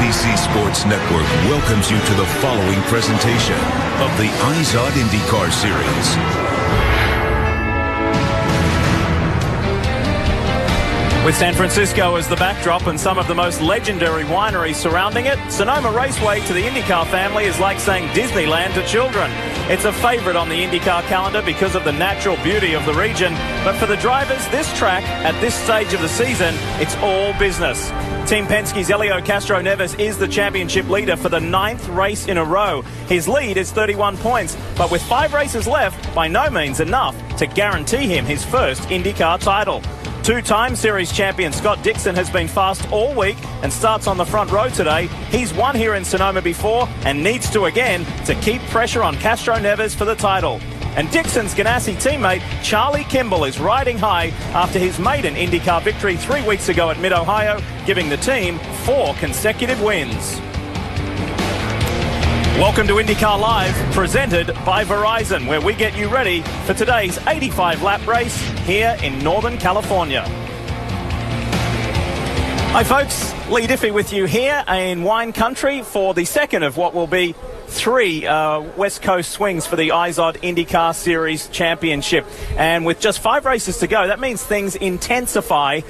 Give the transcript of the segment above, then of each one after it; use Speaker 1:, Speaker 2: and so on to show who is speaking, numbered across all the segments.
Speaker 1: NBC Sports Network welcomes you to the following presentation of the IZOD IndyCar Series.
Speaker 2: With San Francisco as the backdrop and some of the most legendary wineries surrounding it, Sonoma Raceway to the IndyCar family is like saying Disneyland to children. It's a favorite on the IndyCar calendar because of the natural beauty of the region, but for the drivers, this track, at this stage of the season, it's all business. Team Penske's Helio Castroneves is the championship leader for the 9th race in a row. His lead is 31 points, but with 5 races left, by no means enough to guarantee him his first IndyCar title. Two-time series champion Scott Dixon has been fast all week and starts on the front row today. He's won here in Sonoma before and needs to again to keep pressure on Castroneves for the title. And Dixon's Ganassi teammate Charlie Kimball is riding high after his maiden IndyCar victory 3 weeks ago at Mid-Ohio, giving the team 4 consecutive wins. Welcome to IndyCar Live, presented by Verizon, where we get you ready for today's 85-lap race here in Northern California. Hi folks, Lee Diffie with you here in wine country for the second of what will be 3 West Coast swings for the IZOD IndyCar Series Championship. And with just 5 races to go, that means things intensify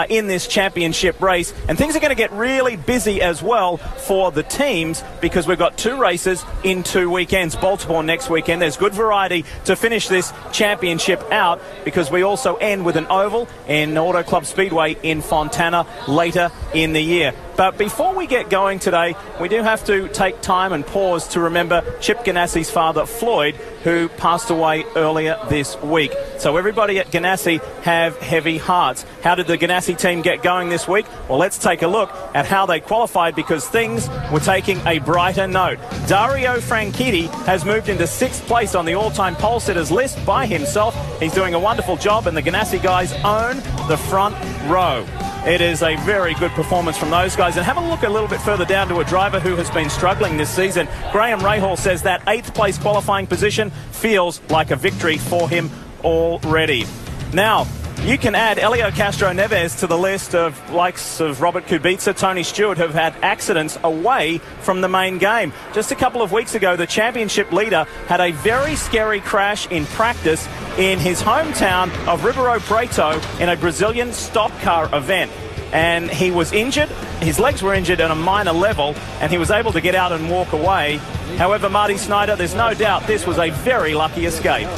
Speaker 2: in this championship race. And things are going to get really busy as well for the teams because we've got 2 races in 2 weekends. Baltimore next weekend. There's good variety to finish this championship out because we also end with an oval in Auto Club Speedway in Fontana later in the year. But before we get going today, we do have to take time and pause to remember Chip Ganassi's father, Floyd, who passed away earlier this week. So everybody at Ganassi have heavy hearts. How did the Ganassi team get going this week? Well, let's take a look at how they qualified because things were taking a brighter note. Dario Franchitti has moved into 6th place on the all-time pole sitters list by himself. He's doing a wonderful job, and the Ganassi guys own the front row. It is a very good performance from those guys. And have a look a little bit further down to a driver who has been struggling this season. Graham Rahal says that 8th place qualifying position feels like a victory for him already. Now, you can add Helio Castroneves to the list of likes of Robert Kubica, Tony Stewart, who have had accidents away from the main game. Just a couple of weeks ago, the championship leader had a very scary crash in practice in his hometown of Ribeirão Preto in a Brazilian stock car event. And he was injured, his legs were injured at a minor level, and he was able to get out and walk away. However, Marty Snyder, there's no doubt this was a very lucky escape.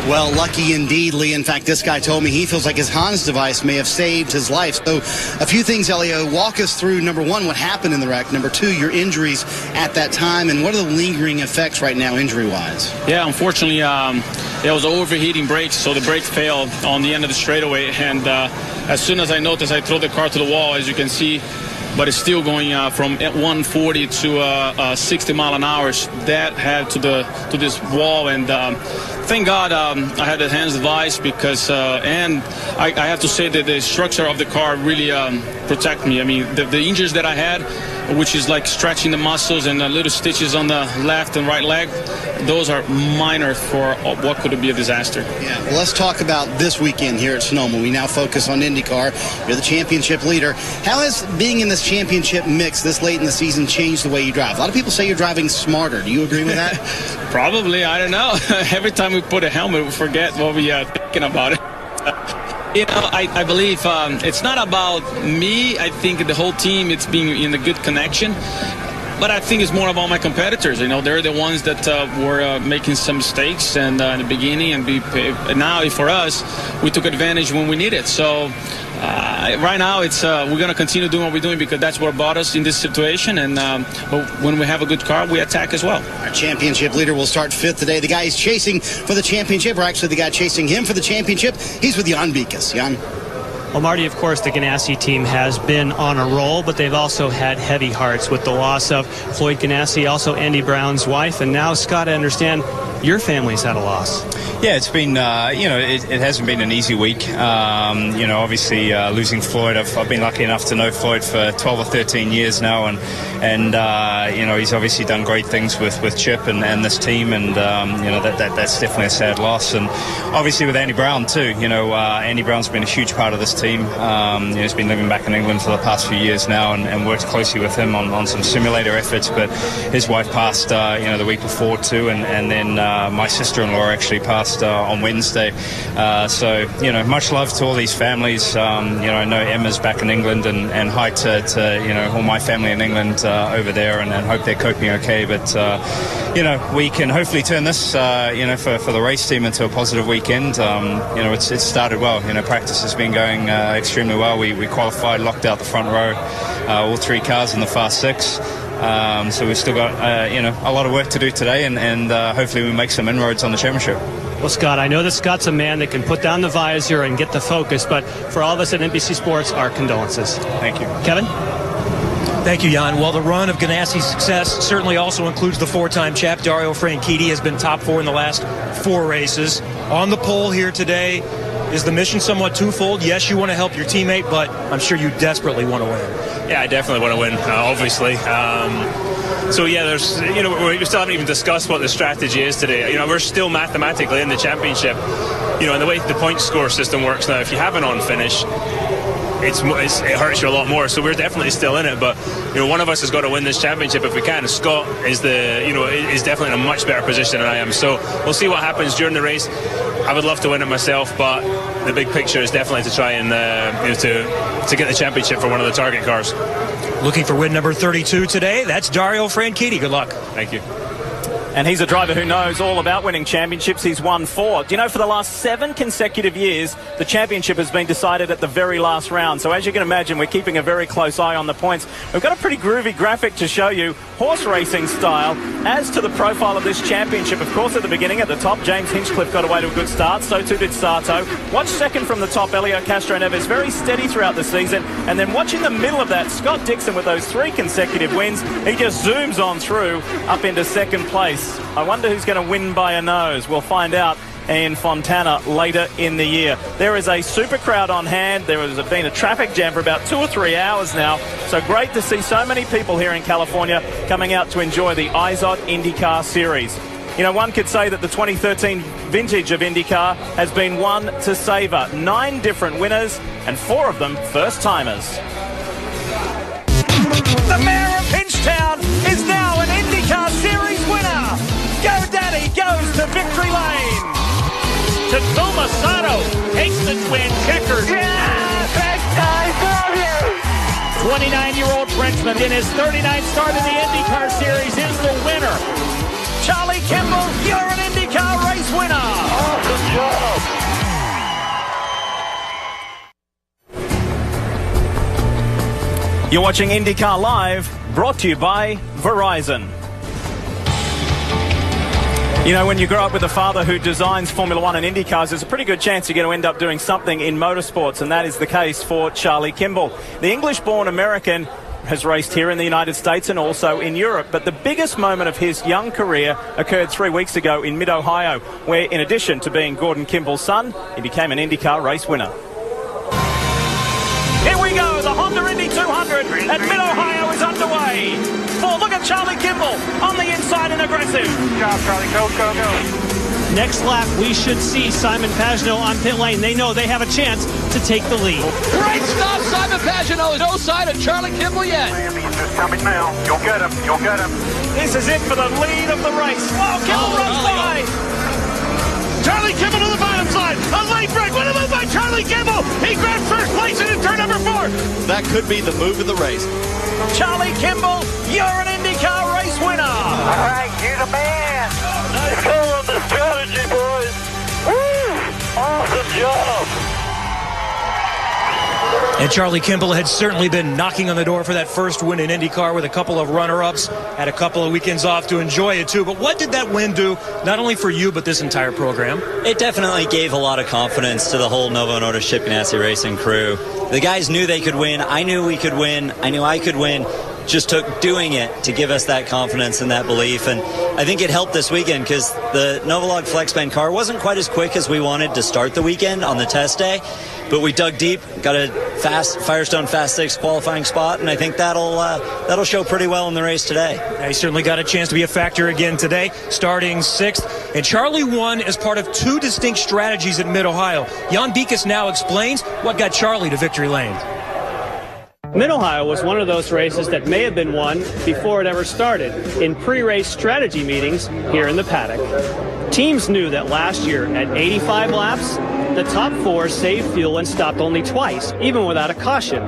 Speaker 3: Well, lucky indeed, Lee. In fact, this guy told me he feels like his Hans device may have saved his life. So a few things, Helio. Walk us through, number 1, what happened in the wreck. Number 2, your injuries at that time. And what are the lingering effects right now, injury-wise?
Speaker 4: Yeah, unfortunately, there was overheating brakes, so the brake failed on the end of the straightaway. And as soon as I noticed, I threw the car to the wall, as you can see. But it's still going from 140 to 60 mile an hour. That had to this wall, and thank God I had the Hans device because, and I have to say that the structure of the car really protect me. I mean, the injuries that I had, which is like stretching the muscles and little stitches on the left and right leg, those are minor for what could be a disaster.
Speaker 3: Yeah, well, let's talk about this weekend here at Sonoma. We now focus on IndyCar. You're the championship leader. How has being in this championship mix this late in the season changed the way you drive? A lot of people say you're driving smarter. Do you agree with that?
Speaker 4: Probably. I don't know. Every time we put a helmet, we forget what we are thinking about it. You know, I believe it's not about me. I think the whole team, it's being in a good connection. But I think it's more about my competitors. You know, they're the ones that were making some mistakes and in the beginning. And now, for us, we took advantage when we needed. So right now, it's we're going to continue doing what we're doing because that's what brought us in this situation. And when we have a good car, we attack as well.
Speaker 3: Our championship leader will start 5th today. The guy he's chasing for the championship, or actually the guy chasing him for the championship, he's with Jan Bikas. Jan?
Speaker 5: Well, Marty, of course, the Ganassi team has been on a roll, but they've also had heavy hearts with the loss of Floyd Ganassi, also Andy Brown's wife, and now, Scott, I understand your family's had a loss.
Speaker 6: Yeah, it's been, it hasn't been an easy week. Obviously losing Floyd. I've been lucky enough to know Floyd for 12 or 13 years now, and he's obviously done great things with Chip and this team, and that's definitely a sad loss. And obviously with Andy Brown too. Andy Brown's been a huge part of this team. He's been living back in England for the past few years now, and worked closely with him on some simulator efforts. But his wife passed, the week before too, and then my sister-in-law actually passed on Wednesday. So much love to all these families. I know Emma's back in England, and hi to all my family in England over there, and hope they're coping okay. But we can hopefully turn this for the race team into a positive weekend. It's started well. Practice has been going extremely well. We qualified, locked out the front row, all 3 cars in the Fast 6. So we've still got a lot of work to do today, and hopefully we make some inroads on the championship.
Speaker 5: Well, Scott, I know that Scott's a man that can put down the visor and get the focus, but for all of us at NBC Sports, our condolences.
Speaker 6: Thank you.
Speaker 5: Kevin?
Speaker 7: Thank you, Jan. Well, the run of Ganassi's success certainly also includes the 4-time champ. Dario Franchitti has been top 4 in the last 4 races. On the pole here today, is the mission somewhat twofold? Yes, you want to help your teammate, but I'm sure you desperately want to win.
Speaker 8: Yeah, I definitely want to win, obviously. So yeah, there's, we still haven't even discussed what the strategy is today. We're still mathematically in the championship. And the way the point score system works now, if you have an on finish, it hurts you a lot more. So we're definitely still in it, but one of us has got to win this championship if we can. Scott is is definitely in a much better position than I am. So we'll see what happens during the race. I would love to win it myself, but the big picture is definitely to try and to get the championship for one of the target cars.
Speaker 7: Looking for win number 32 today. That's Dario Franchitti. Good luck.
Speaker 8: Thank you.
Speaker 2: And he's a driver who knows all about winning championships. He's won 4. Do you know, for the last 7 consecutive years, the championship has been decided at the very last round. So as you can imagine, we're keeping a very close eye on the points. We've got a pretty groovy graphic to show you, horse racing style, as to the profile of this championship. Of course, at the beginning, at the top, James Hinchcliffe got away to a good start. So too did Sato. Watch second from the top, Elio Castro-Neves, very steady throughout the season. And then watch in the middle of that, Scott Dixon with those 3 consecutive wins. He just zooms on through up into second place. I wonder who's going to win by a nose. We'll find out in Fontana later in the year. There is a super crowd on hand. There has been a traffic jam for about 2 or 3 hours now. So great to see so many people here in California coming out to enjoy the IZOD IndyCar Series. One could say that the 2013 vintage of IndyCar has been one to savor. 9 different winners, and 4 of them first-timers. The mayor of Hinchtown is now an IndyCar Series winner. GoDaddy goes to victory lane. Takuma Sato takes the twin checkers. Yeah, I love you. 29-year-old Frenchman in his 39th start in the IndyCar Series is the winner. Charlie Kimball, you're an IndyCar race winner. Awesome job. You're watching IndyCar Live, brought to you by Verizon. When you grow up with a father who designs Formula One and IndyCars, there's a pretty good chance you're going to end up doing something in motorsports, and that is the case for Charlie Kimball. The English-born American has raced here in the United States and also in Europe, but the biggest moment of his young career occurred 3 weeks ago in Mid-Ohio, where in addition to being Gordon Kimball's son, he became an IndyCar race winner. Here we go, the Honda Indy 200 at Mid-Ohio is underway. Look at Charlie Kimball on the inside and aggressive. Good job, Charlie. Go, go, go.
Speaker 5: Next lap, we should see Simon Pagenaud on pit lane. They know they have a chance to take the lead.
Speaker 9: Great stop, Simon Pagenaud. No sign of Charlie Kimball yet.
Speaker 10: Just coming now. You'll get him. You'll get him.
Speaker 2: This is it for the lead of the race. Oh, Kimball runs away. Charlie Kimball to the bottom side. A late break. What a move by Charlie Kimball. He grabs first place in turn number 4.
Speaker 9: That could be the move of the race.
Speaker 2: Charlie Kimball, you're an IndyCar race winner.
Speaker 10: All right, you're the man. Nice call on the strategy, boys. Woo! Awesome job.
Speaker 7: And Charlie Kimball had certainly been knocking on the door for that first win in IndyCar with a couple of runner-ups, had a couple of weekends off to enjoy it too. But what did that win do, not only for you, but this entire program?
Speaker 11: It definitely gave a lot of confidence to the whole Novo Nordisk Chip Ganassi Racing crew. The guys knew they could win. I knew we could win. I knew I could win. just took doing it to give us that confidence and that belief. And I think it helped this weekend because the Novolog FlexBand car wasn't quite as quick as we wanted to start the weekend on the test day, but we dug deep, got a fast Firestone Fast 6 qualifying spot, and I think that'll show pretty well in the race today.
Speaker 7: Yeah, he certainly got a chance to be a factor again today, starting 6th. And Charlie won as part of 2 distinct strategies at Mid-Ohio. Jan Beekes now explains what got Charlie to victory lane.
Speaker 5: Mid-Ohio was one of those races that may have been won before it ever started in pre-race strategy meetings here in the paddock. Teams knew that last year at 85 laps, the top 4 saved fuel and stopped only twice, even without a caution.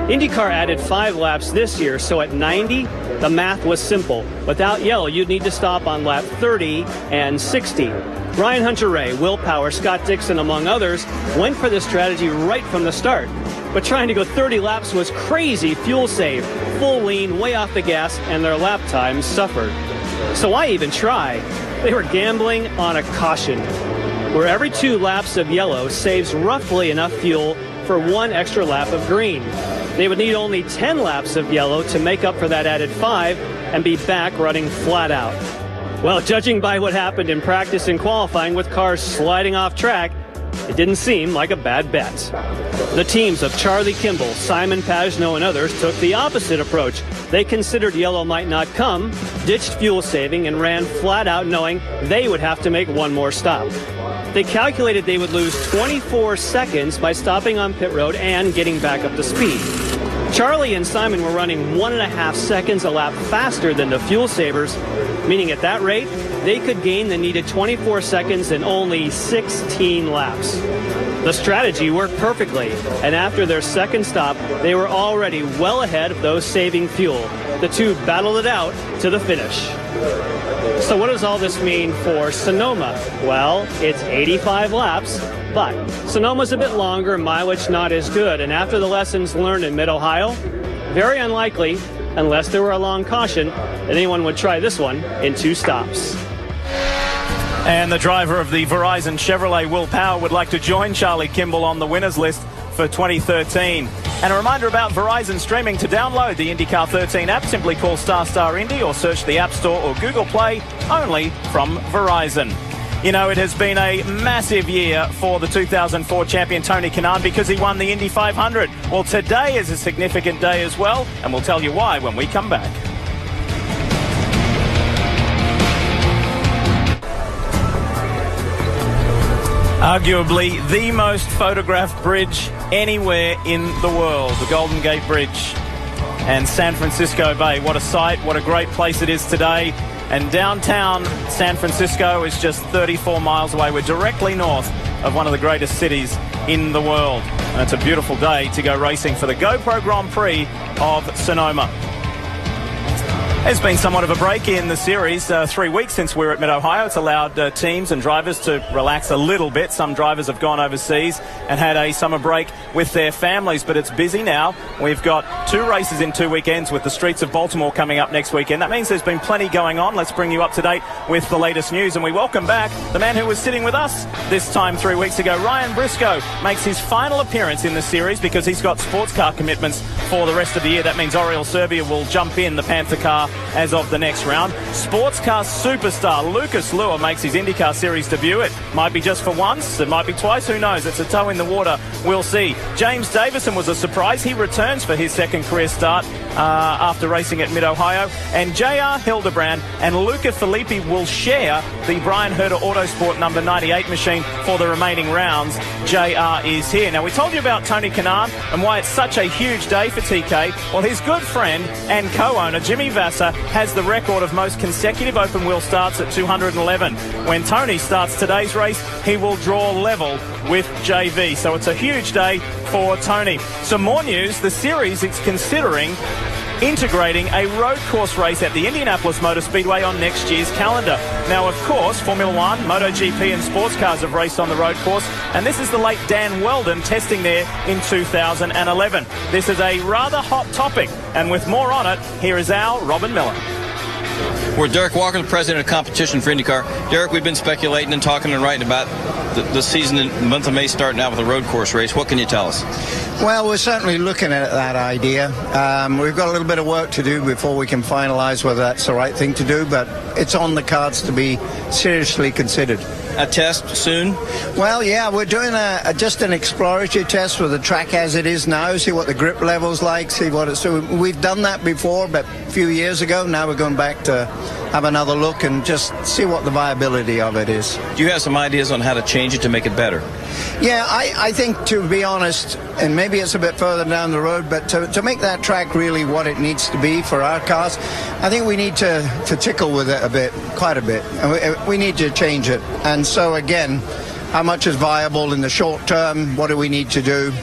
Speaker 5: IndyCar added 5 laps this year, so at 90, the math was simple. Without yellow, you'd need to stop on lap 30 and 60. Ryan Hunter-Reay, Will Power, Scott Dixon, among others, went for this strategy right from the start. But trying to go 30 laps was crazy fuel save, full lean, way off the gas, and their lap times suffered. So why even try? They were gambling on a caution, where every 2 laps of yellow saves roughly enough fuel for 1 extra lap of green. They would need only 10 laps of yellow to make up for that added 5 and be back running flat out. Well, judging by what happened in practice and qualifying with cars sliding off track, it didn't seem like a bad bet. The teams of Charlie Kimball, Simon Pagenaud, and others took the opposite approach. They considered yellow might not come, ditched fuel saving, and ran flat out knowing they would have to make 1 more stop. They calculated they would lose 24 seconds by stopping on pit road and getting back up to speed. Charlie and Simon were running 1.5 seconds a lap faster than the fuel savers, meaning at that rate, they could gain the needed 24 seconds in only 16 laps. The strategy worked perfectly, and after their second stop, they were already well ahead of those saving fuel. The 2 battled it out to the finish. So what does all this mean for Sonoma? Well, it's 85 laps, but Sonoma's a bit longer, mileage not as good, and after the lessons learned in Mid-Ohio, very unlikely, unless there were a long caution, that anyone would try this one in 2 stops.
Speaker 2: And the driver of the Verizon Chevrolet, Will Power, would like to join Charlie Kimball on the winners list for 2013. And a reminder about Verizon streaming: to download the IndyCar 13 app, simply call ** Indy or search the App Store or Google Play, only from Verizon. You know, it has been a massive year for the 2004 champion Tony Kanaan because he won the Indy 500. Well, today is a significant day as well, and we'll tell you why when we come back. Arguably the most photographed bridge anywhere in the world, the Golden Gate Bridge and San Francisco Bay. What a sight, what a great place it is today. And downtown San Francisco is just 34 miles away. We're directly north of one of the greatest cities in the world. And it's a beautiful day to go racing for the GoPro Grand Prix of Sonoma. There's been somewhat of a break in the series. 3 weeks since we were at Mid-Ohio. It's allowed teams and drivers to relax a little bit. Some drivers have gone overseas and had a summer break with their families, but it's busy now. We've got 2 races in 2 weekends with the streets of Baltimore coming up next weekend. That means there's been plenty going on. Let's bring you up to date with the latest news. And we welcome back the man who was sitting with us this time 3 weeks ago. Ryan Briscoe makes his final appearance in the series because he's got sports car commitments for the rest of the year. That means Oriol Serbia will jump in the Panther car as of the next round. Sports car superstar Lucas Luer makes his IndyCar Series debut. It might be just for once, it might be twice, who knows? It's a toe in the water, we'll see. James Davison was a surprise. He returns for his second career start after racing at Mid-Ohio. And JR Hildebrand and Luca Filippi will share the Brian Herter Autosport number 98 machine for the remaining rounds. JR is here. Now, we told you about Tony Kanaan and why it's such a huge day for TK. Well, his good friend and co-owner Jimmy Vasser has the record of most consecutive open wheel starts at 211. When Tony starts today's race, he will draw level with JV. So it's a huge day for Tony. Some more news: the series is considering integrating a road course race at the Indianapolis Motor Speedway on next year's calendar. Now, of course, Formula One, MotoGP and sports cars have raced on the road course, and this is the late Dan Weldon testing there in 2011. This is a rather hot topic, and with more on it, here is our Robin Miller.
Speaker 12: We're Derek Walker, the president of competition for IndyCar. Derek, we've been speculating and talking and writing about the season in the month of May starting out with a road course race. What can you tell us?
Speaker 13: Well, we're certainly looking at that idea. We've got a little bit of work to do before we can finalize whether that's the right thing to do, but it's on the cards to be seriously considered.
Speaker 12: A test soon?
Speaker 13: Well, yeah, we're doing just an exploratory test with the track as it is now, see what the grip level's like, see what it's doing. We've done that before, but a few years ago. Now we're going back to have another look and just see what the viability of it is.
Speaker 12: Do you have some ideas on how to change it to make it better?
Speaker 13: Yeah, I think, to be honest, and maybe it's a bit further down the road, but to make that track really what it needs to be for our cars, I think we need to tickle with it a bit, quite a bit. And we need to change it. And so, again, how much is viable in the short term? What do we need to do?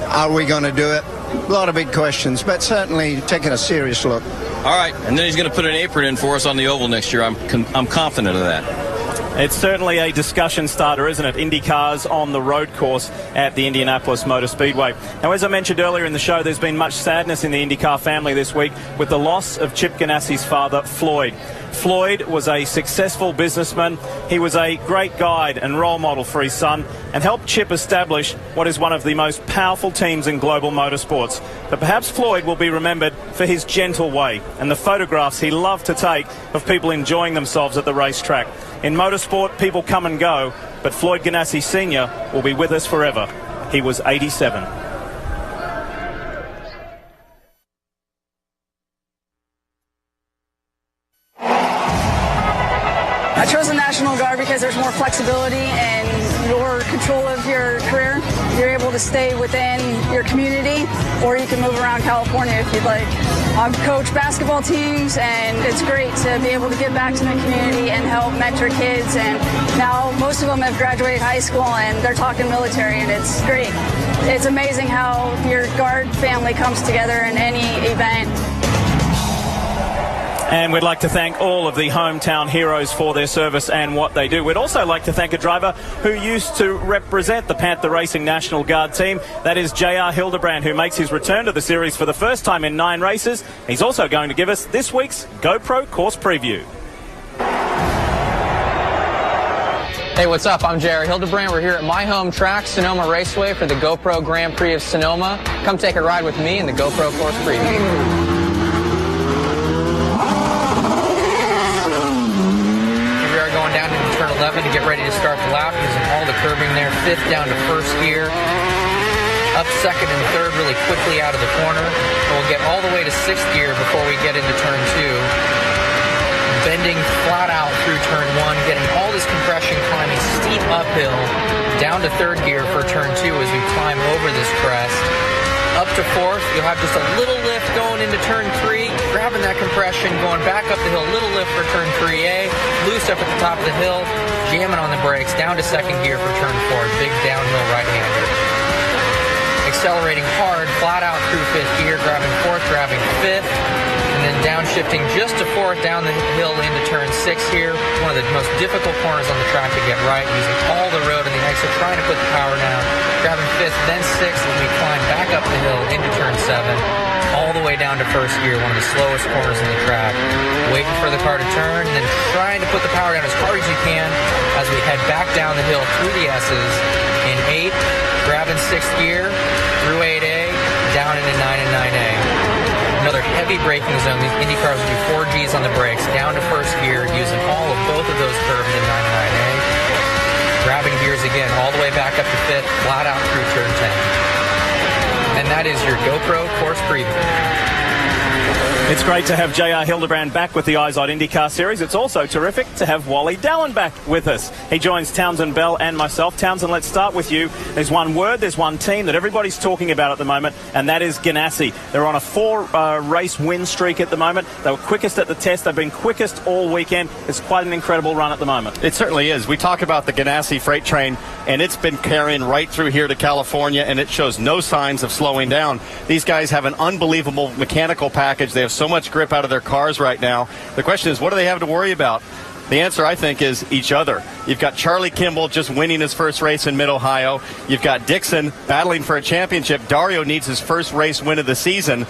Speaker 13: Are we going to do it? A lot of big questions, but certainly taking a serious look.
Speaker 12: All right, and then he's going to put an apron in for us on the oval next year. I'm confident of that.
Speaker 2: It's certainly a discussion starter, isn't it? IndyCars on the road course at the Indianapolis Motor Speedway. Now, as I mentioned earlier in the show, there's been much sadness in the IndyCar family this week with the loss of Chip Ganassi's father, Floyd. Floyd was a successful businessman. He was a great guide and role model for his son and helped Chip establish what is one of the most powerful teams in global motorsports. But perhaps Floyd will be remembered for his gentle way and the photographs he loved to take of people enjoying themselves at the racetrack. In motorsport, people come and go, but Floyd Ganassi Sr. will be with us forever. He was 87.
Speaker 14: I chose the National Guard because there's more flexibility and your control of your career. You're able to stay within your community, or you can move around California if you'd like. I've coached basketball teams, and it's great to be able to give back to the community and help mentor kids. And now most of them have graduated high school, and they're talking military, and it's great. It's amazing how your Guard family comes together in any event.
Speaker 2: And we'd like to thank all of the hometown heroes for their service and what they do. We'd also like to thank a driver who used to represent the Panther Racing National Guard team. That is J.R. Hildebrand, who makes his return to the series for the first time in 9 races. He's also going to give us this week's GoPro course preview.
Speaker 15: Hey, what's up? I'm J.R. Hildebrand. We're here at my home track, Sonoma Raceway, for the GoPro Grand Prix of Sonoma. Come take a ride with me in the GoPro course preview. Going down into turn 11 to get ready to start the lap, using all the curbing there. 5th down to 1st gear. Up 2nd and 3rd really quickly out of the corner. We'll get all the way to 6th gear before we get into turn 2. Bending flat out through turn 1, getting all this compression, climbing steep uphill down to 3rd gear for turn 2 as we climb over this crest. Up to 4th, you'll have just a little lift going into turn 3, grabbing that compression, going back up the hill, little lift for turn 3A, loose up at the top of the hill, jamming on the brakes, down to 2nd gear for turn 4, big downhill right-hander. Accelerating hard, flat out through 5th gear, grabbing 4th, grabbing 5th, and then downshifting just to 4th down the hill into turn 6 here. One of the most difficult corners on the track to get right, using all the road and the exit, trying to put the power down. Grabbing 5th, then 6th as we climb back up the hill into turn 7, all the way down to 1st gear, one of the slowest corners in the track. Waiting for the car to turn, and then trying to put the power down as hard as you can as we head back down the hill through the S's in 8th, grabbing 6th gear, through 8A, down into 9 and 9A. Another heavy braking zone. These Indy cars do 4 Gs on the brakes, down to 1st gear, using all of both of those curves in 9 and 9A. Grabbing gears again, all the way back up to 5th, flat out through turn 10. And that is your GoPro course preview.
Speaker 2: It's great to have J.R. Hildebrand back with the IZOD IndyCar Series. It's also terrific to have Wally Dallin back with us. He joins Townsend Bell and myself. Townsend, let's start with you. There's one word, there's one team that everybody's talking about at the moment, and that is Ganassi. They're on a 4-race win streak at the moment. They were quickest at the test. They've been quickest all weekend. It's quite an incredible run at the moment.
Speaker 16: It certainly is. We talk about the Ganassi freight train, and it's been carrying right through here to California, and it shows no signs of slowing down. These guys have an unbelievable mechanical package. They have so much grip out of their cars right now. The question is, what do they have to worry about? The answer, I think, is each other. You've got Charlie Kimball just winning his first race in Mid-Ohio. You've got Dixon battling for a championship. Dario needs his first race win of the season.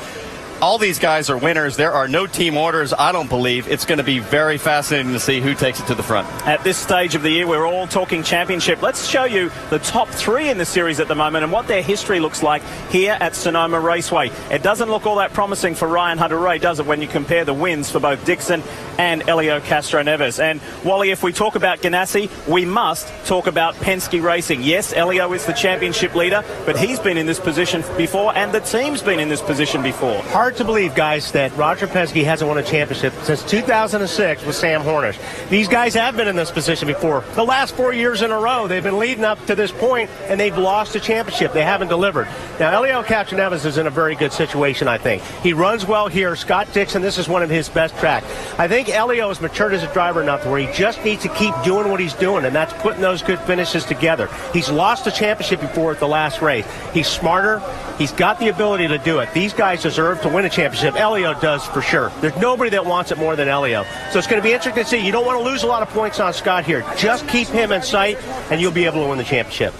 Speaker 16: all these guys are winners. There are no team orders, I don't believe. It's going to be very fascinating to see who takes it to the front.
Speaker 2: At this stage of the year, we're all talking championship. Let's show you the top 3 in the series at the moment and what their history looks like here at Sonoma Raceway. It doesn't look all that promising for Ryan Hunter-Reay, does it, when you compare the wins for both Dixon and Elio Castro-Neves? And Wally, if we talk about Ganassi, we must talk about Penske Racing. Yes, Elio is the championship leader, but he's been in this position before, and the team's been in this position before.
Speaker 17: Hard to believe, guys, that Roger Penske hasn't won a championship since 2006 with Sam Hornish. These guys have been in this position before. The last 4 years in a row, they've been leading up to this point, and they've lost a championship. They haven't delivered. Now, Elio Castro-Neves is in a very good situation, I think. He runs well here. Scott Dixon, this is one of his best tracks. I think Elio has matured as a driver enough where he just needs to keep doing what he's doing, and that's putting those good finishes together. He's lost a championship before at the last race. He's smarter. He's got the ability to do it. These guys deserve to win a championship. Elio does for sure. There's nobody that wants it more than Elio. So it's going to be interesting to see. You don't want to lose a lot of points on Scott here. Just keep him in sight, and you'll be able to win the championship.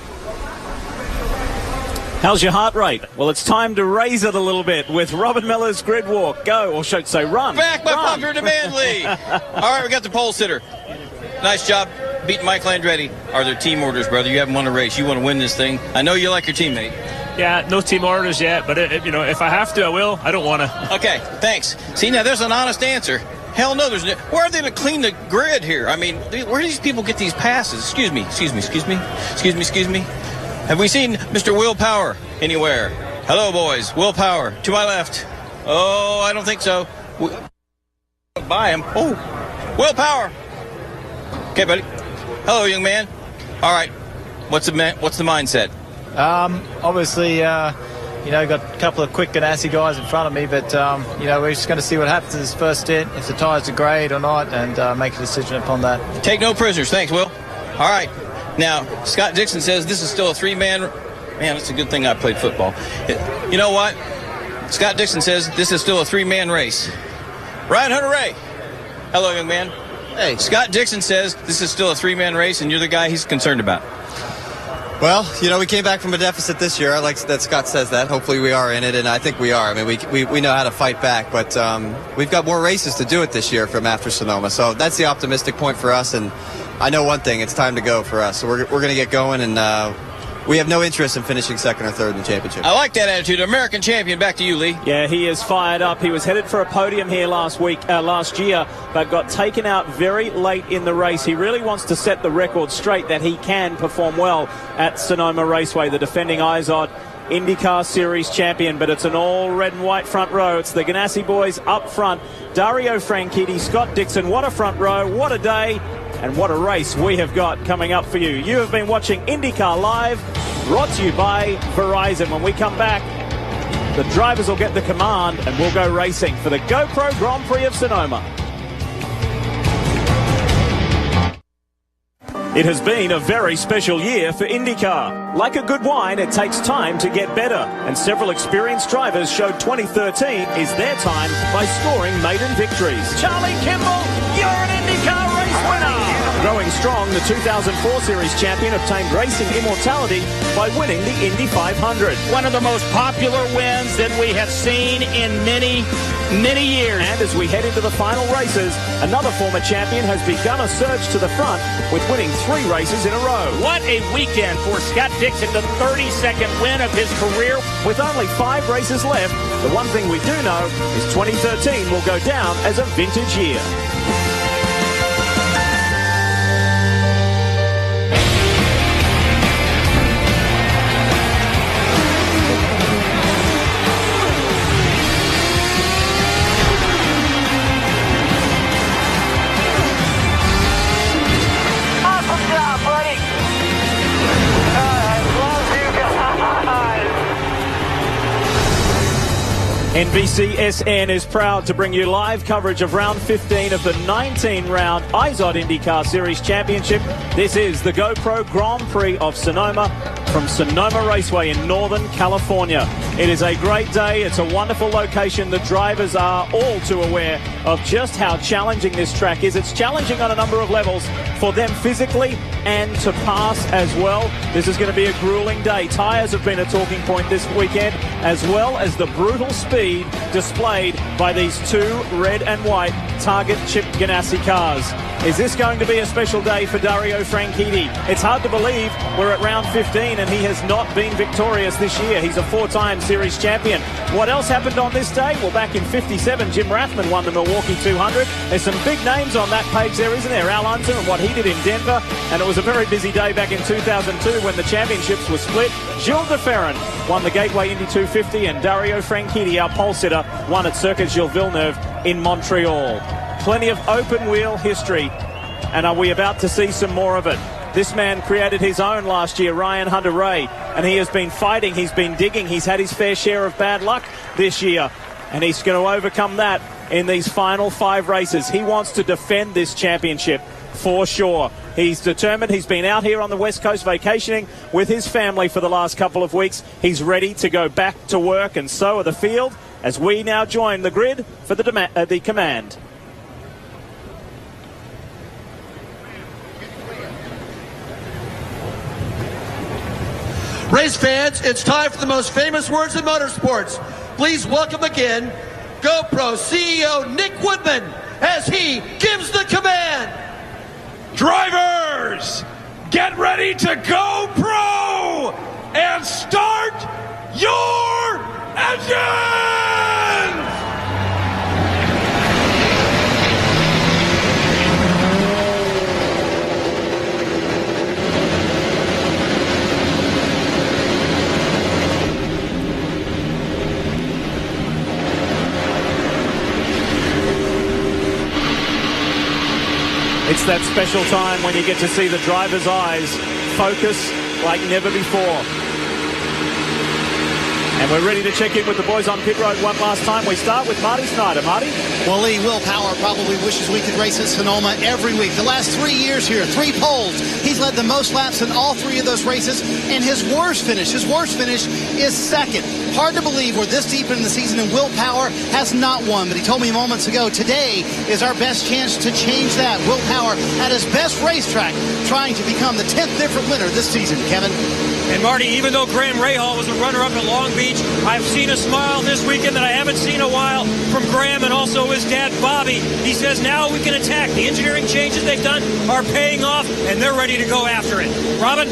Speaker 2: How's your heart rate? Well, it's time to raise it a little bit with Robin Miller's grid walk. Go, or should I say run.
Speaker 12: Back by popular demand, Lee. All right, we got the pole sitter. Nice job beating Mike Landretti. Are there team orders, brother? You haven't won a race. You want to win this thing. I know you like your teammate.
Speaker 8: Yeah, no team orders yet, but if I have to, I will. I don't want to.
Speaker 12: Okay, thanks. See, now there's an honest answer. Hell no, there's no. Where are they to clean the grid here? I mean, where do these people get these passes? Excuse me. Have we seen Mr. Will Power anywhere? Hello, boys. Will Power to my left. Oh, I don't think so. By him. Oh, Will Power. Okay, buddy. Hello, young man. All right. What's the mindset?
Speaker 18: Obviously, got a couple of quick Ganassi guys in front of me, but, we're just going to see what happens in this first stint, if the tyres are great or not, and make a decision upon that.
Speaker 12: Take no prisoners. Thanks, Will. All right. Now, Scott Dixon says this is still a 3-man. Man, it's a good thing I played football. You know what? Scott Dixon says this is still a 3-man race. Ryan Hunter-Reay. Hello, young man. Hey. Scott Dixon says this is still a 3-man race, and you're the guy he's concerned about.
Speaker 19: Well, we came back from a deficit this year. I like that Scott says that. Hopefully we are in it, and I think we are. I mean, we know how to fight back, but we've got more races to do it this year from after Sonoma. So that's the optimistic point for us, and I know one thing. It's time to go for us. So we're going to get going, and we have no interest in finishing second or third in the championship.
Speaker 12: I like that attitude. American champion. Back to you, Lee.
Speaker 2: Yeah, he is fired up. He was headed for a podium here last year, but got taken out very late in the race. He really wants to set the record straight that he can perform well at Sonoma Raceway, the defending IZOD IndyCar Series champion, but it's an all red and white front row. It's the Ganassi boys up front. Dario Franchitti, Scott Dixon. What a front row. What a day. And what a race we have got coming up for you. You have been watching IndyCar Live, brought to you by Verizon. When we come back, the drivers will get the command and we'll go racing for the GoPro Grand Prix of Sonoma. It has been a very special year for IndyCar. Like a good wine, it takes time to get better, and several experienced drivers showed 2013 is their time by scoring maiden victories. Charlie Kimball, you're an IndyCar race winner! Growing strong, the 2004 Series champion obtained racing immortality by winning the Indy 500.
Speaker 20: One of the most popular wins that we have seen in many years.
Speaker 2: And as we head into the final races, another former champion has begun a surge to the front with winning 3 races in a row.
Speaker 20: What a weekend for Scott Dixon, the 32nd win of his career.
Speaker 2: With only 5 races left, the one thing we do know is 2013 will go down as a vintage year. NBCSN is proud to bring you live coverage of round 15 of the 19-round IZOD IndyCar Series Championship. This is the GoPro Grand Prix of Sonoma. from Sonoma Raceway in Northern California. It is a great day. It's a wonderful location. The drivers are all too aware of just how challenging this track is. It's challenging on a number of levels for them physically and to pass as well. This is going to be a grueling day. Tyres have been a talking point this weekend, as well as the brutal speed displayed by these two red and white Target Chip Ganassi cars. Is this going to be a special day for Dario Franchitti? It's hard to believe we're at round 15 and he has not been victorious this year. He's a four-time series champion. What else happened on this day? Well, back in 57, Jim Rathman won the Milwaukee 200. There's some big names on that page there, isn't there? Al Unser and what he did in Denver. And it was a very busy day back in 2002 when the championships were split. Gilles de Ferran won the Gateway Indy 250 and Dario Franchitti, our pole sitter, won at Circuit Gilles Villeneuve in Montreal. Plenty of open wheel history, and are we about to see some more of it? This man created his own last year, Ryan Hunter-Reay, and he has been fighting, he's been digging, he's had his fair share of bad luck this year, and he's going to overcome that in these final 5 races. He wants to defend this championship for sure. He's determined. He's been out here on the West Coast vacationing with his family for the last couple of weeks. He's ready to go back to work, and so are the field, as we now join the grid for the command.
Speaker 9: Race fans, it's time for the most famous words in motorsports. Please welcome again GoPro CEO Nick Woodman as he gives the command.
Speaker 21: Drivers, get ready to GoPro and start your engines!
Speaker 2: It's that special time when you get to see the driver's eyes focus like never before. And we're ready to check in with the boys on pit road one last time. We start with Marty Snyder. Marty?
Speaker 3: Well, Lee, Will Power probably wishes we could race at Sonoma every week. The last 3 years here, 3 poles. He's led the most laps in all 3 of those races. And his worst finish is second. Hard to believe we're this deep in the season and Will Power has not won. But he told me moments ago, today is our best chance to change that. Will Power at his best racetrack, trying to become the 10th different winner this season. Kevin?
Speaker 7: And Marty, even though Graham Rahal was a runner-up at Long Beach, I've seen a smile this weekend that I haven't seen in a while from Graham and also his dad, Bobby. He says now we can attack. The engineering changes they've done are paying off, and they're ready to go after it. Robin?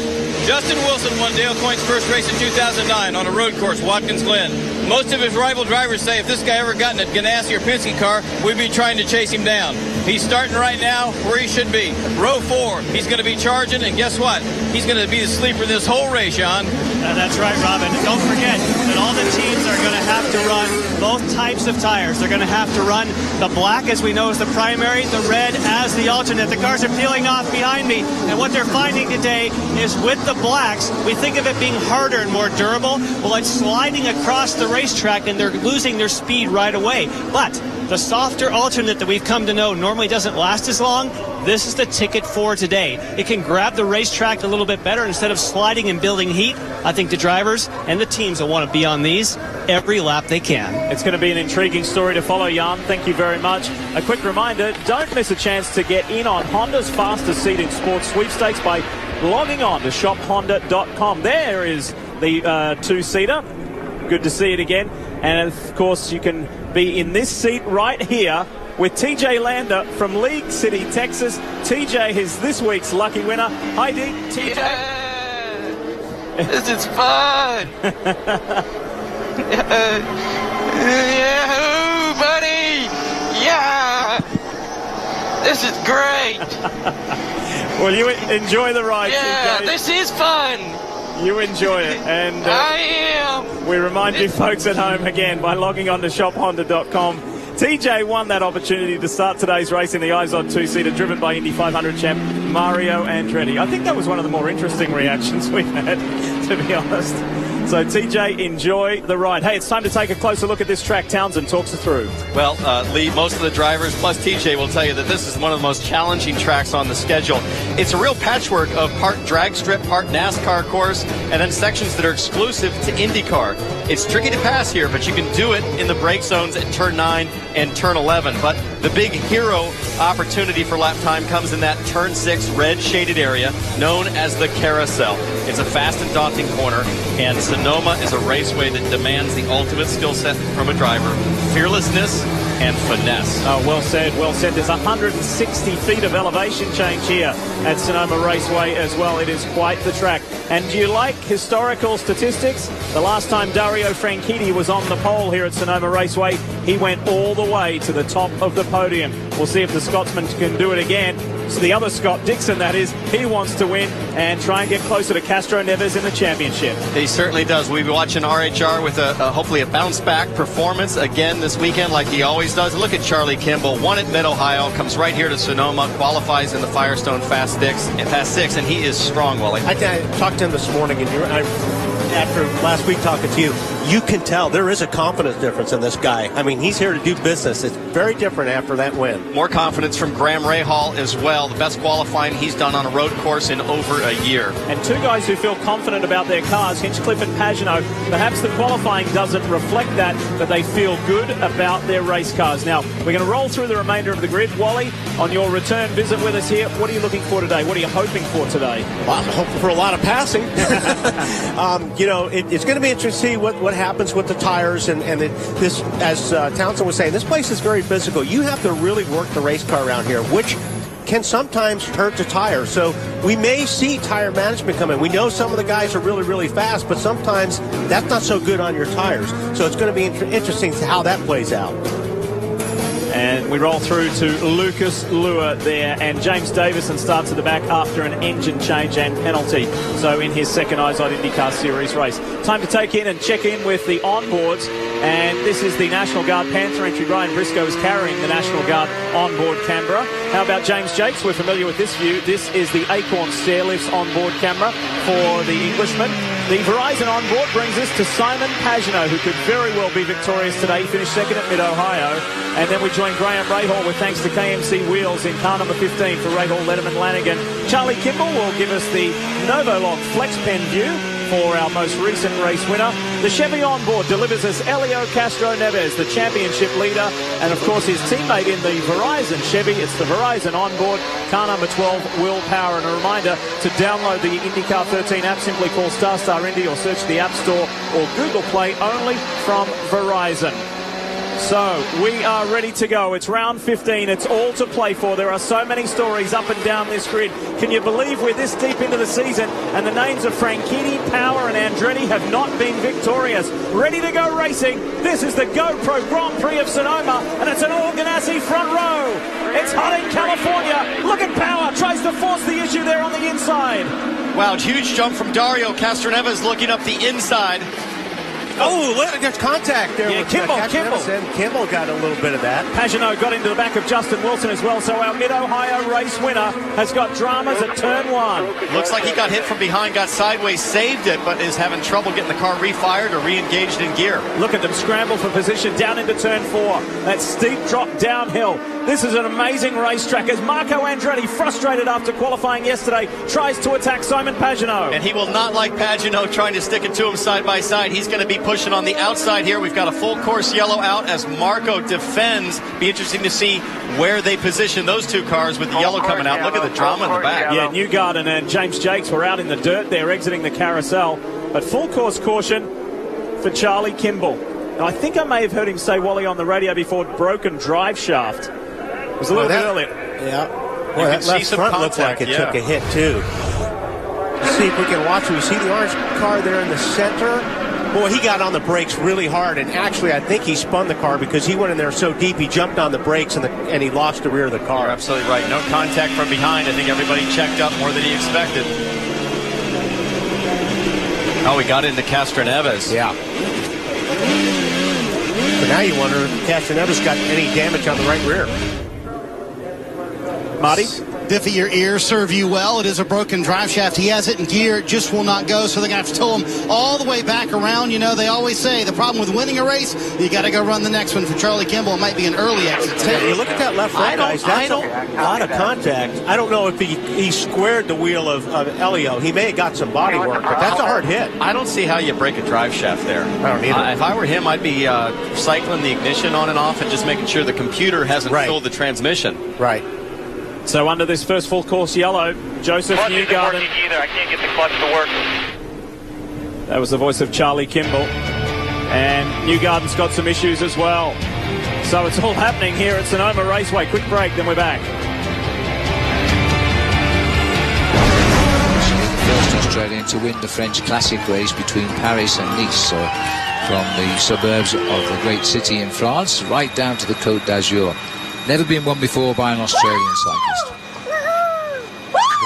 Speaker 12: Justin Wilson won Dale Coyne's first race in 2009 on a road course, Watkins Glen. Most of his rival drivers say if this guy ever got in a Ganassi or Penske car, we'd be trying to chase him down. He's starting right now where he should be. Row 4, he's going to be charging, and guess what? He's going to be the sleeper this whole race, John.
Speaker 5: That's right, Robin. Don't forget that all the teams are going to have to run both types of tires. They're going to have to run the black, as we know, as the primary, the red as the alternate. The cars are peeling off behind me, and what they're finding today is with the blacks, we think of it being harder and more durable. Well, it's sliding across the racetrack, and they're losing their speed right away. But the softer alternate that we've come to know normally doesn't last as long. This is the ticket for today. It can grab the racetrack a little bit better instead of sliding and building heat. I think the drivers and the teams will want to be on these every lap they can.
Speaker 2: It's going to be an intriguing story to follow, Jan. Thank you very much. A quick reminder, don't miss a chance to get in on Honda's fastest seat in sports sweepstakes by logging on to shophonda.com. There is the two-seater. Good to see it again. And, of course, you can be in this seat right here with TJ Lander from League City, Texas. TJ is this week's lucky winner. Hi, D. TJ.
Speaker 10: Yeah, this is fun. Yahoo, buddy. Yeah. This is great.
Speaker 2: Well, you enjoy the ride.
Speaker 10: Yeah,
Speaker 2: TJ.
Speaker 10: this is fun.
Speaker 2: You enjoy it. And
Speaker 10: I am.
Speaker 2: We remind you folks at home again by logging on to shophonda.com. TJ won that opportunity to start today's race in the IZOD two-seater driven by Indy 500 champ Mario Andretti. I think that was one of the more interesting reactions we've had, to be honest. So, TJ, enjoy the ride. Hey, it's time to take a closer look at this track. Townsend talks us through.
Speaker 16: Well, Lee, most of the drivers, plus TJ, will tell you that this is one of the most challenging tracks on the schedule. It's a real patchwork of part drag strip, part NASCAR course, and then sections that are exclusive to IndyCar. It's tricky to pass here, but you can do it in the brake zones at turn 9 and turn 11. But the big hero opportunity for lap time comes in that turn 6 red shaded area known as the carousel. It's a fast and daunting corner, and Sonoma is a raceway that demands the ultimate skill set from a driver: fearlessness and finesse.
Speaker 2: Oh, well said, well said. There's 160 feet of elevation change here at Sonoma Raceway as well. It is quite the track. And do you like historical statistics? The last time Dario Franchitti was on the pole here at Sonoma Raceway, he went all the way to the top of the podium. We'll see if the Scotsman can do it again. So the other Scott Dixon, that is, he wants to win and try and get closer to Castro Neves in the championship.
Speaker 16: He certainly does. We'll be watching RHR with hopefully a bounce-back performance again this weekend like he always does. Look at Charlie Kimball. Won at Mid-Ohio, comes right here to Sonoma, qualifies in the Firestone Fast Six, and he is strong, Wally.
Speaker 17: I talked to him this morning, and after last week talking to you, you can tell there is a confidence difference in this guy. I mean, he's here to do business. It's very different after that win.
Speaker 16: More confidence from Graham Rahal as well. The best qualifying he's done on a road course in over a year.
Speaker 2: And two guys who feel confident about their cars, Hinchcliffe and Pagenaud. Perhaps the qualifying doesn't reflect that, but they feel good about their race cars. Now, we're going to roll through the remainder of the grid. Wally, on your return visit with us here, what are you looking for today? What are you hoping for today?
Speaker 17: Well, I'm hoping for a lot of passing. It's going to be interesting to see what happens with the tires. And this, as Townsend was saying, this place is very physical. You have to really work the race car around here, which can sometimes hurt the tires. So we may see tire management come in. We know some of the guys are really, really fast, but sometimes that's not so good on your tires. So it's going to be interesting how that plays out.
Speaker 2: And we roll through to Lucas Luer there, and James Davison starts at the back after an engine change and penalty. So in his second IZOD IndyCar Series race. Time to take in and check in with the onboards. And this is the National Guard Panther entry. Ryan Briscoe is carrying the National Guard onboard camera. How about James Jakes? We're familiar with this view. This is the Acorn Stairlifts onboard camera for the Englishman. The Verizon onboard brings us to Simon Pagenaud, who could very well be victorious today. He finished second at Mid-Ohio. And then we join Graham Rahal with thanks to KMC Wheels in car number 15 for Rahal, Letterman, Lanigan. Charlie Kimball will give us the Novolog Flex Pen view for our most recent race winner. The Chevy onboard delivers us Elio Castro Neves, the championship leader, and of course his teammate in the Verizon Chevy. It's the Verizon onboard, car number 12, Will Power. And a reminder to download the IndyCar 13 app. Simply call StarStar Indy or search the App Store or Google Play, only from Verizon. So we are ready to go. It's round 15. It's all to play for. There are so many stories up and down this grid. Can you believe we're this deep into the season and the names of Franchitti, Power and Andretti have not been victorious? Ready to go racing. This is the GoPro Grand Prix of Sonoma, and it's an all Ganassi front row. It's hot in California. Look at Power. Tries to force the issue there on the inside.
Speaker 16: Wow, huge jump from Dario Castroneves looking up the inside.
Speaker 17: Oh, there's contact there.
Speaker 2: Yeah,
Speaker 17: with
Speaker 2: Kimball.
Speaker 17: Kimball got a little bit of that.
Speaker 2: Pagenaud got into the back of Justin Wilson as well, so our Mid-Ohio race winner has got dramas at turn 1.
Speaker 16: Looks like he got hit from behind, got sideways, saved it, but is having trouble getting the car refired or re-engaged in gear.
Speaker 2: Look at them scramble for position down into turn 4. That steep drop downhill. This is an amazing racetrack as Marco Andretti, frustrated after qualifying yesterday, tries to attack Simon Pagenaud.
Speaker 16: And he will not like Pagenaud trying to stick it to him side by side. He's going to be pushing on the outside here. We've got a full course yellow out as Marco defends. Be interesting to see where they position those two cars with the yellow coming out. Look at the drama in the back.
Speaker 2: Yeah, Newgarden and James Jakes were out in the dirt there exiting the carousel. But full course caution for Charlie Kimball. Now, I think I may have heard him say, Wally, on the radio before, broken drive shaft. It was a little bit earlier.
Speaker 17: Yeah. Boy, that left front looked like it took a hit, too. Let's see if we can watch it. We see the orange car there in the center. Boy, he got on the brakes really hard, and actually I think he spun the car because he went in there so deep he jumped on the brakes and he lost the rear of the car.
Speaker 16: You're absolutely right. No contact from behind. I think everybody checked up more than he expected. Oh, he got into Castroneves.
Speaker 17: Yeah. But now you wonder if Castroneves got any damage on the right rear.
Speaker 2: Marty?
Speaker 3: Diffie, your ears serve you well. It is a broken drive shaft. He has it in gear. It just will not go, so they're going to have to tow him all the way back around. You know, they always say the problem with winning a race, you got to go run the next one. For Charlie Kimball, it might be an early exit.
Speaker 17: You look at that left front, guys. That's a lot of contact. I don't know if he squared the wheel of Elio. He may have got some body work, but that's a hard hit.
Speaker 16: I don't see how you break a drive shaft there.
Speaker 17: I don't either.
Speaker 16: If I were him, I'd be cycling the ignition on and off and just making sure the computer hasn't filled the transmission.
Speaker 17: Right.
Speaker 2: So under this first full course yellow, Joseph Newgarden.
Speaker 10: I can't get the clutch to work.
Speaker 2: That was the voice of Charlie Kimball. And Newgarden's got some issues as well. So it's all happening here at Sonoma Raceway. Quick break, then we're back.
Speaker 1: The first Australian to win the French Classic race between Paris and Nice. So from the suburbs of the great city in France, right down to the Côte d'Azur. Never been won before by an Australian cyclist.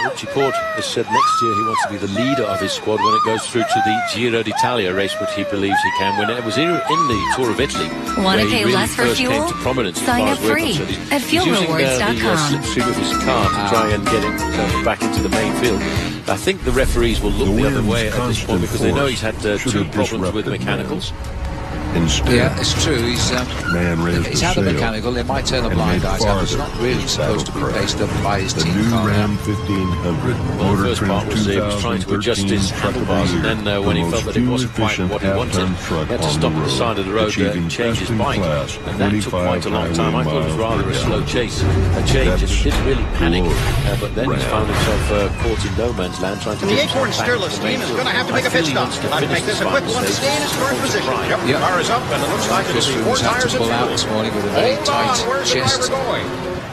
Speaker 22: Richie Porte has said next year he wants to be the leader of his squad when it goes through to the Giro d'Italia race, which he believes he can win. It was in the Tour of Italy.
Speaker 23: Want to pay
Speaker 22: really
Speaker 23: less for fuel?
Speaker 22: Came to prominence.
Speaker 23: Sign up free at fuelrewards.com.
Speaker 22: He's using the slipstream of his car to try and get him back into the main field. I think the referees will look the other way at this point because they know he's had two problems with the mechanicals.
Speaker 1: Instead, yeah, it's true. He's had a mechanical. They might turn a blind eye to. It's not really supposed to be based up by his team car.
Speaker 22: Ram 1500. Well, the first part was he was trying to adjust his handlebars, and then when he felt that it wasn't quite what he wanted, he had to stop at the side of the road and change his bike. And that took quite a long time. I thought it was rather a slow change, and he didn't really panic. But then he found himself caught in no man's land trying to get his back to the main field.
Speaker 24: Going to have to make a pit stop. I'd make this a quick one to stay in his current position.
Speaker 1: Yep.
Speaker 24: Car is up, and it looks like it'll be 4 tires
Speaker 1: to pull out this morning with a very tight chest.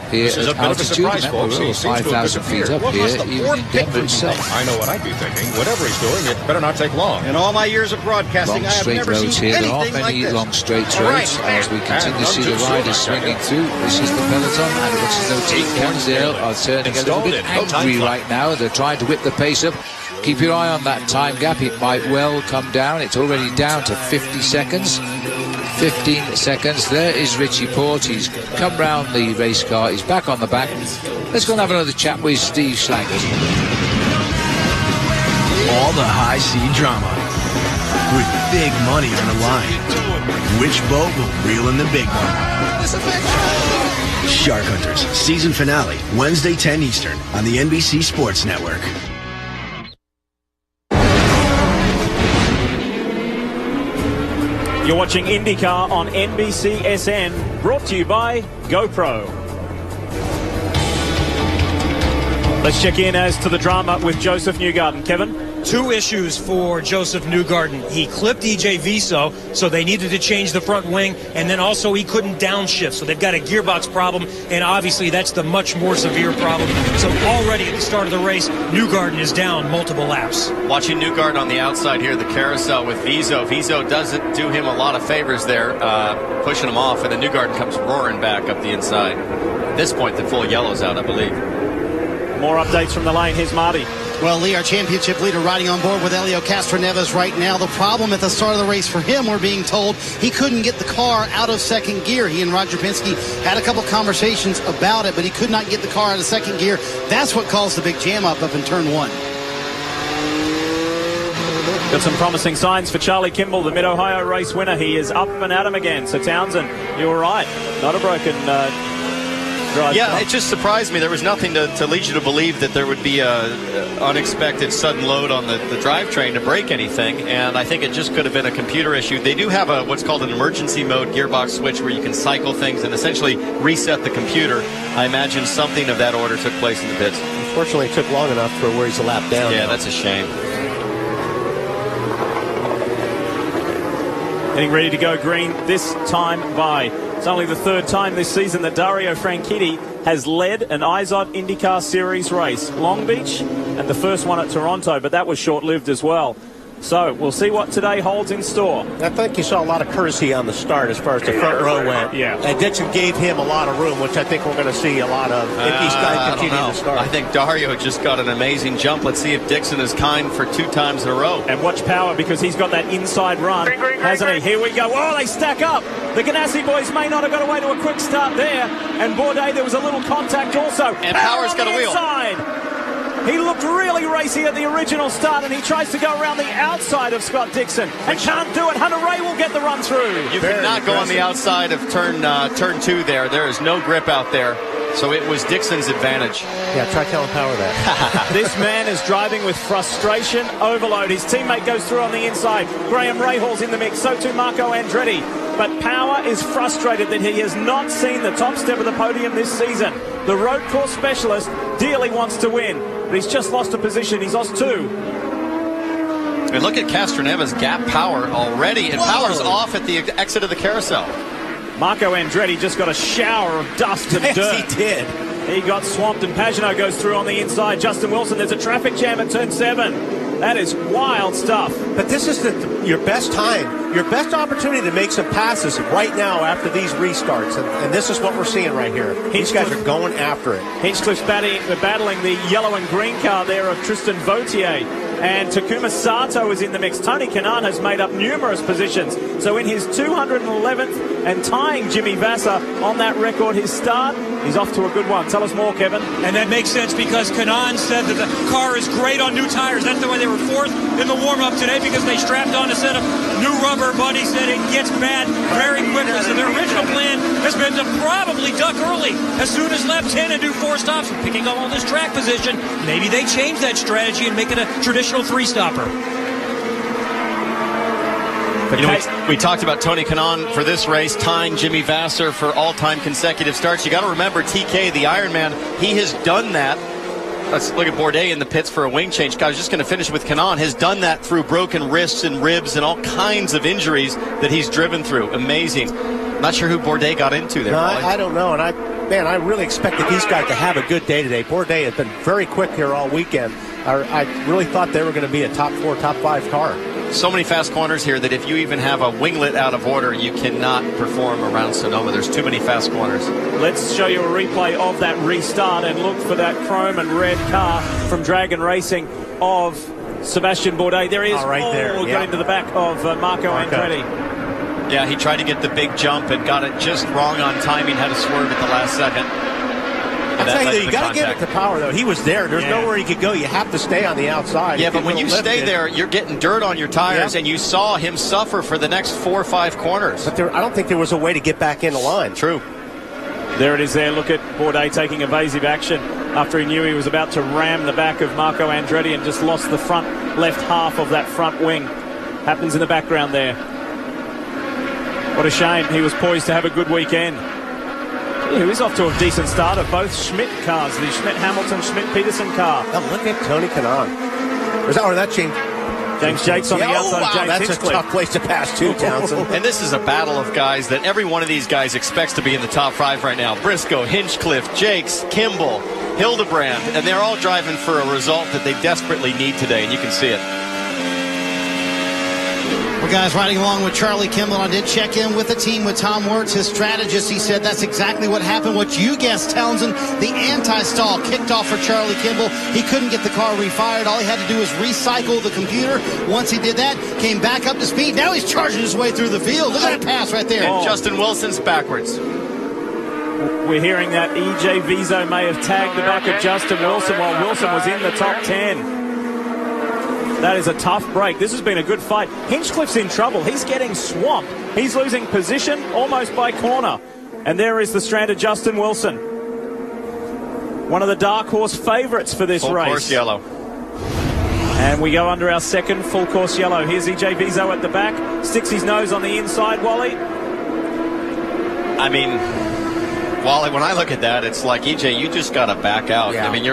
Speaker 1: Here at altitude, remember, we're 5,000 feet up here, even in Denver itself.
Speaker 24: I know what I'd be thinking. Whatever he's doing, it better not take long. In all my years of broadcasting, I have never seen anything like this.
Speaker 1: There aren't many long straight roads as we continue to see the riders swinging through. This is the peloton, and it looks as though Team Cansdale are turning a little bit angry right now. They're trying to whip the pace up. Keep your eye on that time gap. It might well come down. It's already down to 50 seconds. 15 seconds. There is Richie Porte. He's come round the race car. He's back on the back. Let's go and have another chat with Steve Slaggers.
Speaker 25: All the high sea drama with big money on the line. Which boat will reel in the big one? Shark Hunters season finale Wednesday 10 Eastern on the NBC Sports Network.
Speaker 2: You're watching IndyCar on NBCSN, brought to you by GoPro. Let's check in as to the drama with Joseph Newgarden. Kevin?
Speaker 7: Two issues for Joseph Newgarden. He clipped EJ Viso, so they needed to change the front wing, and then also he couldn't downshift, so they've got a gearbox problem, and obviously that's the much more severe problem. So already at the start of the race, Newgarden is down multiple laps.
Speaker 16: Watching Newgarden on the outside here, the carousel with Viso. Viso doesn't do him a lot of favors there, pushing him off, and then Newgarden comes roaring back up the inside. At this point, the full yellow's out, I believe.
Speaker 2: More updates from the lane. Here's Marty.
Speaker 3: Well, Lee, our championship leader riding on board with Helio Castroneves right now. The problem at the start of the race for him, we're being told, he couldn't get the car out of second gear. He and Roger Penske had a couple conversations about it, but he could not get the car out of second gear. That's what caused the big jam up in turn one.
Speaker 2: Got some promising signs for Charlie Kimball, the Mid-Ohio race winner. He is up and at him again. So Townsend, you were right. Not a broken drive.
Speaker 16: Yeah, it just surprised me. There was nothing to lead you to believe that there would be a unexpected sudden load on the drivetrain to break anything, and I think it just could have been a computer issue. They do have what's called an emergency mode gearbox switch where you can cycle things and essentially reset the computer. I imagine something of that order took place in the pits.
Speaker 17: Unfortunately, it took long enough for where he's a lap down.
Speaker 16: Yeah, that's a shame.
Speaker 2: Getting ready to go green this time by. It's only the third time this season that Dario Franchitti has led an IZOD IndyCar Series race. Long Beach and the first one at Toronto, but that was short-lived as well. So we'll see what today holds in store.
Speaker 17: I think you saw a lot of courtesy on the start as far as the front row went.
Speaker 2: Yeah.
Speaker 17: And Dixon gave him a lot of room, which I think we're going to see a lot of if these guys continue to start.
Speaker 16: I think Dario just got an amazing jump. Let's see if Dixon is kind for 2 times in a row.
Speaker 2: And watch Power, because he's got that inside run, hasn't he? Here we go. Oh, they stack up. The Ganassi boys may not have got away to a quick start there. And Bourdais, there was a little contact also.
Speaker 16: And Power's got a wheel.
Speaker 2: Inside. He looked really racy at the original start, and he tries to go around the outside of Scott Dixon and can't do it. Hunter Ray will get the run through.
Speaker 16: You cannot go on the outside of turn 2 there. There is no grip out there. So it was Dixon's advantage.
Speaker 17: Yeah, try telling Power that.
Speaker 2: This man is driving with frustration overload. His teammate goes through on the inside. Graham Rahall's in the mix. So too Marco Andretti. But Power is frustrated that he has not seen the top step of the podium this season. The road course specialist dearly wants to win, but he's just lost a position. He's lost 2.
Speaker 16: And look at Castroneva's gap Power already, and Power's off at the exit of the carousel.
Speaker 2: Marco Andretti just got a shower of dust and dirt.
Speaker 17: He did.
Speaker 2: He got swamped, and Pagenaud goes through on the inside. Justin Wilson, there's a traffic jam at turn 7. That is wild stuff.
Speaker 17: But this is your best time, your best opportunity to make some passes right now after these restarts. And this is what we're seeing right here. These guys are going after it.
Speaker 2: Hinchcliffe's battling the yellow and green car there of Tristan Vautier. And Takuma Sato is in the mix. Tony Kanaan has made up numerous positions. So in his 211th and tying Jimmy Vasser on that record, his start, he's off to a good one. Tell us more, Kevin.
Speaker 7: And that makes sense because Kanaan said that the car is great on new tires. That's the way they were 4th in the warm-up today, because they strapped on a set of new rubber. Buddy said it gets bad very quickly. So their original plan has been to probably duck early as soon as lap 10 and do 4 stops, picking up all this track position. Maybe they change that strategy and make it a traditional 3-stopper.
Speaker 16: But you know, we talked about Tony Kanaan for this race, tying Jimmy Vasser for all-time consecutive starts. You got to remember, TK, the Ironman, he has done that. Let's look at Bourdais in the pits for a wing change. I was just going to finish with Kanaan. Has done that through broken wrists and ribs and all kinds of injuries that he's driven through. Amazing. Not sure who Bourdais got into there.
Speaker 17: No, I don't know. And I really expected these guys to have a good day today. Bourdais has been very quick here all weekend. I really thought they were going to be a top 4, top 5 car.
Speaker 16: So many fast corners here that if you even have a winglet out of order, you cannot perform around Sonoma. There's too many fast corners.
Speaker 2: Let's show you a replay of that restart and look for that chrome and red car from Dragon Racing of Sebastian Bourdais. There he is.
Speaker 17: Right there.
Speaker 2: Got into the back of Marco Andretti.
Speaker 16: Yeah, he tried to get the big jump and got it just wrong on timing, had to swerve at the last second.
Speaker 17: You got to give it to Power, though. He was there. There's nowhere he could go. You have to stay on the outside.
Speaker 16: Yeah, but when you stay there, you're getting dirt on your tires, and you saw him suffer for the next 4 or 5 corners.
Speaker 17: But I don't think there was a way to get back in the line.
Speaker 16: True.
Speaker 2: There it is there. Look at Bourdais taking evasive action after he knew he was about to ram the back of Marco Andretti and just lost the front left half of that front wing. Happens in the background there. What a shame. He was poised to have a good weekend. He was off to a decent start of both Schmidt cars, the Schmidt-Hamilton, Schmidt-Peterson car.
Speaker 17: Oh, look at Tony Kanaan.
Speaker 2: James Yates on the outside.
Speaker 17: Wow, that's a tough place to pass too, Townsend.
Speaker 16: And this is a battle of guys that every one of these guys expects to be in the top 5 right now. Briscoe, Hinchcliffe, Jakes, Kimball, Hildebrand, and they're all driving for a result that they desperately need today, and you can see it.
Speaker 3: Well, guys, riding along with Charlie Kimball, I did check in with the team with Tom Wirtz, his strategist. He said that's exactly what happened. What you guessed, Townsend, the anti-stall kicked off for Charlie Kimball. He couldn't get the car refired. All he had to do was recycle the computer. Once he did that, came back up to speed. Now he's charging his way through the field. Look at that pass right there.
Speaker 16: And Justin Wilson's backwards.
Speaker 2: We're hearing that EJ Vizo may have tagged the back of Justin Wilson while Wilson was in the top 10. That is a tough break. This has been a good fight. Hinchcliffe's in trouble. He's getting swamped. He's losing position almost by corner. And there is the stranded Justin Wilson. One of the dark horse favorites for this race.
Speaker 16: Full course yellow.
Speaker 2: And we go under our second full course yellow. Here's EJ Vizo at the back. Sticks his nose on the inside, Wally.
Speaker 16: I mean, Wally, when I look at that, it's like, EJ, you just got to back out.
Speaker 17: Yeah.
Speaker 16: I mean,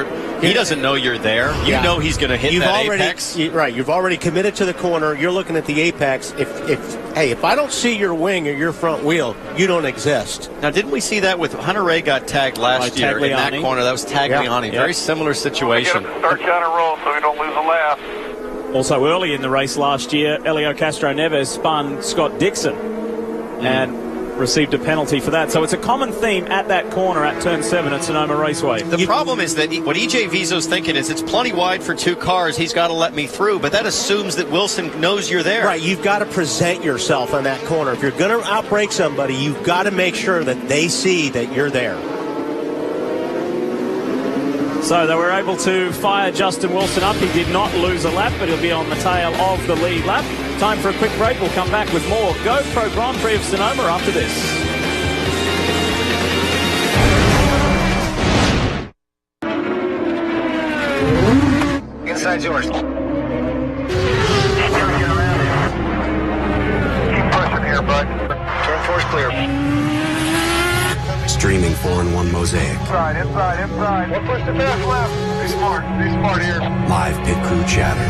Speaker 16: he doesn't know you're there. You know he's going to hit that apex.
Speaker 17: Right. You've already committed to the corner. You're looking at the apex. If I don't see your wing or your front wheel, you don't exist.
Speaker 16: Now, didn't we see that with Hunter Ray got tagged last year in that corner? That was Tagliani. Very similar situation.
Speaker 10: Start, counter, roll so we don't lose a lap.
Speaker 2: Also early in the race last year, Elio Castro Neves spun Scott Dixon and received a penalty for that. So it's a common theme at that corner at turn 7 at Sonoma Raceway.
Speaker 16: The problem is that what EJ Vizo's thinking is it's plenty wide for 2 cars. He's got to let me through, but that assumes that Wilson knows you're there.
Speaker 17: Right, you've got to present yourself on that corner. If you're going to outbrake somebody, you've got to make sure that they see that you're there.
Speaker 2: So they were able to fire Justin Wilson up. He did not lose a lap, but he'll be on the tail of the lead lap. Time for a quick break. We'll come back with more GoPro Grand Prix of Sonoma after this.
Speaker 10: Inside yours. Keep pushing here, bud. Turn 4's clear.
Speaker 4: Streaming 4-in-1 Mosaic.
Speaker 10: Inside. We'll push the fast left. Be smart here.
Speaker 4: Live pit crew chatter.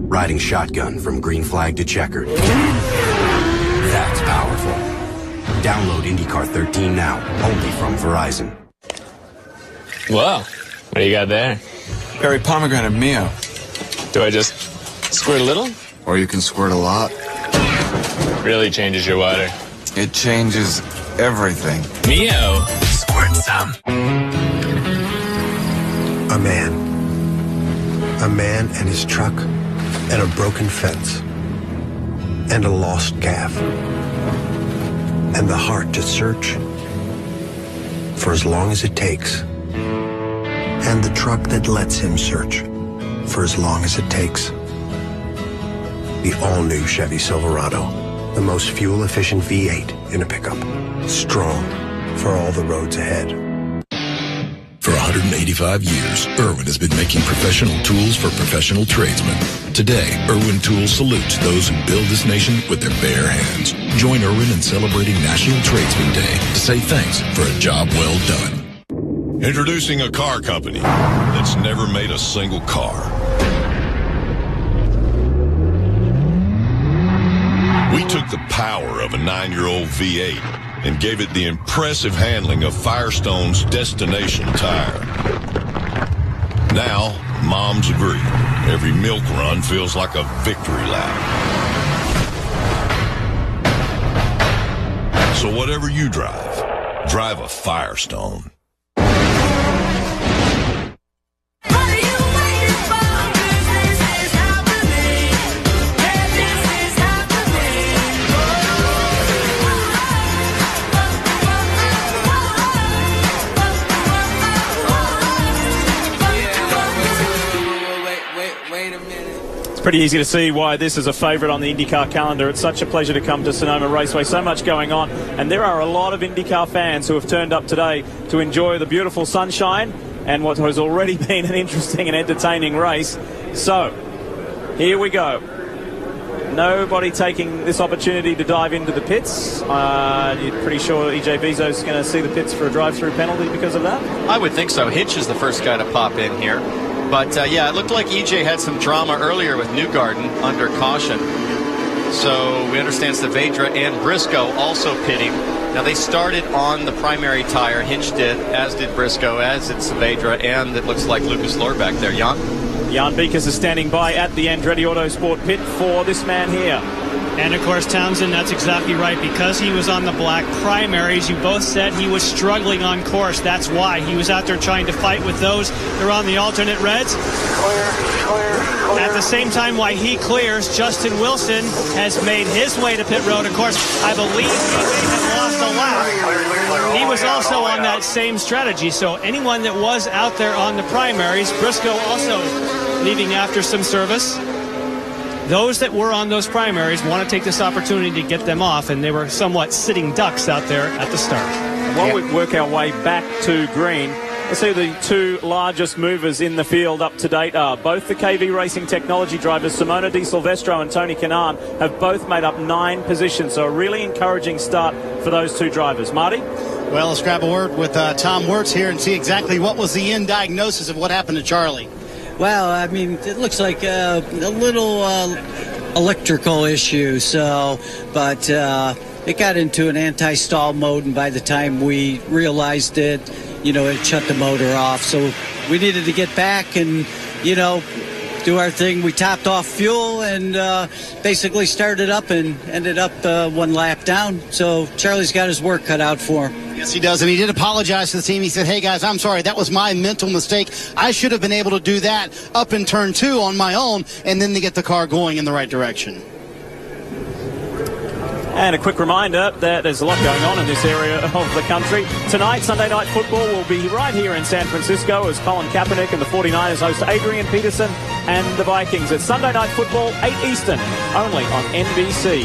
Speaker 4: Riding shotgun from green flag to checkered. That's powerful. Download IndyCar 13 now, only from Verizon.
Speaker 6: Whoa, what do you got there?
Speaker 11: Berry pomegranate Mio.
Speaker 6: Do I just squirt a little?
Speaker 11: Or you can squirt a lot.
Speaker 6: Really changes your water.
Speaker 11: It changes everything.
Speaker 6: Mio, squirt some.
Speaker 4: A man. A man and his truck, and a broken fence, and a lost calf, and the heart to search for as long as it takes, and the truck that lets him search for as long as it takes. The all-new Chevy Silverado, the most fuel-efficient V8 in a pickup. Strong for all the roads ahead.
Speaker 13: For 185 years, Irwin has been making professional tools for professional tradesmen. Today, Irwin Tools salutes those who build this nation with their bare hands. Join Irwin in celebrating National Tradesman Day to say thanks for a job well done.
Speaker 14: Introducing a car company that's never made a single car. We took the power of a 9-year-old V8 and gave it the impressive handling of Firestone's Destination tire. Now, moms agree. Every milk run feels like a victory lap. So whatever you drive, drive a Firestone.
Speaker 2: Pretty easy to see why this is a favourite on the IndyCar calendar. It's such a pleasure to come to Sonoma Raceway. So much going on. And there are a lot of IndyCar fans who have turned up today to enjoy the beautiful sunshine and what has already been an interesting and entertaining race. So, here we go. Nobody taking this opportunity to dive into the pits. You're pretty sure EJ Vizo's going to see the pits for a drive-through penalty because of that?
Speaker 16: I would think so. Hitch is the first guy to pop in here. But, yeah, it looked like EJ had some drama earlier with Newgarden under caution. So we understand Saavedra and Briscoe also pitting. Now, they started on the primary tire. Hinch did, as did Briscoe, as did Saavedra, and it looks like Lucas Lohr back there. Jan
Speaker 2: Beekers is standing by at the Andretti Autosport pit for this man here.
Speaker 5: And, of course, Townsend, that's exactly right. Because he was on the black primaries, you both said he was struggling on course. That's why he was out there trying to fight with those that are on the alternate reds. Clear. At the same time, while he clears, Justin Wilson has made his way to pit road. Of course, I believe he may have lost a lap. He was also on that same strategy. So anyone that was out there on the primaries, Briscoe also leaving after some service. Those that were on those primaries want to take this opportunity to get them off, and they were somewhat sitting ducks out there at the start.
Speaker 2: While we work our way back to green, let's see the two largest movers in the field up to date are both the KV Racing Technology drivers, Simona Di Silvestro and Tony Kanaan, have both made up 9 positions, so a really encouraging start for those two drivers. Marty?
Speaker 3: Well, let's grab a word with Tom Wirtz here and see exactly what was the end diagnosis of what happened to Charlie.
Speaker 26: Well, I mean, it looks like a little electrical issue, but it got into an anti-stall mode, and by the time we realized it, it shut the motor off. So we needed to get back and, do our thing. We topped off fuel and basically started up and ended up one lap down. So Charlie's got his work cut out for him.
Speaker 3: Yes, he does, and he did apologize to the team. He said, hey, guys, I'm sorry. That was my mental mistake. I should have been able to do that up in turn 2 on my own and then to get the car going in the right direction.
Speaker 2: And a quick reminder that there's a lot going on in this area of the country. Tonight, Sunday Night Football will be right here in San Francisco as Colin Kaepernick and the 49ers host Adrian Peterson and the Vikings. It's Sunday Night Football, 8 Eastern, only on NBC.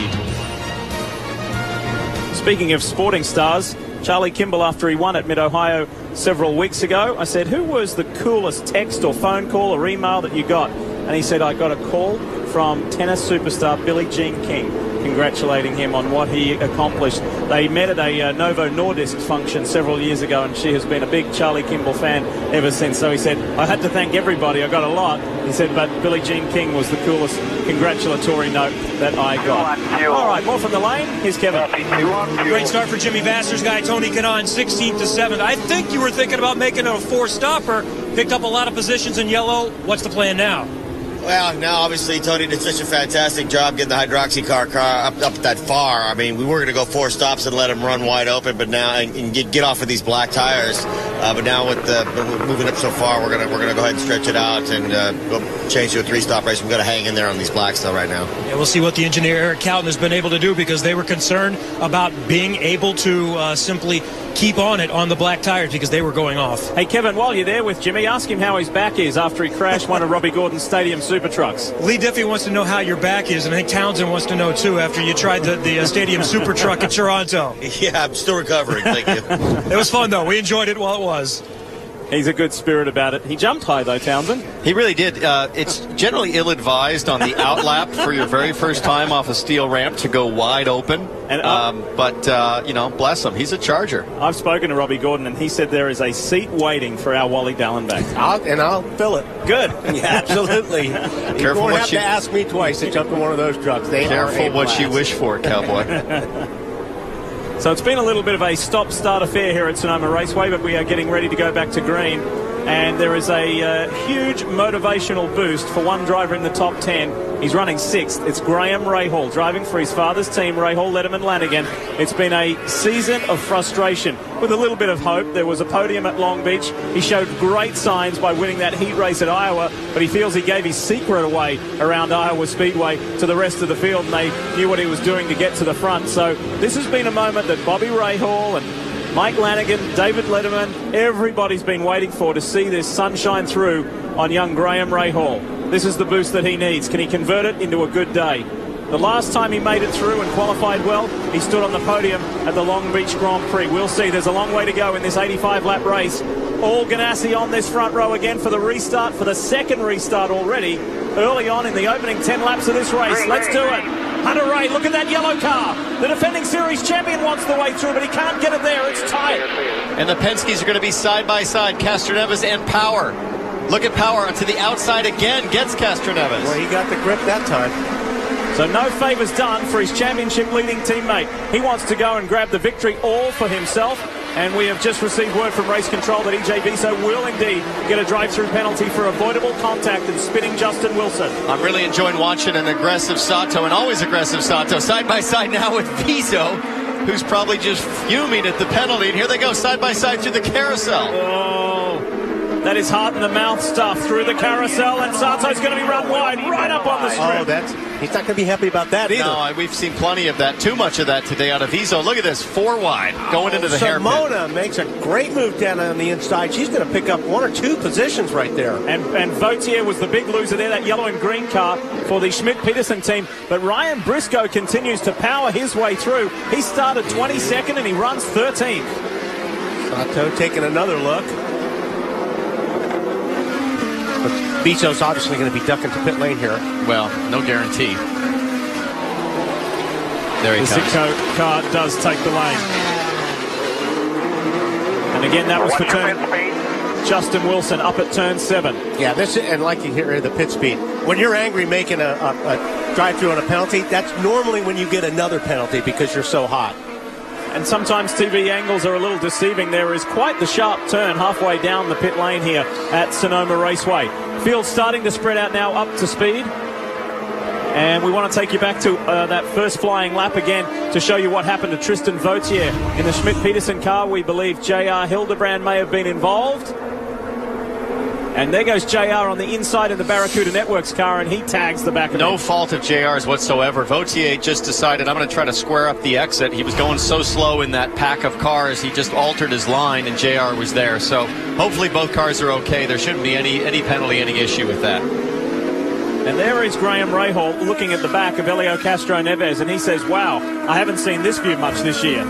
Speaker 2: Speaking of sporting stars, Charlie Kimball, after he won at Mid-Ohio several weeks ago, I said, who was the coolest text or phone call or email that you got? And he said, I got a call from tennis superstar Billie Jean King, congratulating him on what he accomplished. They met at a Novo Nordisk function several years ago, and she has been a big Charlie Kimball fan ever since. So he said, I had to thank everybody. I got a lot. He said, but Billie Jean King was the coolest congratulatory note that I got. All right, more from the lane. Here's Kevin.
Speaker 7: Great start for Jimmy Vasser's guy, Tony Kanaan, 16th to 7th. I think you were thinking about making it a 4-stopper. Picked up a lot of positions in yellow. What's the plan now?
Speaker 8: Well, now obviously Tony did such a fantastic job getting the hydroxy car up that far. I mean, we were going to go 4 stops and let him run wide open, but now and get off of these black tires. But now with moving up so far, we're gonna go ahead and stretch it out and go change to a 3-stop race. We've got to hang in there on these blacks though right now.
Speaker 7: Yeah, we'll see what the engineer Eric Calton has been able to do, because they were concerned about being able to simply keep on it on the black tires because they were going off.
Speaker 2: Hey, Kevin, while you're there with Jimmy, ask him how his back is after he crashed one of Robbie Gordon's Stadium Super Trucks.
Speaker 7: Lee Diffie wants to know how your back is, and I think Townsend wants to know, too, after you tried the Stadium Super Truck in Toronto.
Speaker 8: Yeah, I'm still recovering. Thank you.
Speaker 7: It was fun, though. We enjoyed it while it was.
Speaker 2: He's a good spirit about it. He jumped high, though, Townsend.
Speaker 16: He really did. It's generally ill-advised on the outlap for your very first time off a steel ramp to go wide open. And but, you know, bless him. He's a charger.
Speaker 2: I've spoken to Robbie Gordon, and he said there is a seat waiting for our Wally Dallenbach.
Speaker 17: I'll fill it.
Speaker 2: Good.
Speaker 17: Yeah, absolutely.
Speaker 16: Careful,
Speaker 17: you won't have to ask me twice to jump in one of those trucks.
Speaker 16: Careful what you wish for, cowboy.
Speaker 2: So it's been a little bit of a stop-start affair here at Sonoma Raceway, but we are getting ready to go back to green. And there is a huge motivational boost for one driver in the top 10. He's running 6th. It's Graham Rahal, driving for his father's team, Rahal, Letterman, Lanigan. It's been a season of frustration with a little bit of hope. There was a podium at Long Beach. He showed great signs by winning that heat race at Iowa, but he feels he gave his secret away around Iowa Speedway to the rest of the field, and they knew what he was doing to get to the front. So this has been a moment that Bobby Rahal and Mike Lanigan, David Letterman, everybody's been waiting for, to see this sunshine through on young Graham Rahal. This is the boost that he needs. Can he convert it into a good day? The last time he made it through and qualified well, he stood on the podium at the Long Beach Grand Prix. We'll see. There's a long way to go in this 85-lap race. All Ganassi on this front row again for the restart, for the second restart already, early on in the opening 10 laps of this race. Let's do it. Hunter Ray, look at that yellow car. The defending series champion wants the way through, but he can't get it there. It's tight.
Speaker 16: And the Penske's are going to be side by side, Castroneves and Power. Look at Power to the outside again, gets Castroneves.
Speaker 17: Well, he got the grip that time.
Speaker 2: So no favours done for his championship leading teammate. He wants to go and grab the victory all for himself. And we have just received word from race control that EJ Viso will indeed get a drive-through penalty for avoidable contact and spinning Justin Wilson.
Speaker 16: I'm really enjoying watching an aggressive Sato, and always aggressive Sato, side by side now with Viso, who's probably just fuming at the penalty. And here they go, side by side through the carousel.
Speaker 2: Oh, that is heart in the mouth stuff through the carousel, and Sato's going to be run wide right up on the strip.
Speaker 17: Oh, he's not going to be happy about that either.
Speaker 16: No, we've seen plenty of that, too much of that today out of Viso. Look at this, 4 wide, going into the hairpin.
Speaker 17: Simona makes a great move down on the inside. She's going to pick up 1 or 2 positions right there.
Speaker 2: And Vautier was the big loser there, that yellow and green car for the Schmidt-Peterson team. But Ryan Briscoe continues to power his way through. He started 22nd and he runs 13th.
Speaker 17: Sato taking another look. Viso's obviously going to be ducking to pit lane here.
Speaker 16: Well, no guarantee. There he comes.
Speaker 2: The Sitco car does take the lane. And again, that was for Justin Wilson up at turn 7.
Speaker 17: Yeah, and like you hear the pit speed. When you're angry making a drive-through on a penalty, that's normally when you get another penalty because you're so hot.
Speaker 2: And sometimes TV angles are a little deceiving. There is quite the sharp turn halfway down the pit lane here at Sonoma Raceway. Field starting to spread out now, up to speed. And we want to take you back to that first flying lap again to show you what happened to Tristan Vautier in the Schmidt-Peterson car. We believe J.R. Hildebrand may have been involved. And there goes JR on the inside of the Barracuda Networks car, and he tags the back of it.
Speaker 16: No fault of JR's whatsoever. Vautier just decided, I'm going to try to square up the exit. He was going so slow in that pack of cars, he just altered his line, and JR was there. So hopefully both cars are okay. There shouldn't be any penalty, any issue with that.
Speaker 2: And there is Graham Rahal looking at the back of Helio Castro Neves, and he says, wow, I haven't seen this view much this year.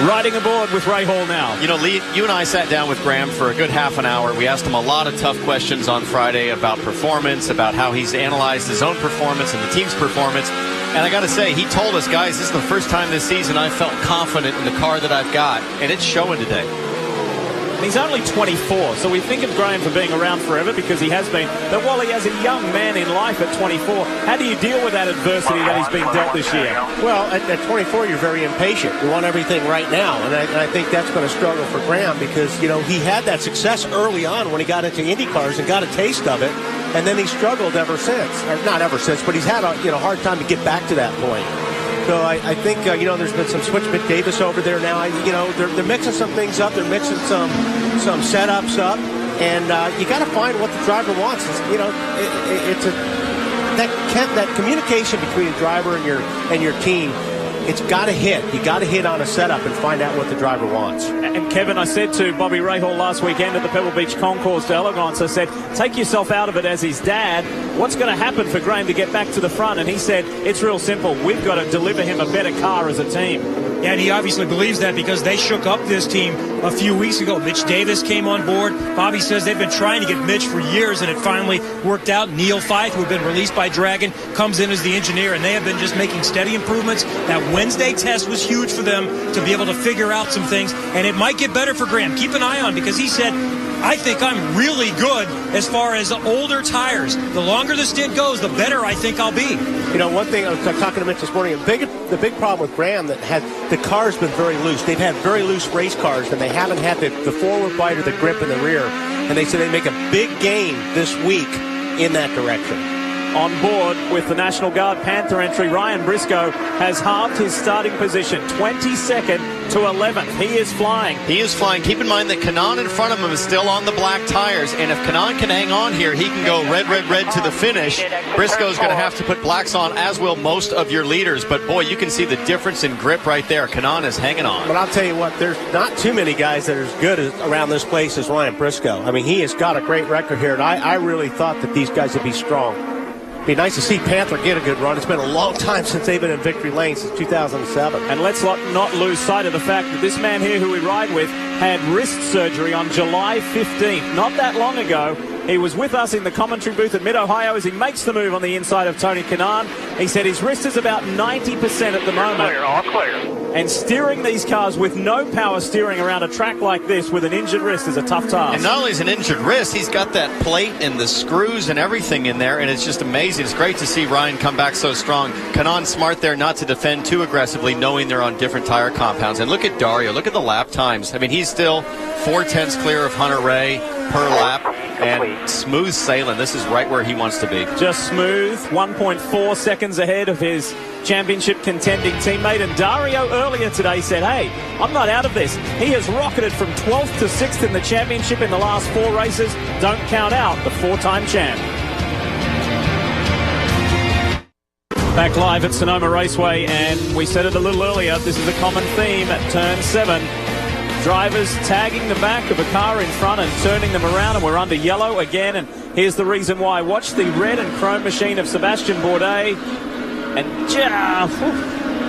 Speaker 2: Riding aboard with Rahal now.
Speaker 16: You know, Lee, you and I sat down with Graham for a good half an hour. We asked him a lot of tough questions on Friday about performance, about how he's analyzed his own performance and the team's performance. And I got to say, he told us, guys, this is the first time this season I felt confident in the car that I've got, and it's showing today.
Speaker 2: He's only 24, so we think of Graham for being around forever because he has been. But while he has a young man in life at 24, how do you deal with that adversity that he's been dealt this year?
Speaker 17: Well, at 24, you're very impatient. You want everything right now, and I think that's been a struggle for Graham because, you know, he had that success early on when he got into IndyCars and got a taste of it, and then he struggled ever since. Or not ever since, but he's had a hard time to get back to that point. So I think, there's been some Switch McDavis over there now. They're mixing some things up. They're mixing some setups up. And you got to find what the driver wants. That communication between the driver and your team, it's got to hit. You got to hit on a setup and find out what the driver wants.
Speaker 2: And Kevin, I said to Bobby Rahal last weekend at the Pebble Beach Concours d'Elegance, I said, take yourself out of it as his dad. What's going to happen for Graham to get back to the front? And he said, it's real simple. We've got to deliver him a better car as a team.
Speaker 7: Yeah, and he obviously believes that because they shook up this team a few weeks ago. Mitch Davis came on board. Bobby says they've been trying to get Mitch for years, and it finally worked out. Neil Fife, who had been released by Dragon, comes in as the engineer, and they have been just making steady improvements. That Wednesday test was huge for them to be able to figure out some things, and it might get better for Graham. Keep an eye on, because he said, I think I'm really good as far as older tires. The longer the stint goes, the better I think I'll be.
Speaker 17: You know, one thing, I was talking to Mitch this morning, the big problem with Graham that had the car's been very loose. They've had very loose race cars, and they haven't had the forward bite or the grip in the rear. And they said they make a big gain this week in that direction.
Speaker 2: On board with the National Guard Panther entry, Ryan Briscoe has halved his starting position, 22nd to 11th. He is flying.
Speaker 16: He is flying. Keep in mind that Kanaan in front of him is still on the black tires, and if Kanaan can hang on here, he can go red, red, red to the finish. Briscoe's going to have to put blacks on, as will most of your leaders. But, boy, you can see the difference in grip right there. Kanaan is hanging on.
Speaker 17: But I'll tell you what, there's not too many guys that are as good around this place as Ryan Briscoe. I mean, he has got a great record here, and I really thought that these guys would be strong. Be nice to see Panther get a good run. It's been a long time since they've been in victory lane, since 2007.
Speaker 2: And let's not lose sight of the fact that this man here who we ride with had wrist surgery on July 15th. Not that long ago. He was with us in the commentary booth at Mid-Ohio as he makes the move on the inside of Tony Kanaan. He said his wrist is about 90% at the moment.
Speaker 10: Clear, all clear.
Speaker 2: And steering these cars with no power steering around a track like this with an injured wrist is a tough task.
Speaker 16: And not only is an injured wrist, he's got that plate and the screws and everything in there, and it's just amazing. It's great to see Ryan come back so strong. Kanaan smart there not to defend too aggressively, knowing they're on different tire compounds. And look at Dario. Look at the lap times. I mean, he's still 4/10 clear of Hunter Ray per lap. And smooth sailing. This is right where he wants to be.
Speaker 2: Just smooth. 1.4 seconds ahead of his championship contending teammate. And Dario earlier today said, hey, I'm not out of this. He has rocketed from 12th to 6th in the championship in the last 4 races. Don't count out the 4-time champ. Back live at Sonoma Raceway, and we said it a little earlier, this is a common theme at turn 7. Drivers tagging the back of a car in front and turning them around, and we're under yellow again, and here's the reason why. Watch the red and chrome machine of Sebastian Bourdais, and I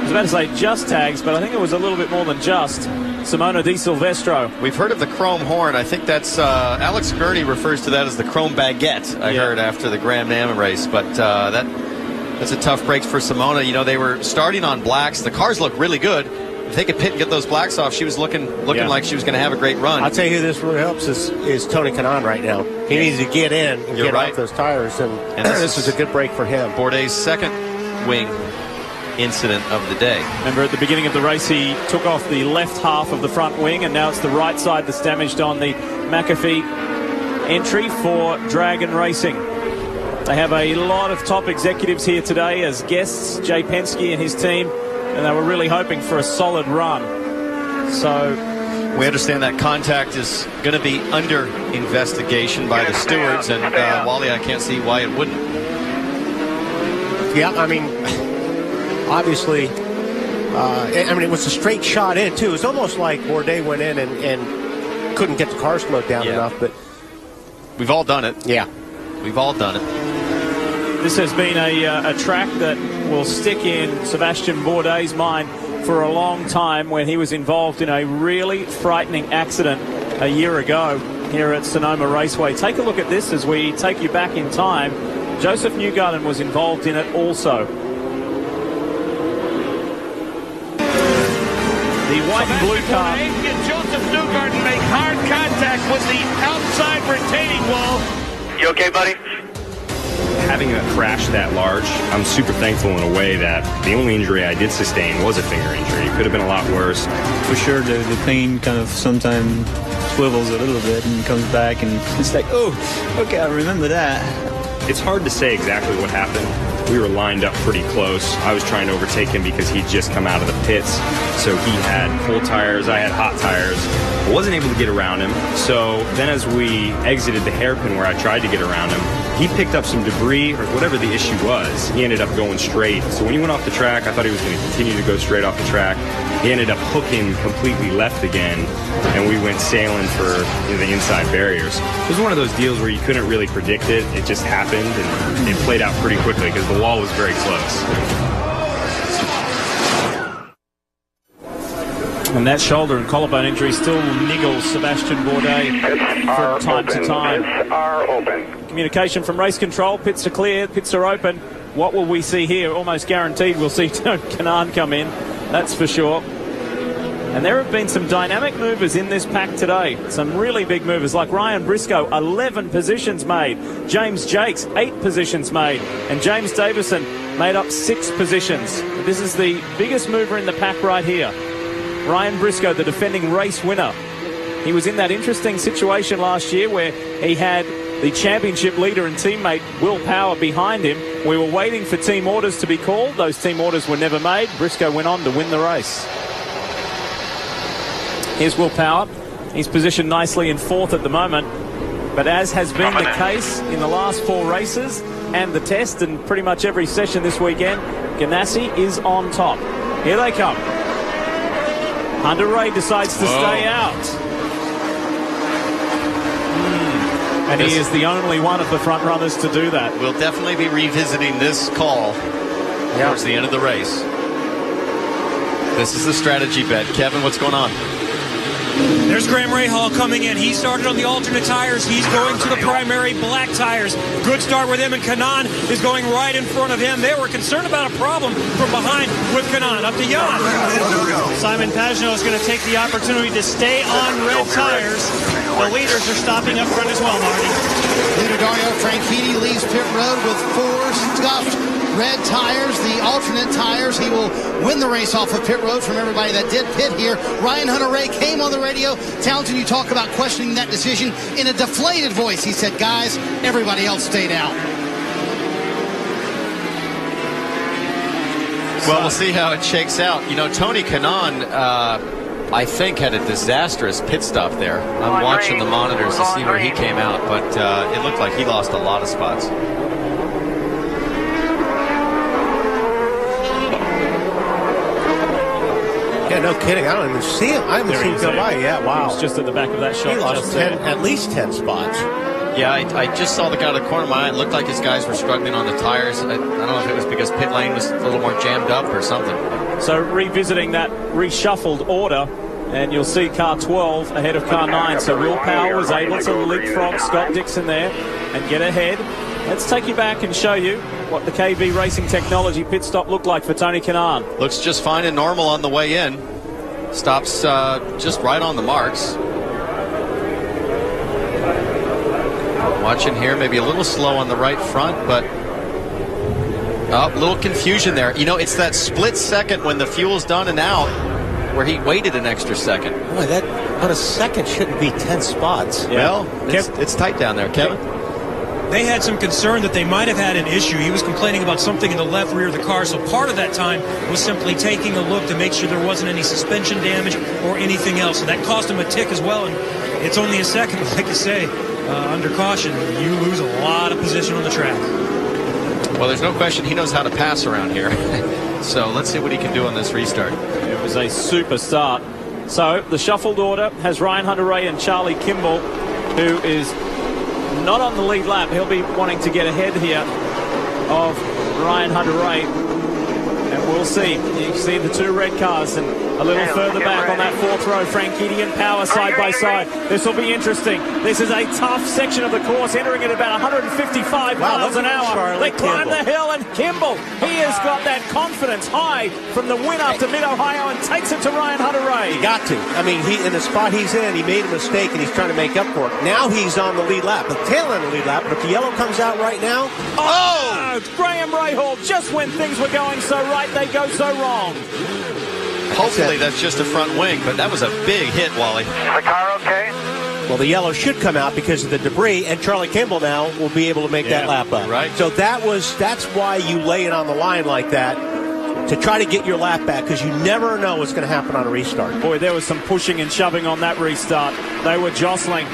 Speaker 2: was about to say just tags, but I think it was a little bit more than just. Simona Di Silvestro.
Speaker 16: We've heard of the chrome horn. I think that's Alex Gurney refers to that as the chrome baguette, I heard after the Grand Am race, but that's a tough break for Simona. You know, they were starting on blacks. The cars look really good. If they could pit and get those blacks off, she was looking like she was going to have a great run.
Speaker 17: I'll tell you who this really helps is Tony Kanaan right now. He needs to get in and get off those tires, and this is a good break for him.
Speaker 16: Bourdais' second wing incident of the day.
Speaker 2: Remember at the beginning of the race he took off the left half of the front wing, and now it's the right side that's damaged on the McAfee entry for Dragon Racing. They have a lot of top executives here today as guests, Jay Penske and his team, and they were really hoping for a solid run. So
Speaker 16: we understand that contact is going to be under investigation by the stewards, and Wally, I can't see why it wouldn't.
Speaker 17: Yeah, I mean, obviously, it was a straight shot in, too. It's almost like Bourdais went in and couldn't get the car slowed down enough, but
Speaker 16: we've all done it.
Speaker 17: Yeah.
Speaker 16: We've all done it.
Speaker 2: This has been a track that will stick in Sebastian Bourdais' mind for a long time, when he was involved in a really frightening accident a year ago here at Sonoma Raceway. Take a look at this as we take you back in time. Joseph Newgarden was involved in it also. The white and blue car.
Speaker 10: Joseph Newgarden make hard contact with the outside retaining wall. You okay, buddy?
Speaker 9: Having a crash that large, I'm super thankful in a way that the only injury I did sustain was a finger injury. It could have been a lot worse.
Speaker 15: For sure, the pain kind of sometimes swivels a little bit and comes back, and it's like, oh, okay, I remember that.
Speaker 9: It's hard to say exactly what happened. We were lined up pretty close. I was trying to overtake him because he'd just come out of the pits. So he had cold tires, I had hot tires. I wasn't able to get around him. So then as we exited the hairpin where I tried to get around him, he picked up some debris or whatever the issue was. He ended up going straight. So when he went off the track, I thought he was going to continue to go straight off the track. He ended up hooking completely left again, and we went sailing for the inside barriers. It was one of those deals where you couldn't really predict it. It just happened, and it played out pretty quickly because the wall was very close.
Speaker 2: And that shoulder and collarbone injury still niggles Sebastian Bourdais from time to time. Communication from race control. Pits are clear. Pits are open. What will we see here? Almost guaranteed we'll see Tony Kanaan come in. That's for sure. And there have been some dynamic movers in this pack today. Some really big movers like Ryan Briscoe, 11 positions made. James Jakes, 8 positions made. And James Davison made up 6 positions. This is the biggest mover in the pack right here. Ryan Briscoe, the defending race winner. He was in that interesting situation last year where he had the championship leader and teammate Will Power behind him. We were waiting for team orders to be called. Those team orders were never made. Briscoe went on to win the race. Here's Will Power. He's positioned nicely in 4th at the moment. But as has been the case in the last 4 races and the test and pretty much every session this weekend, Ganassi is on top. Here they come. Hunter Ray decides to stay out. And he is the only one of the front runners to do that.
Speaker 16: We'll definitely be revisiting this call towards the end of the race. This is the strategy bet. Kevin, what's going on?
Speaker 7: There's Graham Rahal coming in. He started on the alternate tires. He's going to the primary black tires. Good start with him, and Kanaan is going right in front of him. They were concerned about a problem from behind with Kanaan. Up to Jan. Simon Pagenaud is going to take the opportunity to stay on red tires. The leaders are stopping up front as well, Marty.
Speaker 3: Leader Dario Franchitti leaves pit road with 4 scuffed red tires, the alternate tires. He will win the race off of pit road from everybody that did pit here. Ryan Hunter-Reay came on the radio. Townsend, you talk about questioning that decision in a deflated voice. He said, guys, everybody else stayed out.
Speaker 16: Well, we'll see how it shakes out. You know, Tony Kanaan, I think, had a disastrous pit stop there. I'm watching the monitors to see where he came out, but it looked like he lost a lot of spots.
Speaker 17: Yeah, no kidding. I don't even see him. I haven't seen him go by. Yeah, wow.
Speaker 2: He was just at the back of that shot.
Speaker 17: He lost at least 10 spots.
Speaker 16: Yeah, I just saw the guy out of the corner of my eye. It looked like his guys were struggling on the tires. I don't know if it was because pit lane was a little more jammed up or something.
Speaker 2: So revisiting that reshuffled order, and you'll see car 12 ahead of car 9. So Will Power was able to leapfrog Scott Dixon there and get ahead. Let's take you back and show you what the KV Racing Technology pit stop looked like for Tony Kanaan.
Speaker 16: Looks just fine and normal on the way in. Stops just right on the marks. Watching here, maybe a little slow on the right front, but a little confusion there. You know, it's that split second when the fuel's done and out where he waited an extra second.
Speaker 17: Boy, that But a second shouldn't be 10 spots.
Speaker 16: Yeah. Well, it's tight down there, Kevin.
Speaker 7: They had some concern that they might have had an issue. He was complaining about something in the left rear of the car, so part of that time was simply taking a look to make sure there wasn't any suspension damage or anything else. So that cost him a tick as well, and it's only a second. Like you say, under caution, you lose a lot of position on the track.
Speaker 16: Well, there's no question he knows how to pass around here. So let's see what he can do on this restart.
Speaker 2: It was a super start. So the shuffled order has Ryan Hunter-Reay and Charlie Kimball, who is not on the lead lap. He'll be wanting to get ahead here of Ryan Hunter-Reay. And we'll see. You see the two red cars, and a little further back on that fourth row, Franchitti and Power side by side. This will be interesting. This is a tough section of the course, entering at about 155 miles an hour. They climb the hill, and Kimball, he has got that confidence high from the win up to Mid-Ohio and takes it to Ryan Hunter-Reay.
Speaker 17: He got to. I mean, in the spot he's in, he made a mistake, and he's trying to make up for it. Now he's on the lead lap, the tail end of the lead lap, but if the yellow comes out right now,
Speaker 2: Graham Rahal, just when things were going so right, they go so wrong.
Speaker 16: Hopefully that's just a front wing, but that was a big hit, Wally.
Speaker 10: Is the car okay?
Speaker 17: well, the yellow should come out because of the debris, and Charlie Kimball now will be able to make that lap up.
Speaker 16: Right.
Speaker 17: So that's why you lay it on the line like that, to try to get your lap back, because you never know what's going to happen on a restart.
Speaker 2: Boy, there was some pushing and shoving on that restart. They were jostling.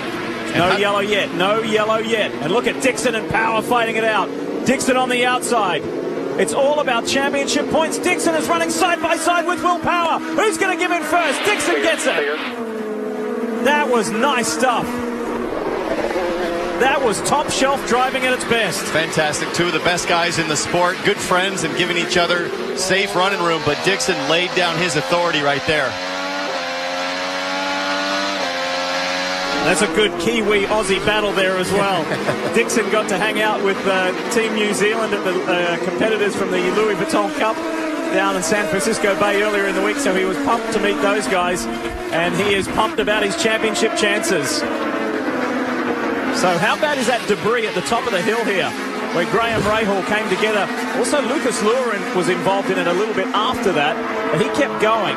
Speaker 2: No yellow yet. No yellow yet. And look at Dixon and Power fighting it out. Dixon on the outside. It's all about championship points. Dixon is running side by side with Will Power. Who's going to give in first? Dixon gets it. That was nice stuff. That was top shelf driving at its best.
Speaker 16: Fantastic. Two of the best guys in the sport. Good friends and giving each other safe running room. But Dixon laid down his authority right there.
Speaker 2: That's a good Kiwi-Aussie battle there as well. Dixon got to hang out with Team New Zealand at the competitors from the Louis Vuitton Cup down in San Francisco Bay earlier in the week, so he was pumped to meet those guys, and he is pumped about his championship chances. So how bad is that debris at the top of the hill here, where Graham Rahal came together? Also, Lucas Lurin was involved in it a little bit after that, but he kept going.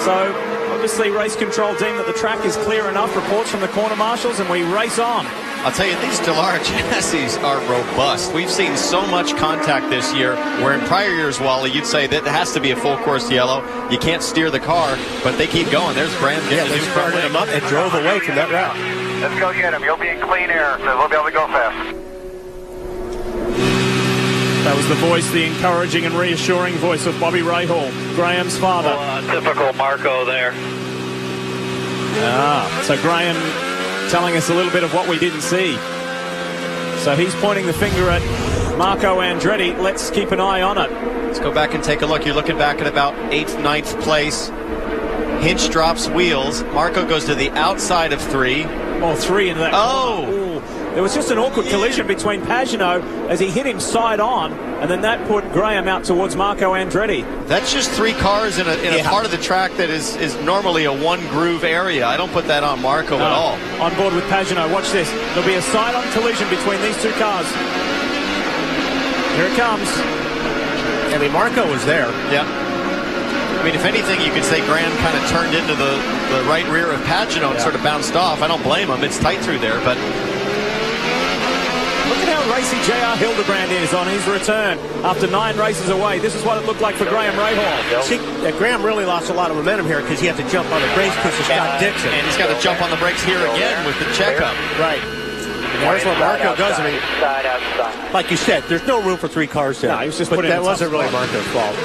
Speaker 2: So obviously, race control deemed that the track is clear enough. Reports from the corner marshals, and we race on.
Speaker 16: I'll tell you, these Dallara chassis are robust. We've seen so much contact this year, where in prior years, Wally, you'd say that it has to be a full course yellow. You can't steer the car, but they keep going. There's Graham getting
Speaker 17: they started him up and drove away from that route.
Speaker 10: Let's go get him. You'll be in clean air, so we'll be able to go fast.
Speaker 2: That was the voice, the encouraging and reassuring voice of Bobby Rahal, Graham's father.
Speaker 10: Typical Marco there.
Speaker 2: So Graham telling us a little bit of what we didn't see. So he's pointing the finger at Marco Andretti. Let's keep an eye on it.
Speaker 16: Let's go back and take a look. You're looking back at about 8th, 9th place. Hinch drops wheels. Marco goes to the outside of 3.
Speaker 2: Oh, 3 into that corner. There was just an awkward collision between Pagenaud as he hit him side on, and then that put Graham out towards Marco Andretti.
Speaker 16: That's just 3 cars in a part of the track that is normally a one-groove area. I don't put that on Marco at all.
Speaker 2: On board with Pagenaud. Watch this. There'll be a side-on collision between these 2 cars. Here it comes.
Speaker 17: I mean, Marco was there.
Speaker 16: Yeah. I mean, if anything, you could say Graham kind of turned into the right rear of Pagenaud and sort of bounced off. I don't blame him. It's tight through there, but
Speaker 2: look at how racy J.R. Hildebrand is on his return after 9 races away. This is what it looked like for Graham Rahal.
Speaker 17: See, Graham really lost a lot of momentum here because he had to jump on the brakes because of Scott Dixon.
Speaker 16: And he's got to jump on the brakes here again with the checkup.
Speaker 17: Right. And there's what Marco does. I mean, like you said, there's no room for 3 cars there.
Speaker 2: No, he was just
Speaker 17: but that wasn't really Marco's fault.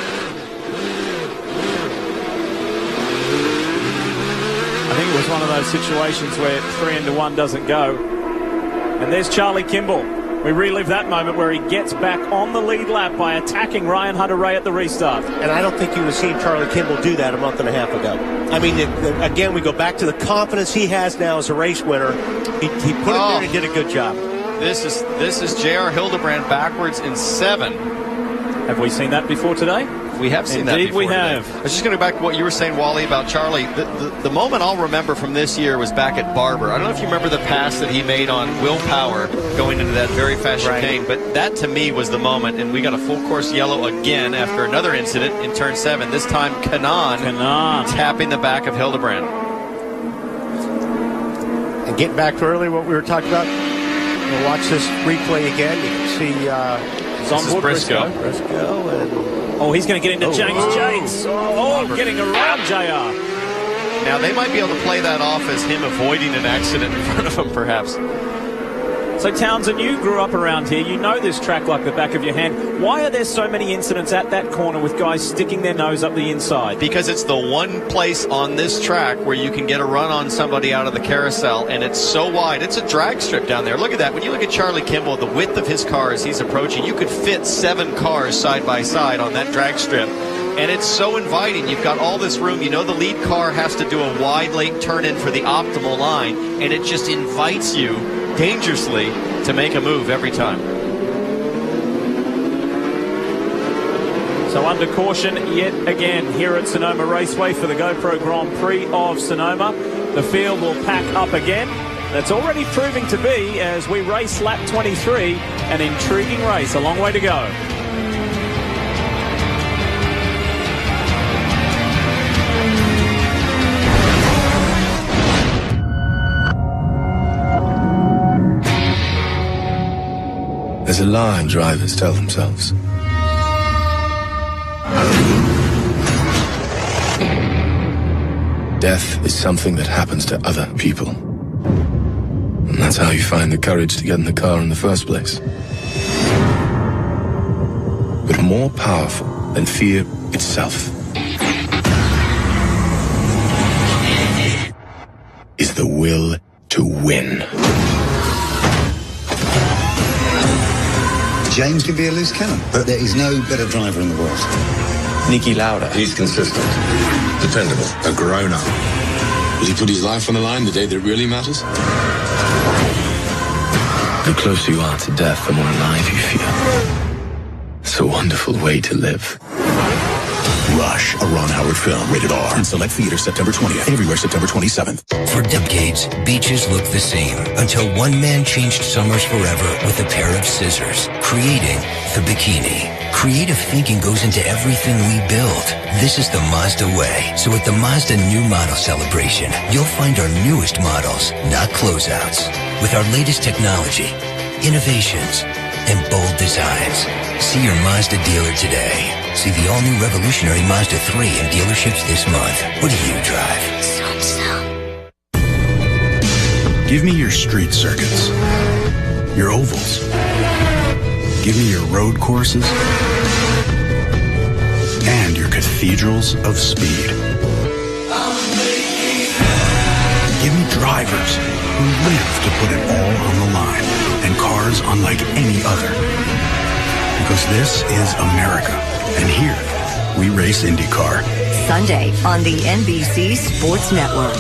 Speaker 2: I think it was one of those situations where 3 into 1 doesn't go. And there's Charlie Kimball. We relive that moment where he gets back on the lead lap by attacking Ryan Hunter-Reay at the restart.
Speaker 17: And I don't think you would have seen Charlie Kimball do that a month and a half ago. I mean, again, we go back to the confidence he has now as a race winner. He put it there and did a good job.
Speaker 16: This is J.R. Hildebrand backwards in 7.
Speaker 2: Have we seen that before today?
Speaker 16: We have seen that before.
Speaker 2: Indeed, we have.
Speaker 16: I was just going to go back to what you were saying, Wally, about Charlie. The moment I'll remember from this year was back at Barber. I don't know if you remember the pass that he made on Will Power going into that very fast chicane, but that to me was the moment, and we got a full course yellow again after another incident in turn 7. This time, Kanan tapping the back of Hildebrand.
Speaker 17: And getting back to earlier what we were talking about, we'll watch this replay again. You can see
Speaker 2: it's on board Briscoe. Oh, he's going to get into James Yates. Getting around JR.
Speaker 16: Now, they might be able to play that off as him avoiding an accident in front of him, perhaps.
Speaker 2: So, Townsend, you grew up around here. You know this track like the back of your hand. Why are there so many incidents at that corner with guys sticking their nose up the inside?
Speaker 16: Because it's the one place on this track where you can get a run on somebody out of the carousel, and it's so wide. It's a drag strip down there. Look at that. When you look at Charlie Kimball, the width of his car as he's approaching, you could fit 7 cars side by side on that drag strip. And it's so inviting. You've got all this room. You know the lead car has to do a wide late turn in for the optimal line, and it just invites you dangerously to make a move every time.
Speaker 2: So under caution yet again here at Sonoma Raceway for the GoPro Grand Prix of Sonoma. The field will pack up again. That's already proving to be, as we race lap 23, an intriguing race. A long way to go.
Speaker 12: There's a lie drivers tell themselves. Death is something that happens to other people. And that's how you find the courage to get in the car in the first place. But more powerful than fear itself is the will to win.
Speaker 18: James can be a loose cannon, but there is no better driver in the world.
Speaker 12: Niki Lauda.
Speaker 19: He's consistent, dependable, a grown-up.
Speaker 12: Will he put his life on the line the day that really matters? The closer you are to death, the more alive you feel. It's a wonderful way to live.
Speaker 20: Rush, a Ron Howard film, rated R. In select theaters September 20th, everywhere September 27th.
Speaker 21: For decades, beaches looked the same until one man changed summers forever with a pair of scissors, creating the bikini. Creative thinking goes into everything we build. This is the Mazda way. So at the Mazda New Model Celebration, you'll find our newest models, not closeouts. With our latest technology, innovations, and bold designs. See your Mazda dealer today. See the all-new revolutionary Mazda 3 in dealerships this month. What do you drive?
Speaker 20: Give me your street circuits, your ovals. Give me your road courses and your cathedrals of speed. Give me drivers who live to put it all on the line and cars unlike any other. Because this is America, and here we race IndyCar.
Speaker 23: Sunday on the NBC Sports Network.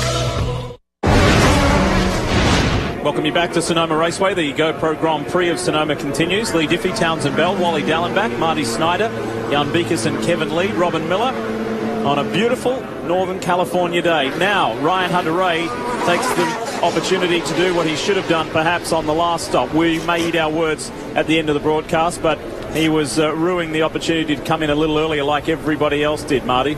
Speaker 2: Welcome you back to Sonoma Raceway. The GoPro Grand Prix of Sonoma continues. Lee Diffie, Townsend Bell, Wally Dallenbach, Marty Snyder, Jan Beekes and Kevin Lee, Robin Miller on a beautiful Northern California day. Now, Ryan Hunter-Reay takes the opportunity to do what he should have done perhaps on the last stop. We may eat our words at the end of the broadcast, but he was ruining the opportunity to come in a little earlier like everybody else did, Marty.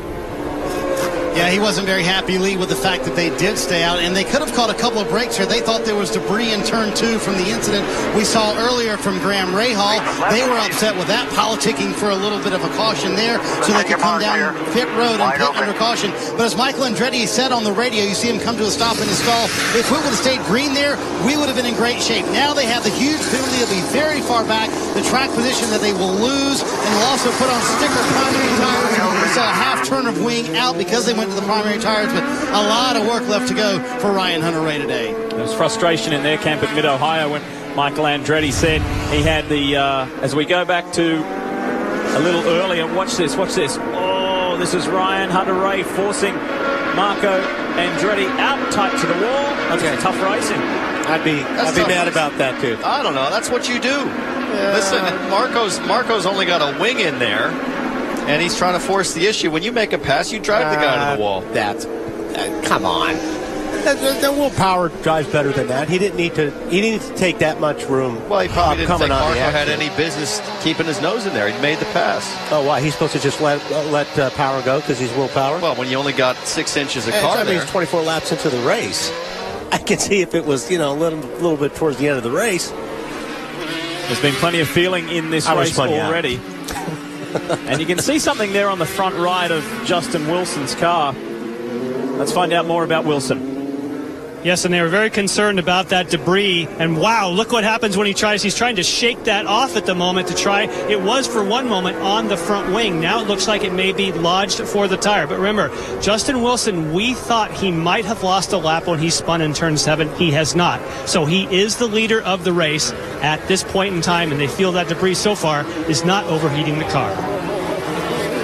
Speaker 3: Yeah, he wasn't very happy, Lee, with the fact that they did stay out, and they could have caught a couple of breaks here. They thought there was debris in turn 2 from the incident we saw earlier from Graham Rahal. They were upset with that, politicking for a little bit of a caution there so they could come down pit road and pit under caution. But as Michael Andretti said on the radio, you see him come to a stop in his stall. If we would have stayed green there, we would have been in great shape. Now they have the huge penalty. They'll be very far back, the track position that they will lose, and they'll also put on sticker primary tires. We saw a half turn of wing out because they went to the primary tires, but a lot of work left to go for Ryan Hunter-Reay today.
Speaker 2: There's frustration in their camp at Mid-Ohio when Michael Andretti said he had the, as we go back to a little earlier, watch this. Oh, this is Ryan Hunter-Reay forcing Marco Andretti out tight to the wall. That's tough racing.
Speaker 17: I'd be mad about that too.
Speaker 16: I don't know. That's what you do. Listen, Marco's only got a wing in there, and he's trying to force the issue. When you make a pass, you drive the guy to the wall.
Speaker 17: Come on. The willpower drives better than that. He didn't need to take that much room.
Speaker 16: Well, he probably didn't think Marco had any business keeping his nose in there. He made the pass.
Speaker 17: Oh, why? He's supposed to just let power go because he's willpower?
Speaker 16: Well, when you only got 6 inches of car
Speaker 17: that means 24 laps into the race. I can see if it was, a little bit towards the end of the race.
Speaker 2: There's been plenty of feeling in this race already. And you can see something there on the front right of Justin Wilson's car. Let's find out more about Wilson.
Speaker 5: Yes, and they were very concerned about that debris. And wow, look what happens when he's trying to shake that off at the moment to try. It was for one moment on the front wing. Now it looks like it may be lodged for the tire. But remember, Justin Wilson, we thought he might have lost a lap when he spun in turn 7. He has not. So he is the leader of the race at this point in time, and they feel that debris so far is not overheating the car.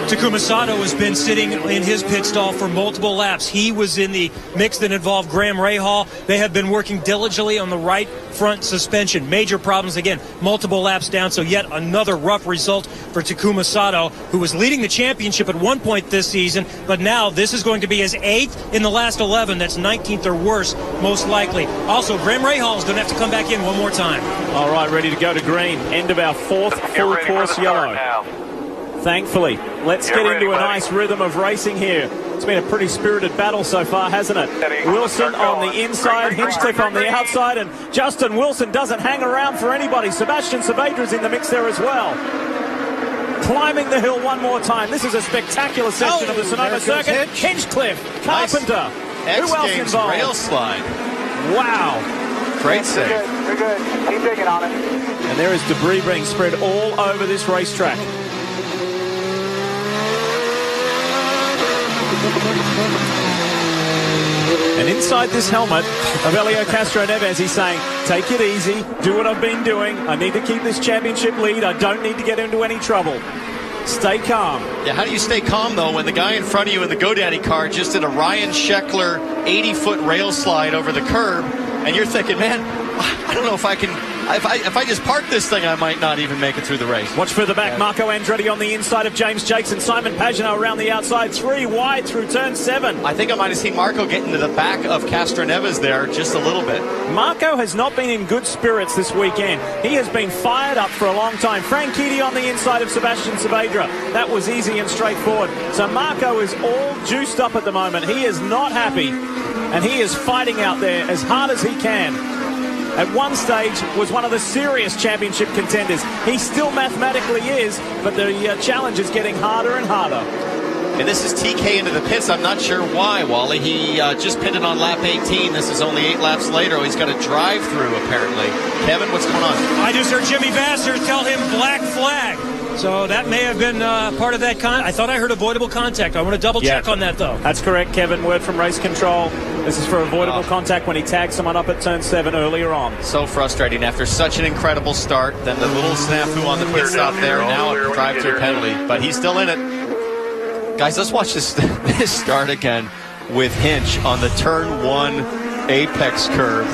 Speaker 7: Takuma Sato has been sitting in his pit stall for multiple laps. He was in the mix that involved Graham Rahal. They have been working diligently on the right front suspension. Major problems again, multiple laps down, so yet another rough result for Takuma Sato, who was leading the championship at one point this season, but now this is going to be his 8th in the last 11. That's 19th or worse, most likely. Also, Graham Rahal is going to have to come back in one more time.
Speaker 2: All right, ready to go to green. End of our 4th full course yellow. Thankfully, let's get into a nice rhythm of racing here. It's been a pretty spirited battle so far, hasn't it? Wilson on the inside, Hinchcliffe on the outside, and Justin Wilson doesn't hang around for anybody. Sebastian Saavedra's in the mix there as well. Climbing the hill one more time. This is a spectacular section of the Sonoma circuit. Hinchcliffe, Carpenter, who else involved?
Speaker 16: Rail slide.
Speaker 2: Wow.
Speaker 16: Great save.
Speaker 10: You're good. Keep digging on it.
Speaker 2: And there is debris being spread all over this racetrack. And inside this helmet of Helio Castroneves, he's saying, take it easy, do what I've been doing. I need to keep this championship lead. I don't need to get into any trouble. Stay calm.
Speaker 16: Yeah, how do you stay calm, though, when the guy in front of you in the GoDaddy car just did a Ryan Sheckler 80-foot rail slide over the curb, and you're thinking, man, I don't know if I can... If I just park this thing, I might not even make it through the race.
Speaker 2: Watch further back. Marco Andretti on the inside of James Jakes and Simon Pagenaud around the outside. 3 wide through turn 7.
Speaker 16: I think I might have seen Marco get into the back of Castroneves there just a little bit.
Speaker 2: Marco has not been in good spirits this weekend. He has been fired up for a long time. Franchitti on the inside of Sebastian Saavedra. That was easy and straightforward. So Marco is all juiced up at the moment. He is not happy, and he is fighting out there as hard as he can. At one stage was one of the serious championship contenders. He still mathematically is, but the challenge is getting harder and harder.
Speaker 16: And this is TK into the pits. I'm not sure why, Wally. He just pitted on lap 18. This is only 8 laps later. He's got a drive-through, apparently. Kevin, what's going on?
Speaker 7: I just heard Jimmy Vassar tell him black flag. So that may have been part of that. I thought I heard avoidable contact. I want to double-check on that, though.
Speaker 2: That's correct, Kevin. Word from race control. This is for avoidable contact when he tagged someone up at turn 7 earlier on.
Speaker 16: So frustrating. After such an incredible start, then the little snafu on the pit stop there, now a drive-through penalty. But he's still in it. Guys, let's watch this start again with Hinch on the turn 1 apex curve.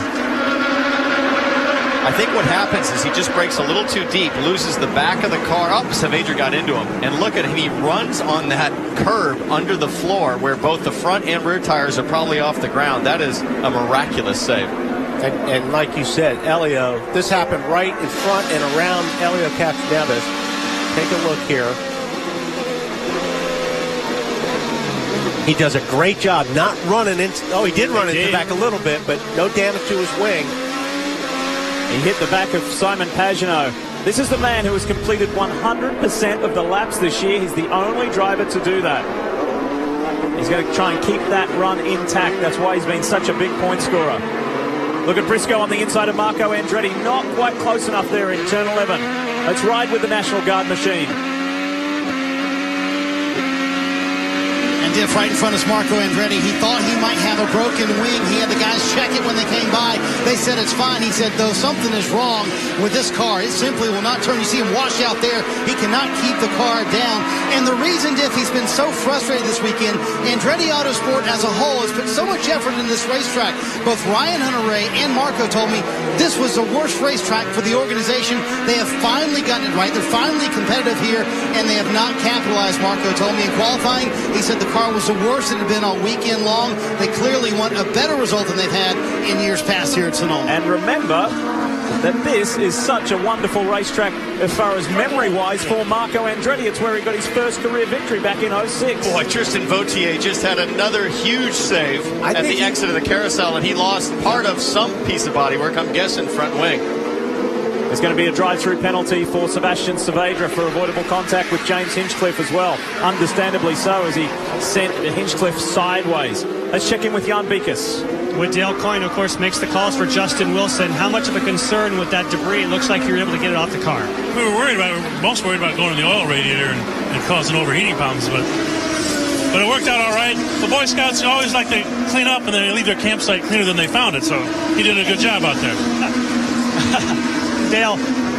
Speaker 16: I think what happens is he just breaks a little too deep, loses the back of the car. Oh, Saavedra got into him. And look at him. He runs on that curb under the floor where both the front and rear tires are probably off the ground. That is a miraculous save.
Speaker 17: And like you said, Helio, this happened right in front and around Helio Castroneves. Take a look here. He does a great job not running into... Oh, he did run into the back a little bit, but no damage to his wing.
Speaker 2: He hit the back of Simon Pagenaud. This is the man who has completed 100% of the laps this year. He's the only driver to do that. He's going to try and keep that run intact. That's why he's been such a big point scorer. Look at Briscoe on the inside of Marco Andretti. Not quite close enough there in turn 11. Let's ride with the National Guard machine.
Speaker 3: And diff right in front is Marco Andretti. He thought he might have a broken wing. He had the guys check it when they came by. They said it's fine. He said, though, something is wrong with this car. It simply will not turn. You see him wash out there. He cannot keep the car down. And the reason, Diff, he's been so frustrated this weekend, Andretti Autosport as a whole has put so much effort in this racetrack. Both Ryan Hunter-Reay and Marco told me this was the worst racetrack for the organization. They have finally gotten it right. They're finally competitive here, and they have not capitalized, Marco told me. In qualifying, he said the car was the worst it had been all weekend long. They clearly want a better result than they've had in years past here at Sonoma.
Speaker 2: And remember, that this is such a wonderful racetrack as far as memory-wise for Marco Andretti. It's where he got his first career victory back in 06.
Speaker 16: Boy, Tristan Vautier just had another huge save at the exit of the carousel, and he lost part of some piece of bodywork, I'm guessing front wing.
Speaker 2: There's going to be a drive-through penalty for Sebastian Saavedra for avoidable contact with James Hinchcliffe as well. Understandably so, as he sent Hinchcliffe sideways. Let's check in with Jan Beekes.
Speaker 5: With Dale Coyne, of course, makes the calls for Justin Wilson. How much of a concern with that debris? It looks like you were able to get it off the car.
Speaker 1: We were most worried about going in the oil radiator and causing overheating problems, but it worked out all right. The Boy Scouts always like to clean up and then they leave their campsite cleaner than they found it, so he did a good job out there.
Speaker 5: Dale,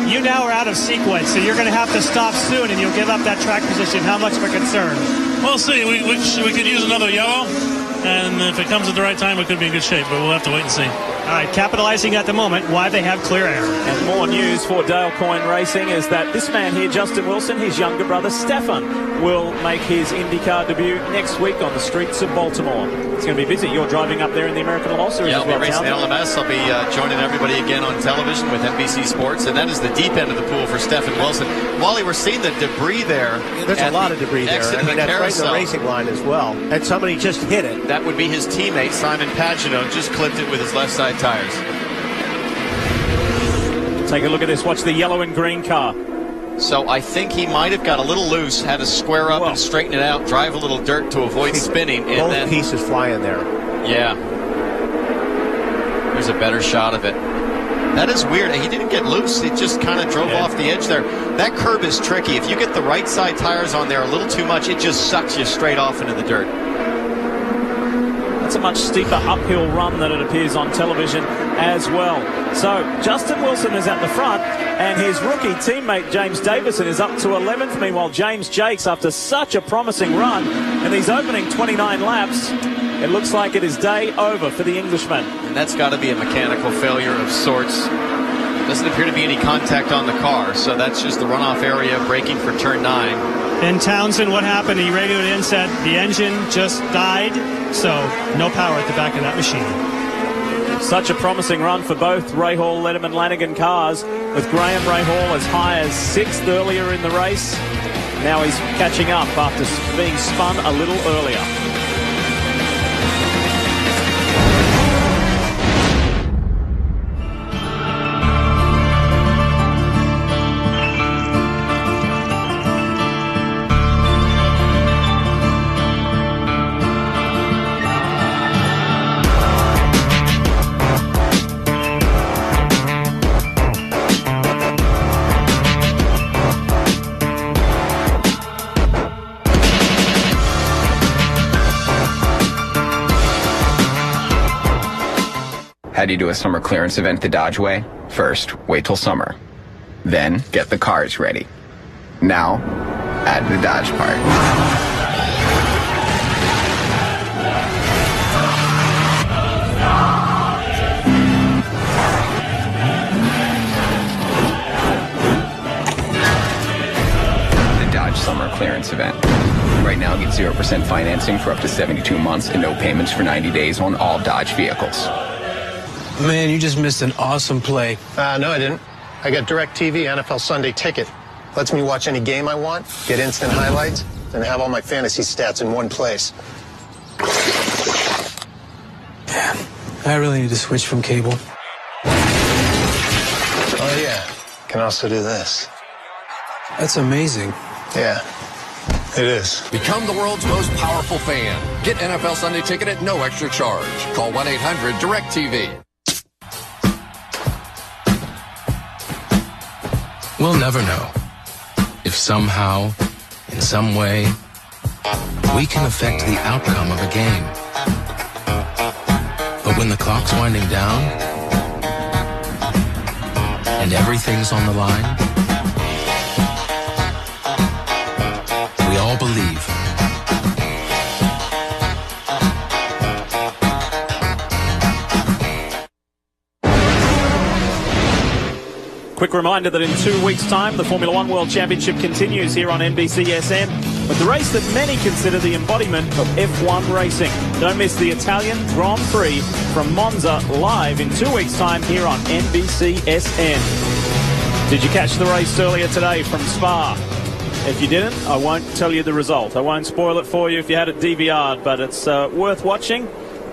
Speaker 5: you now are out of sequence, so you're going to have to stop soon and you'll give up that track position. How much of a concern?
Speaker 1: We'll see. We could use another yellow, and if it comes at the right time, it could be in good shape, but we'll have to wait and see.
Speaker 5: All right, capitalizing at the moment why they have clear air.
Speaker 2: And more news for Dale Coyne Racing is that this man here, Justin Wilson, his younger brother Stefan, will make his IndyCar debut next week on the streets of Baltimore. It's going to be busy. You're driving up there in the American Le Mans Series as well.
Speaker 16: I'll be racing the LMS. I'll be joining everybody again on television with NBC Sports, and that is the deep end of the pool for Stefan Wilson. Wally, we're seeing the debris there.
Speaker 17: There's a lot of debris there. I mean, that's right in the racing line as well. And somebody just hit it.
Speaker 16: That would be his teammate, Simon Pagenaud, just clipped it with his left side tires.
Speaker 2: Take a look at this. Watch the yellow and green car.
Speaker 16: So I think he might have got a little loose, had to square up and straighten it out, drive a little dirt to avoid spinning. And
Speaker 17: both
Speaker 16: then
Speaker 17: pieces fly in there.
Speaker 16: Yeah. There's a better shot of it. That is weird. He didn't get loose. It just kind of drove off the edge there. That curb is tricky. If you get the right side tires on there a little too much, it just sucks you straight off into the dirt.
Speaker 2: That's a much steeper uphill run than it appears on television as well. So Justin Wilson is at the front, and his rookie teammate James Davison is up to 11th. Meanwhile, James Jakes, after such a promising run in these opening 29 laps, it looks like it is day over for the Englishman.
Speaker 16: And that's got to be a mechanical failure of sorts. Doesn't appear to be any contact on the car, so that's just the runoff area braking for turn 9.
Speaker 5: And Townsend, what happened? He radioed in, said the engine just died, so no power at the back of that machine.
Speaker 2: Such a promising run for both Rahal, Letterman, Lanigan cars, with Graham Rahal as high as 6th earlier in the race. Now he's catching up after being spun a little earlier.
Speaker 6: How do you do a summer clearance event the Dodge way? First, wait till summer. Then, get the cars ready. Now, add the Dodge part. The Dodge Summer Clearance Event. Right now, get 0% financing for up to 72 months and no payments for 90 days on all Dodge vehicles.
Speaker 11: Man, you just missed an awesome play.
Speaker 4: No, I didn't. I got DirecTV NFL Sunday Ticket. Lets me watch any game I want, get instant highlights, and have all my fantasy stats in one place.
Speaker 11: Man, I really need to switch from cable.
Speaker 4: Oh, yeah. Can also do this.
Speaker 11: That's amazing.
Speaker 4: Yeah, it is.
Speaker 22: Become the world's most powerful fan. Get NFL Sunday Ticket at no extra charge. Call 1-800-DIRECTV.
Speaker 24: We'll never know if somehow, in some way, we can affect the outcome of a game. But when the clock's winding down and everything's on the line, we all believe.
Speaker 2: Quick reminder that in 2 weeks' time, the Formula One World Championship continues here on NBCSN. with the race that many consider the embodiment of F1 racing. Don't miss the Italian Grand Prix from Monza live in 2 weeks' time here on NBCSN. Did you catch the race earlier today from Spa? If you didn't, I won't tell you the result. I won't spoil it for you if you had it DVR'd, but it's worth watching,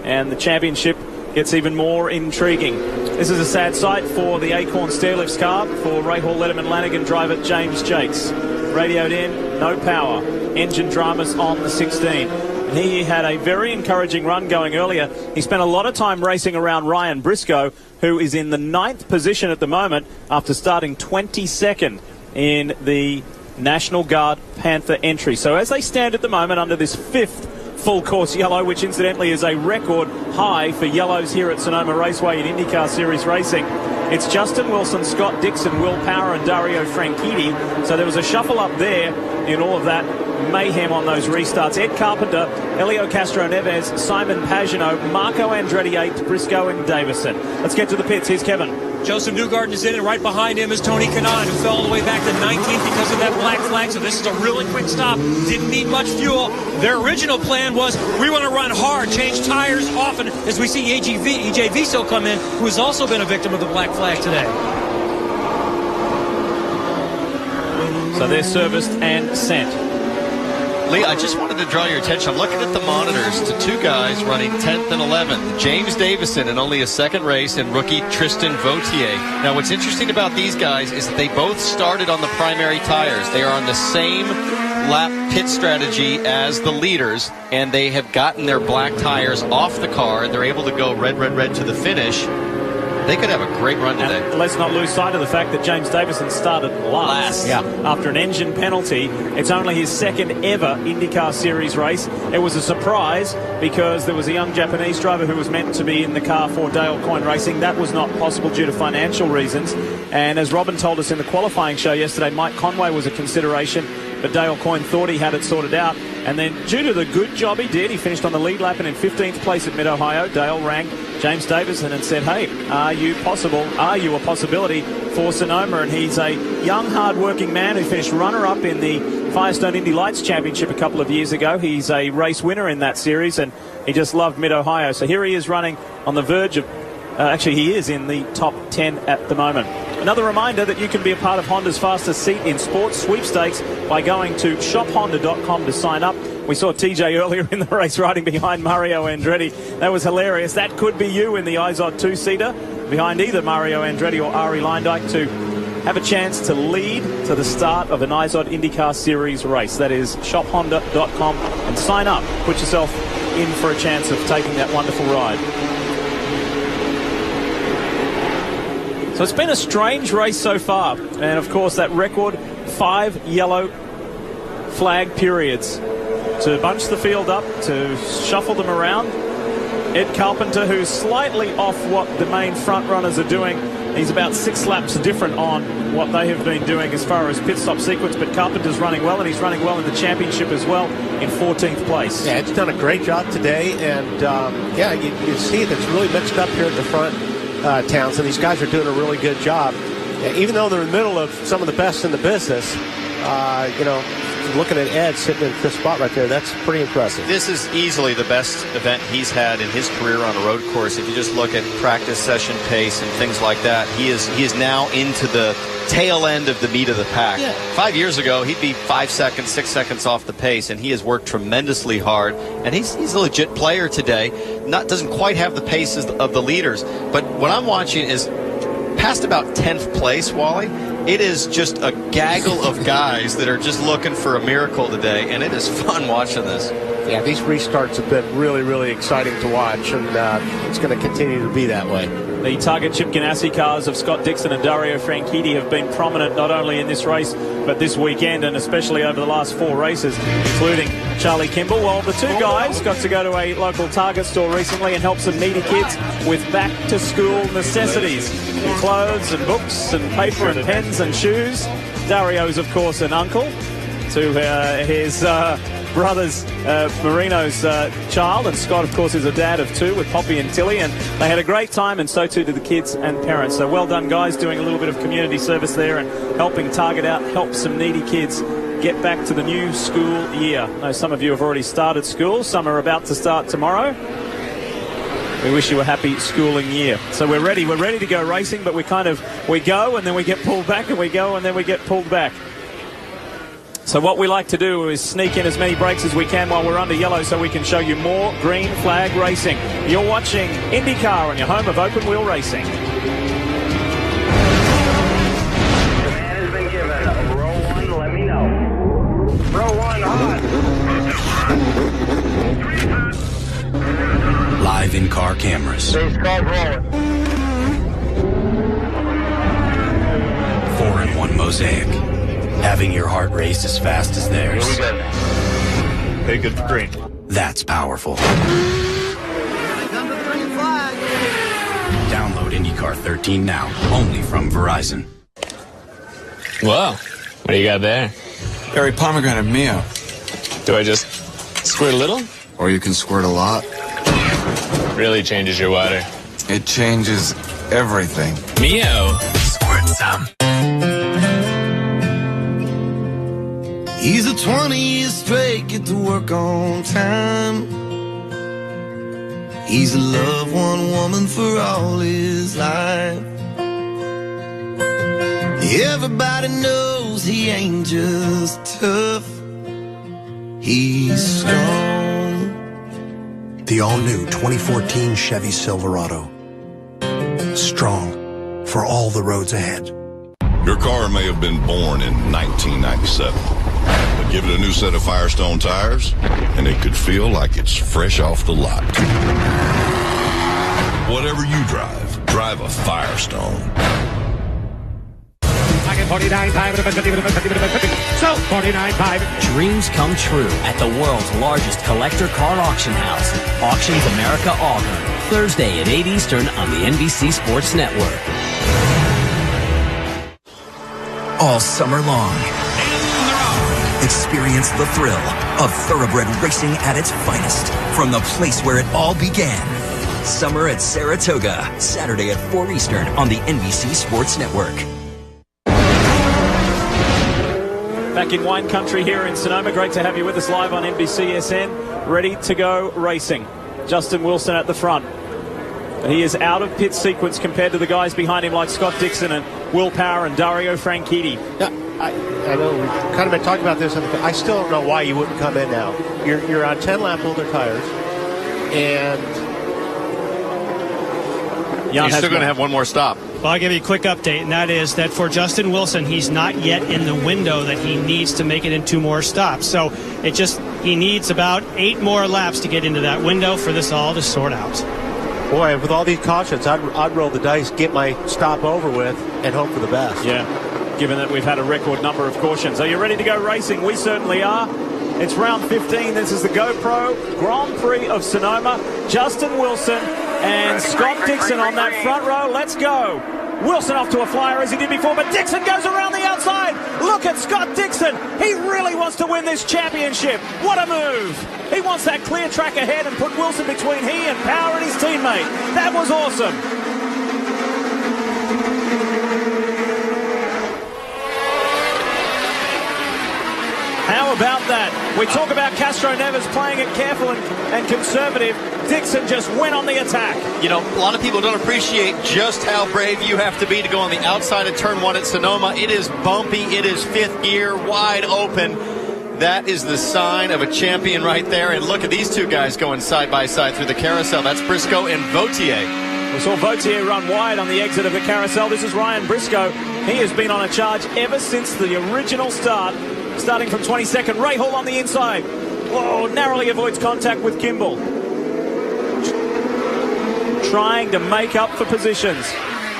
Speaker 2: and the championship gets even more intriguing. This is a sad sight for the Acorn Stairlifts car for Rahal Letterman Lanigan driver James Jakes. Radioed in, no power. Engine dramas on the 16. He had a very encouraging run going earlier. He spent a lot of time racing around Ryan Briscoe, who is in the 9th position at the moment after starting 22nd in the National Guard Panther entry. So as they stand at the moment under this 5th full course yellow, which incidentally is a record high for yellows here at Sonoma Raceway in IndyCar Series racing, it's Justin Wilson, Scott Dixon, Will Power and Dario Franchitti. So there was a shuffle up there in all of that mayhem on those restarts. Ed Carpenter, Elio Castro Neves, Simon Pagino, Marco Andretti 8th, Briscoe and Davison. Let's get to the pits. Here's Kevin.
Speaker 7: Joseph Newgarden is in, and right behind him is Tony Kanaan, who fell all the way back to 19th because of that black flag. So this is a really quick stop. Didn't need much fuel. Their original plan was, we want to run hard, change tires often, as we see EJ Viso come in, who has also been a victim of the black flag today.
Speaker 2: So they're serviced and sent.
Speaker 16: Lee, I just wanted to draw your attention. I'm looking at the monitors to 2 guys running 10th and 11th. James Davison in only a 2nd race and rookie Tristan Vautier. Now, what's interesting about these guys is that they both started on the primary tires. They are on the same lap pit strategy as the leaders, and they have gotten their black tires off the car, and they're able to go red, red, red to the finish. They could have a great run today.
Speaker 2: And let's not lose sight of the fact that James Davison started last. After an engine penalty. It's only his 2nd ever IndyCar Series race. It was a surprise because there was a young Japanese driver who was meant to be in the car for Dale Coyne Racing. That was not possible due to financial reasons. And as Robin told us in the qualifying show yesterday, Mike Conway was a consideration, but Dale Coyne thought he had it sorted out. And then due to the good job he did, he finished on the lead lap and in 15th place at Mid-Ohio. Dale rang James Davison and said, hey, are you a possibility for Sonoma? And he's a young, hard-working man who finished runner-up in the Firestone Indy Lights Championship a couple of years ago. He's a race winner in that series, and he just loved Mid-Ohio. So here he is running on the verge of, actually he is in the top 10 at the moment. Another reminder that you can be a part of Honda's fastest seat in sports sweepstakes by going to shophonda.com to sign up. We saw TJ earlier in the race riding behind Mario Andretti. That was hilarious. That could be you in the IZOD 2-seater behind either Mario Andretti or Ari Leindijk to have a chance to lead to the start of an IZOD IndyCar Series race. That is shophonda.com and sign up. Put yourself in for a chance of taking that wonderful ride. So it's been a strange race so far. And, of course, that record 5 yellow flag periods to bunch the field up, to shuffle them around. Ed Carpenter, who's slightly off what the main front runners are doing. He's about 6 laps different on what they have been doing as far as pit stop sequence. But Carpenter's running well, and he's running well in the championship as well in 14th place.
Speaker 17: Yeah, Ed's done a great job today. And, you see it. It's really mixed up here at the front. Towns, and these guys are doing a really good job. Even though they're in the middle of some of the best in the business, looking at Ed sitting in the spot right there, that's pretty impressive.
Speaker 16: This is easily the best event he's had in his career on a road course. If you just look at practice session pace and things like that, he is now into the tail end of the meat of the pack. Yeah. 5 years ago, he'd be 5 seconds, 6 seconds off the pace, and he has worked tremendously hard. And he's a legit player today. Doesn't quite have the paces of the leaders. But what I'm watching is past about 10th place, Wally. It is just a gaggle of guys that are just looking for a miracle today, and it is fun watching this.
Speaker 17: Yeah, these restarts have been really, really exciting to watch, and it's going to continue to be that way.
Speaker 2: The Target Chip Ganassi cars of Scott Dixon and Dario Franchitti have been prominent not only in this race, but this weekend, and especially over the last 4 races, including Charlie Kimball. Well, the 2 guys got to go to a local Target store recently and help some needy kids with back-to-school necessities. Clothes and books and paper and pens and shoes. Dario's, of course, an uncle to his brother's Marino's child, and Scott, of course, is a dad of 2 with Poppy and Tilly, and they had a great time, and so too did the kids and parents. So well done, guys, doing a little bit of community service there and helping Target out, help some needy kids get back to the new school year. I know some of you have already started school. Some are about to start tomorrow. We wish you a happy schooling year. So we're ready to go racing, but we go and then we get pulled back, and we go and then we get pulled back. So what we like to do is sneak in as many breaks as we can while we're under yellow so we can show you more green flag racing. You're watching IndyCar on your home of open wheel racing.
Speaker 10: Command has been given. Row 1, let me know. Row 1, on.
Speaker 20: Live in-car cameras.
Speaker 10: Race car rolling.
Speaker 20: 4-in-1 mosaic. Having your heart race as fast as theirs.
Speaker 9: Hey, good for green.
Speaker 20: That's powerful.
Speaker 10: Come to the green flag.
Speaker 20: Download IndyCar 13 now, only from Verizon.
Speaker 8: Whoa, what do you got there?
Speaker 11: Berry pomegranate Mio.
Speaker 8: Do I just squirt a little?
Speaker 11: Or you can squirt a lot.
Speaker 8: Really changes your water.
Speaker 11: It changes everything.
Speaker 8: Mio, squirt some.
Speaker 13: He's a 20 years straight, get to work on time. He's loved one woman for all his life. Everybody knows he ain't just tough, he's strong.
Speaker 4: The all-new 2014 Chevy Silverado. Strong for all the roads ahead.
Speaker 19: Your car may have been born in 1997, but give it a new set of Firestone tires, and it could feel like it's fresh off the lot. Whatever you drive a Firestone.
Speaker 14: 49.5. Dreams come true at the world's largest collector car auction house, Auctions America Auburn. Thursday at 8 Eastern on the NBC Sports Network.
Speaker 15: All summer long, experience the thrill of thoroughbred racing at its finest from the place where it all began. Summer at Saratoga, Saturday at 4 Eastern on the NBC Sports Network.
Speaker 2: Back in wine country here in Sonoma. Great to have you with us live on NBCSN. Ready to go racing. Justin Wilson at the front. He is out of pit sequence compared to the guys behind him like Scott Dixon and Will Power and Dario Franchitti.
Speaker 17: Yeah, I know we've kind of been talking about this. I still don't know why you wouldn't come in now. You're on 10-lap older tires, and
Speaker 16: you're still going to have one more stop.
Speaker 5: Well, I'll give you a quick update, and that is that for Justin Wilson, he's not yet in the window that he needs to make it in 2 more stops. So he needs about 8 more laps to get into that window for this all to sort out.
Speaker 17: Boy, with all these cautions, I'd roll the dice, get my stop over with, and hope for the best.
Speaker 2: Yeah, given that we've had a record number of cautions. Are you ready to go racing? We certainly are. It's round 15. This is the GoPro Grand Prix of Sonoma. Justin Wilson and Scott Dixon on that front row. Let's go. Wilson off to a flyer as he did before, but Dixon goes around the outside. Look at Scott Dixon. He really wants to win this championship. What a move. He wants that clear track ahead and put Wilson between he and Power and his teammate. That was awesome. How about that? We talk about Castro Neves playing it careful and conservative. Dixon just went on the attack.
Speaker 16: You know, a lot of people don't appreciate just how brave you have to be to go on the outside of turn 1 at Sonoma. It is bumpy. It is 5th gear, wide open. That is the sign of a champion right there. And look at these two guys going side by side through the carousel. That's Briscoe and Vautier.
Speaker 2: We saw Vautier run wide on the exit of the carousel. This is Ryan Briscoe. He has been on a charge ever since the original start, starting from 22nd. Ray Hall on the inside. Whoa, narrowly avoids contact with Kimball. Trying to make up for positions.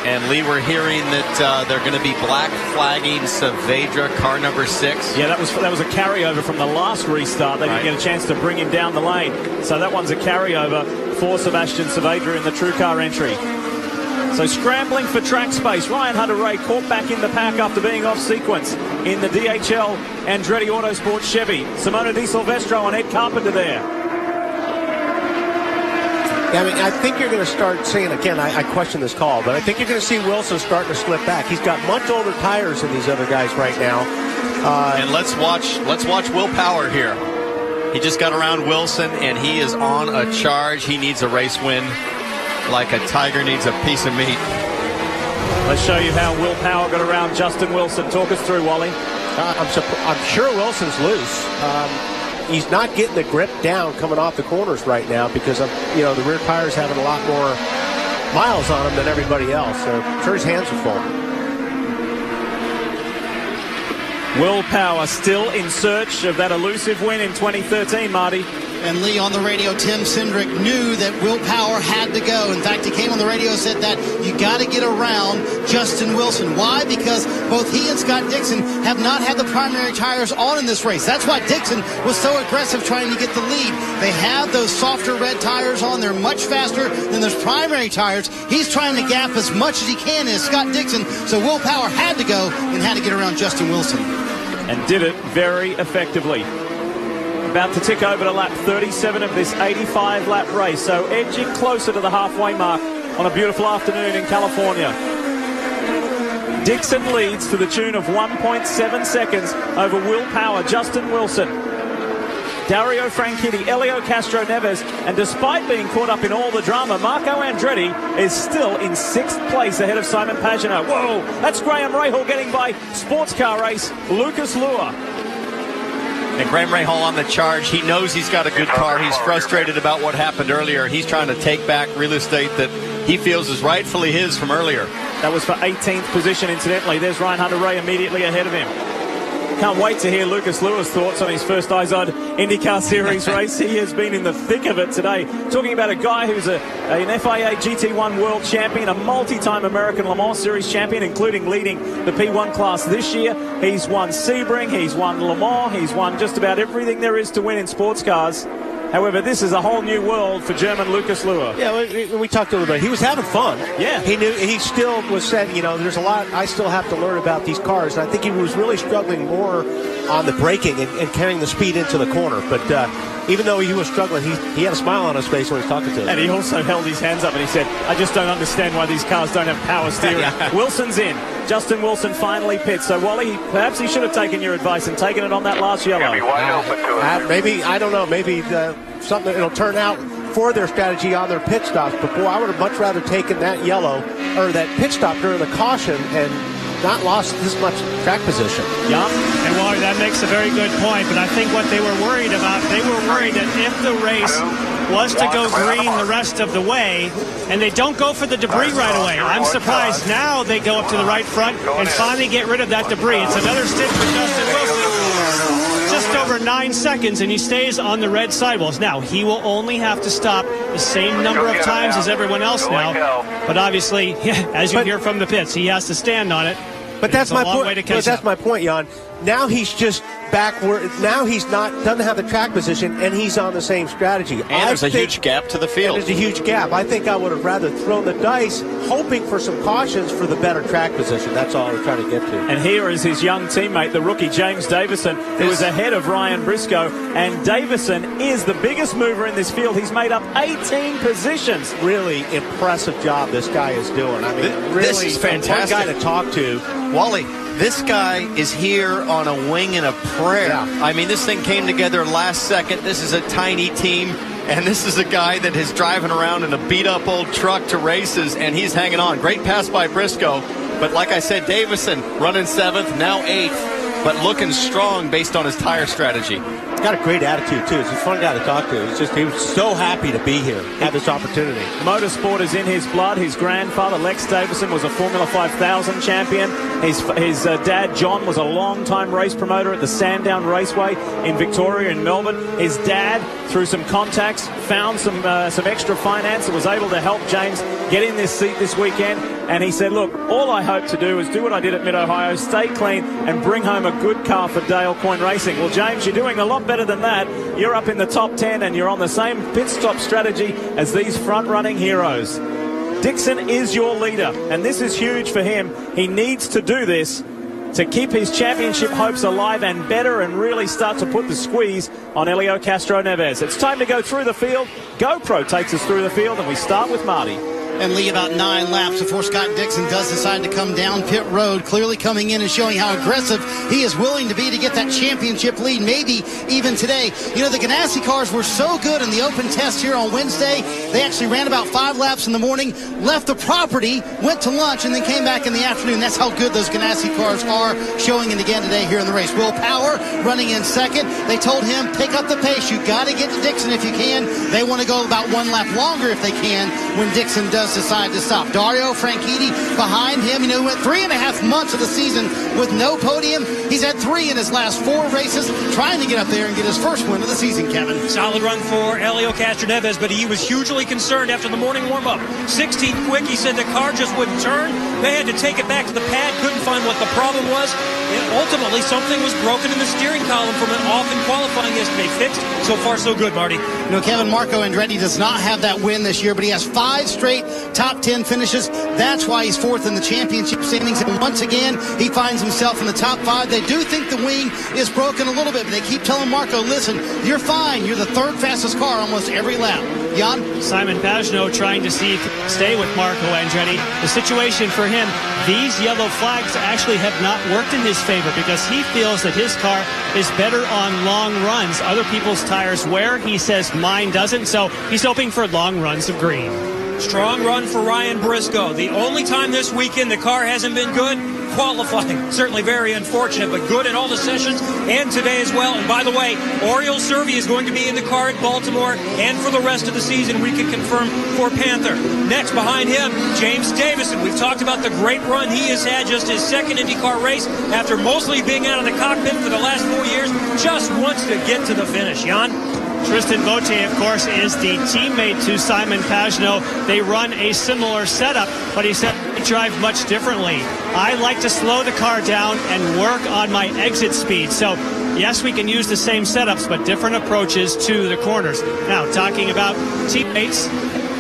Speaker 16: And Lee, we're hearing that they're going to be black flagging Saavedra, car number 6.
Speaker 2: Yeah, that was a carryover from the last restart. They didn't get a chance to bring him down the lane. So that one's a carryover for Sebastian Saavedra in the True Car entry. So scrambling for track space. Ryan Hunter-Ray caught back in the pack after being off sequence in the DHL Andretti Autosport Chevy. Simona Di Silvestro and Ed Carpenter there.
Speaker 17: I mean, I think you're going to start seeing, again, I question this call, but I think you're going to see Wilson starting to slip back. He's got much older tires than these other guys right now.
Speaker 16: And let's watch Will Power here. He just got around Wilson, and he is on a charge. He needs a race win like a tiger needs a piece of meat.
Speaker 2: Let's show you how Will Power got around Justin Wilson. Talk us through, Wally.
Speaker 17: I'm sure Wilson's loose. He's not getting the grip down coming off the corners right now because of, the rear tires having a lot more miles on them than everybody else. So I'm sure his hands are full.
Speaker 2: Will Power still in search of that elusive win in 2013, Marty.
Speaker 3: And Lee, on the radio, Tim Cindric knew that Will Power had to go. In fact, he came on the radio and said that you got to get around Justin Wilson. Why? Because both he and Scott Dixon have not had the primary tires on in this race. That's why Dixon was so aggressive trying to get the lead. They have those softer red tires on. They're much faster than those primary tires. He's trying to gap as much as he can as Scott Dixon. So Will Power had to go and had to get around Justin Wilson.
Speaker 2: And did it very effectively. About to tick over to lap 37 of this 85-lap race, so edging closer to the halfway mark on a beautiful afternoon in California. Dixon leads to the tune of 1.7 seconds over Will Power, Justin Wilson, Dario Franchitti, Elio Castro Neves, and despite being caught up in all the drama, Marco Andretti is still in 6th place ahead of Simon Pagenaud. Whoa, that's Graham Rahal getting by sports car race Lucas Luer.
Speaker 16: And Graham Rahal on the charge. He knows he's got a good car. He's frustrated about what happened earlier. He's trying to take back real estate that he feels is rightfully his from earlier.
Speaker 2: That was for 18th position, incidentally. There's Ryan Hunter-Reay immediately ahead of him. Can't wait to hear Lucas Luer's thoughts on his first IZOD IndyCar Series race. He has been in the thick of it today. Talking about a guy who's an FIA GT1 World Champion, a multi-time American Le Mans Series champion, including leading the P1 class this year. He's won Sebring, he's won Le Mans, he's won just about everything there is to win in sports cars. However, this is a whole new world for German Lucas Luer.
Speaker 17: Yeah, we talked a little bit. He was having fun.
Speaker 2: Yeah.
Speaker 17: He still was saying, there's a lot I still have to learn about these cars. And I think he was really struggling more on the braking and carrying the speed into the corner. But even though he was struggling, he had a smile on his face when he was talking to him.
Speaker 2: And he also held his hands up and he said, I just don't understand why these cars don't have power steering. Wilson's in. Justin Wilson finally pits. So, Wally, perhaps he should have taken your advice and taken it on that last yellow.
Speaker 17: Maybe, I don't know, maybe something it'll turn out for their strategy on their pit stops. But, boy, I would have much rather taken that yellow or that pit stop during the caution and not lost this much track position.
Speaker 2: Yeah.
Speaker 12: And Wally, that makes a very good point. But I think what they were worried about, they were worried that if the race was to go green the rest of the way, and they don't go for the debris right away. I'm surprised now they go up to the right front and finally get rid of that debris. It's another stint for Justin Wilson. Just over 9 seconds, and he stays on the red sidewalls. Now, he will only have to stop the same number of times as everyone else now. But obviously, as you hear from the pits, he has to stand on it.
Speaker 17: But that's my point. That's my point, Jan. Now he's just backward. Now he's doesn't have the track position, and he's on the same strategy.
Speaker 16: And there's a huge gap to the field.
Speaker 17: There's a huge gap. I think I would have rather thrown the dice, hoping for some cautions for the better track position. That's all I was trying to get to.
Speaker 2: And here is his young teammate, the rookie James Davison, who is ahead of Ryan Briscoe. And Davison is the biggest mover in this field. He's made up 18 positions.
Speaker 17: Really impressive job this guy is doing. I mean, really,
Speaker 16: this is fantastic.
Speaker 17: One guy to talk to.
Speaker 16: Wally, this guy is here on a wing and a prayer. Yeah. I mean, this thing came together last second. This is a tiny team, and this is a guy that is driving around in a beat-up old truck to races, and he's hanging on. Great pass by Briscoe, but like I said, Davison running 7th, now 8th, but looking strong based on his tire strategy.
Speaker 17: He's got a great attitude, too. He's a fun guy to talk to. He was so happy to be here, have this opportunity.
Speaker 2: Motorsport is in his blood. His grandfather, Lex Davison, was a Formula 5000 champion. His dad, John, was a long-time race promoter at the Sandown Raceway in Victoria and Melbourne. His dad, through some contacts, found some extra finance and was able to help James get in this seat this weekend. And he said, look, all I hope to do is do what I did at Mid-Ohio, stay clean and bring home a good car for Dale Coyne Racing. Well, James, you're doing a lot better than that. You're up in the top 10 and you're on the same pit stop strategy as these front-running heroes. Dixon is your leader, and this is huge for him. He needs to do this to keep his championship hopes alive and better and really start to put the squeeze on Elio Castro Neves. It's time to go through the field. GoPro takes us through the field, and we start with Marty.
Speaker 3: And Lee, about 9 laps before Scott Dixon does decide to come down pit road, clearly coming in and showing how aggressive he is willing to be to get that championship lead, maybe even today. You know, the Ganassi cars were so good in the open test here on Wednesday. They actually ran about 5 laps in the morning, left the property, went to lunch, and then came back in the afternoon. That's how good those Ganassi cars are, showing it again today here in the race. Will Power running in second. They told him, pick up the pace. You got to get to Dixon if you can. They want to go about 1 lap longer if they can when Dixon does decide to stop. Dario Franchitti behind him. You know, he went 3.5 months of the season with no podium. He's had 3 in his last 4 races, trying to get up there and get his first win of the season, Kevin.
Speaker 7: Solid run for Helio Castroneves, but he was hugely concerned after the morning warm-up. 16th quick, he said the car just wouldn't turn. They had to take it back to the pad, couldn't find what the problem was. And ultimately, something was broken in the steering column from an off in qualifying yesterday. Fixed. So far, so good, Marty.
Speaker 3: You know, Kevin, Marco Andretti does not have that win this year, but he has 5 straight top 10 finishes. That's why he's 4th in the championship standings. And once again, he finds himself in the top 5. They do think the wing is broken a little bit, but they keep telling Marco, listen, you're fine. You're the 3rd fastest car almost every lap. Jan?
Speaker 12: Simon Pagenaud trying to see if he can stay with Marco Andretti. The situation for him, these yellow flags actually have not worked in his favor because he feels that his car is better on long runs. Other people's tires wear. He says mine doesn't, so he's hoping for long runs of green.
Speaker 7: Strong run for Ryan Briscoe. The only time this weekend the car hasn't been good, qualifying. Certainly very unfortunate, but good in all the sessions and today as well. And by the way, Oriol Survey is going to be in the car at Baltimore, and for the rest of the season, we can confirm for Panther. Next, behind him, James Davison. We've talked about the great run he has had, just his 2nd IndyCar race after mostly being out of the cockpit for the last 4 years. Just wants to get to the finish. Jan?
Speaker 12: Tristan Vautier, of course, is the teammate to Simon Pagenaud. They run a similar setup, but he said they drive much differently. I like to slow the car down and work on my exit speed. So, yes, we can use the same setups, but different approaches to the corners. Now, talking about teammates,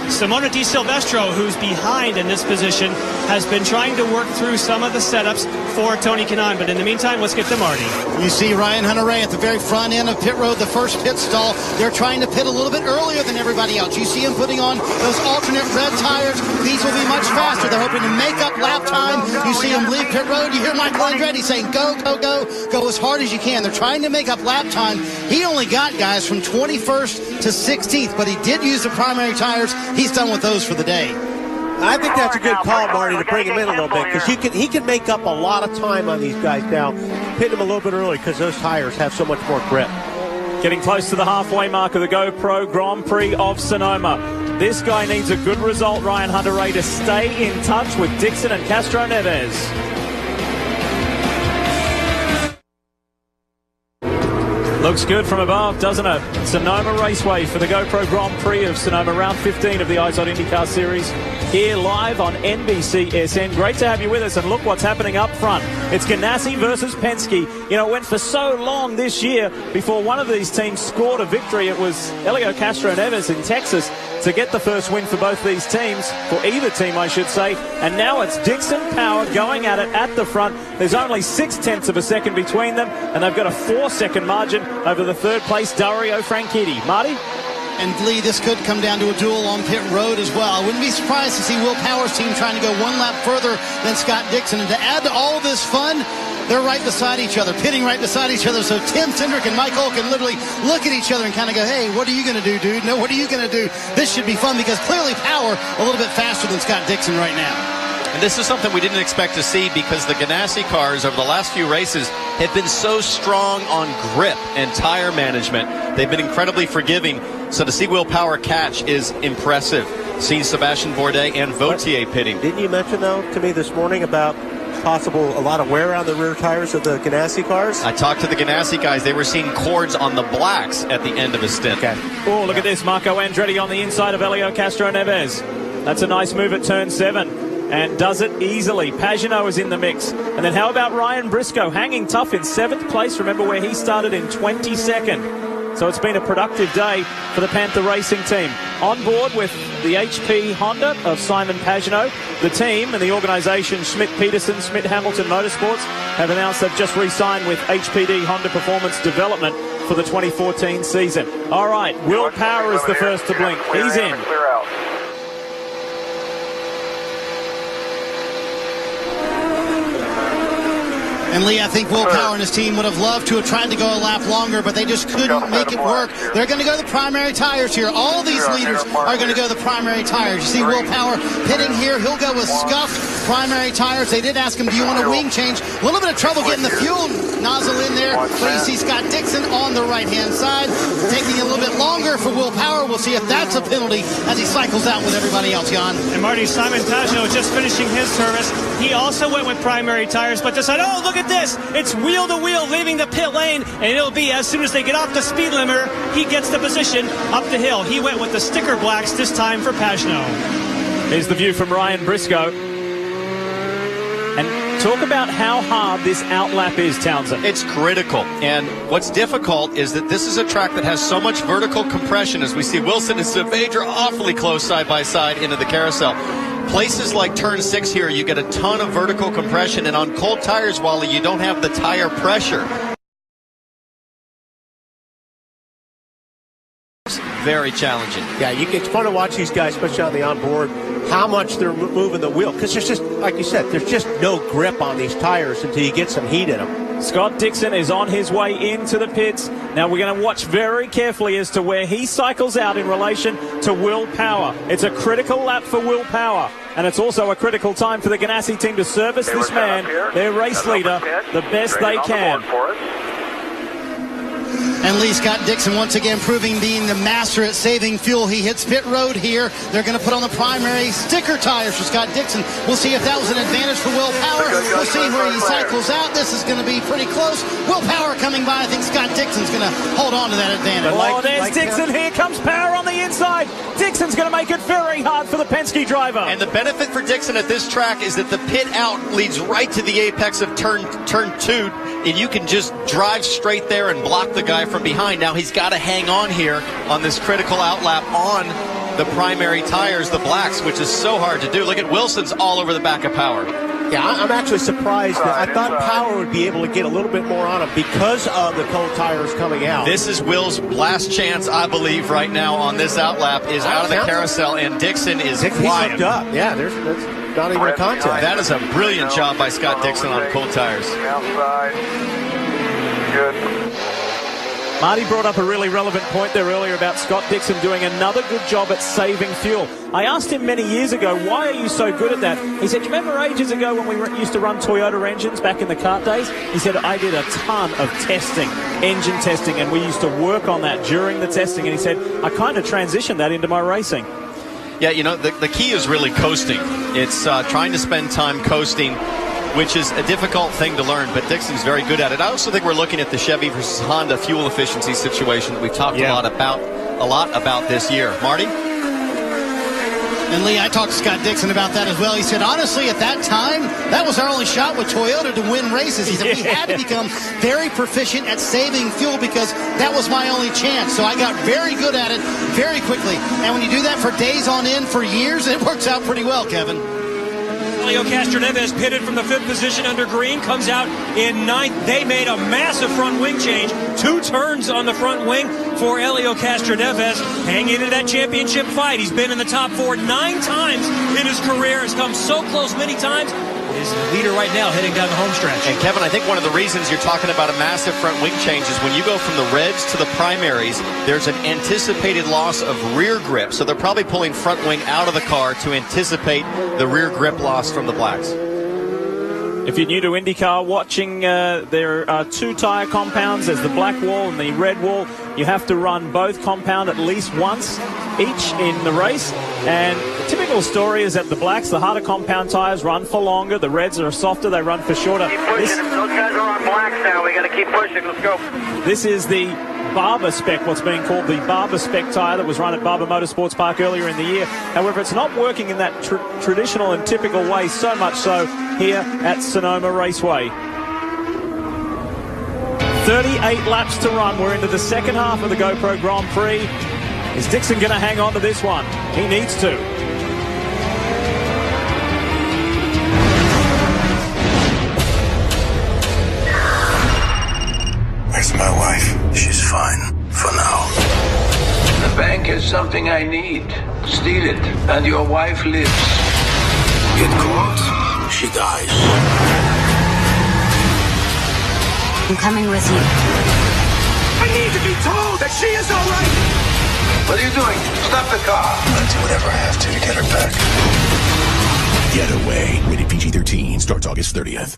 Speaker 12: Simona Di Silvestro, who's behind in this position, has been trying to work through some of the setups for Tony Kanaan. But in the meantime, let's get to Marty.
Speaker 3: You see Ryan Hunter-Reay at the very front end of pit road, the first pit stall. They're trying to pit a little bit earlier than everybody else. You see him putting on those alternate red tires. These will be much faster. They're hoping to make up lap time. You see him leave pit road. You hear Michael Andretti saying, go, go, go. Go as hard as you can. They're trying to make up lap time. He only got guys from 21st to 16th, but he did use the primary tires. He's done with those for the day.
Speaker 17: I think that's a good call, Marty, to bring him in a little bit, because he can make up a lot of time on these guys now. Hit him a little bit early because those tires have so much more grip.
Speaker 2: Getting close to the halfway mark of the GoPro Grand Prix of Sonoma. This guy needs a good result, Ryan Hunter-Reay, to stay in touch with Dixon and Castroneves. Looks good from above, doesn't it? Sonoma Raceway for the GoPro Grand Prix of Sonoma, round 15 of the IZOD IndyCar Series, here live on NBCSN. Great to have you with us, and look what's happening up front. It's Ganassi versus Penske. You know, it went for so long this year before one of these teams scored a victory. It was Helio Castroneves in Texas to get the first win for both these teams, for either team I should say, and now it's Dixon Power going at it at the front. There's only 0.6 of a second between them, and they've got a 4-second margin over the 3rd place Dario Franchitti. Marty?
Speaker 3: And Lee, this could come down to a duel on pit road as well. I wouldn't be surprised to see Will Power's team trying to go 1 lap further than Scott Dixon. And to add to all this fun, they're right beside each other, pitting right beside each other. So Tim Cindric and Mike Hull can literally look at each other and kind of go, hey, what are you going to do, dude? No, what are you going to do? This should be fun, because clearly Power a little bit faster than Scott Dixon right now.
Speaker 16: And this is something we didn't expect to see, because the Ganassi cars over the last few races have been so strong on grip and tire management. They've been incredibly forgiving. So to see Will Power catch is impressive. Seen Sebastian Bourdais and Vautier pitting.
Speaker 17: Didn't you mention, though, to me this morning about a lot of wear on the rear tires of the Ganassi cars?
Speaker 16: I talked to the Ganassi guys. They were seeing cords on the blacks at the end of a stint.
Speaker 17: Okay.
Speaker 2: Oh, look at this. Marco Andretti on the inside of Helio Castroneves. That's a nice move at turn 7. And does it easily. Pagenaud is in the mix. And then how about Ryan Briscoe hanging tough in 7th place? Remember where he started in 22nd. So it's been a productive day for the Panther Racing team. On board with the HP Honda of Simon Pagenaud, the team and the organisation Schmidt-Peterson, Schmidt-Hamilton Motorsports have announced they've just re-signed with HPD Honda Performance Development for the 2014 season. All right, Will Power is the first to blink. He's in.
Speaker 3: And Lee, I think Will Power and his team would have loved to have tried to go a lap longer, but they just couldn't make it work. They're going to go the primary tires here. All these leaders are going to go the primary tires. You see Will Power pitting here. He'll go with scuffed primary tires. They did ask him, do you want a wing change? A little bit of trouble getting the fuel nozzle in there, but you see Scott Dixon on the right-hand side, taking a little bit longer for Will Power. We'll see if that's a penalty as he cycles out with everybody else, Jan.
Speaker 12: And Marty, Simon Pagenaud just finishing his service. He also went with primary tires, but decided, oh, look at this. It's wheel-to-wheel leaving the pit lane, and it'll be as soon as they get off the speed limiter, he gets the position up the hill. He went with the sticker blacks this time for Pagenaud.
Speaker 2: Here's the view from Ryan Briscoe. And talk about how hard this outlap is, Townsend.
Speaker 16: It's critical. And what's difficult is that this is a track that has so much vertical compression, as we see Wilson and Saavedra awfully close side by side into the carousel. Places like turn 6 here, you get a ton of vertical compression. And on cold tires, Wally, you don't have the tire pressure. Very challenging.
Speaker 17: Yeah, it's fun to watch these guys, especially on the onboard, how much they're moving the wheel. Because there's just, like you said, there's just no grip on these tires until you get some heat in them.
Speaker 2: Scott Dixon is on his way into the pits. Now we're going to watch very carefully as to where he cycles out in relation to Will Power. It's a critical lap for Will Power. And it's also a critical time for the Ganassi team to service this man, their race leader, the best they can.
Speaker 3: And Lee, Scott Dixon once again proving being the master at saving fuel. He hits pit road here. They're going to put on the primary sticker tires for Scott Dixon. We'll see if that was an advantage for Will Power. We'll see where he cycles out. This is going to be pretty close. Will Power coming by. I think Scott Dixon's going to hold on to that advantage.
Speaker 2: Oh, there's Dixon. Here comes Power on the inside. Dixon's going to make it very hard for the Penske driver.
Speaker 16: And the benefit for Dixon at this track is that the pit out leads right to the apex of turn 2, and you can just drive straight there and block the guy from behind. Now he's got to hang on here on this critical outlap on the primary tires, the blacks, which is so hard to do. Look at Wilson's all over the back of Power.
Speaker 17: Yeah, I'm actually surprised. I thought Power would be able to get a little bit more on him because of the cold tires coming out.
Speaker 16: This is Will's last chance, I believe, right now on this outlap is out of the carousel, and Dixon is flying.
Speaker 17: He's up. Yeah, that's not even a contact.
Speaker 16: That is a brilliant job by Scott Dixon on cold tires.
Speaker 10: Outside. Good.
Speaker 2: Marty brought up a really relevant point there earlier about Scott Dixon doing another good job at saving fuel. I asked him many years ago, why are you so good at that? He said, do you remember ages ago when we used to run Toyota engines back in the kart days? He said, I did a ton of testing, engine testing, and we used to work on that during the testing. And he said, I kind of transitioned that into my racing.
Speaker 16: Yeah, you know, the key is really coasting. It's trying to spend time coasting, which is a difficult thing to learn, but Dixon's very good at it. I also think we're looking at the Chevy versus Honda fuel efficiency situation that we've talked a lot about this year. Marty?
Speaker 3: And Lee, I talked to Scott Dixon about that as well. He said, honestly, at that time, that was our only shot with Toyota to win races. He said, we had to become very proficient at saving fuel because that was my only chance. So I got very good at it very quickly. And when you do that for days on end, for years, it works out pretty well, Kevin.
Speaker 7: Elio Castroneves pitted from the 5th position under green, comes out in 9th. They made a massive front wing change. 2 turns on the front wing for Elio Castroneves. Hanging into that championship fight. He's been in the top 4 9 times in his career. Has come so close many times. Is the leader right now heading down the home stretch.
Speaker 16: And Kevin, I think one of the reasons you're talking about a massive front wing change is when you go from the reds to the primaries, there's an anticipated loss of rear grip. So they're probably pulling front wing out of the car to anticipate the rear grip loss from the blacks.
Speaker 2: If you're new to IndyCar, watching, there are 2 tire compounds. There's the black wall and the red wall. You have to run both compound at least once each in the race. And the typical story is that the blacks, the harder compound tires, run for longer. The reds are softer. They run for shorter.
Speaker 10: Keep pushing. Those guys are on blacks now. We got to keep pushing. Let's go.
Speaker 2: This is the Barber spec, what's being called the Barber spec tire that was run at Barber Motorsports Park earlier in the year. However, it's not working in that traditional and typical way, so much so here at Sonoma Raceway. 38 laps to run. We're into the second half of the GoPro Grand Prix. Is Dixon going to hang on to this one? He needs to.
Speaker 20: Where's my wife? She's fine for now.
Speaker 1: The bank has something I need. Steal it, and your wife lives.
Speaker 20: Get caught, she dies.
Speaker 6: I'm coming with you.
Speaker 10: I need to be told that she is all right.
Speaker 1: What are you doing? Stop the car.
Speaker 20: I'll do whatever I have to get her back. Getaway. Rated PG-13. Starts August 30th.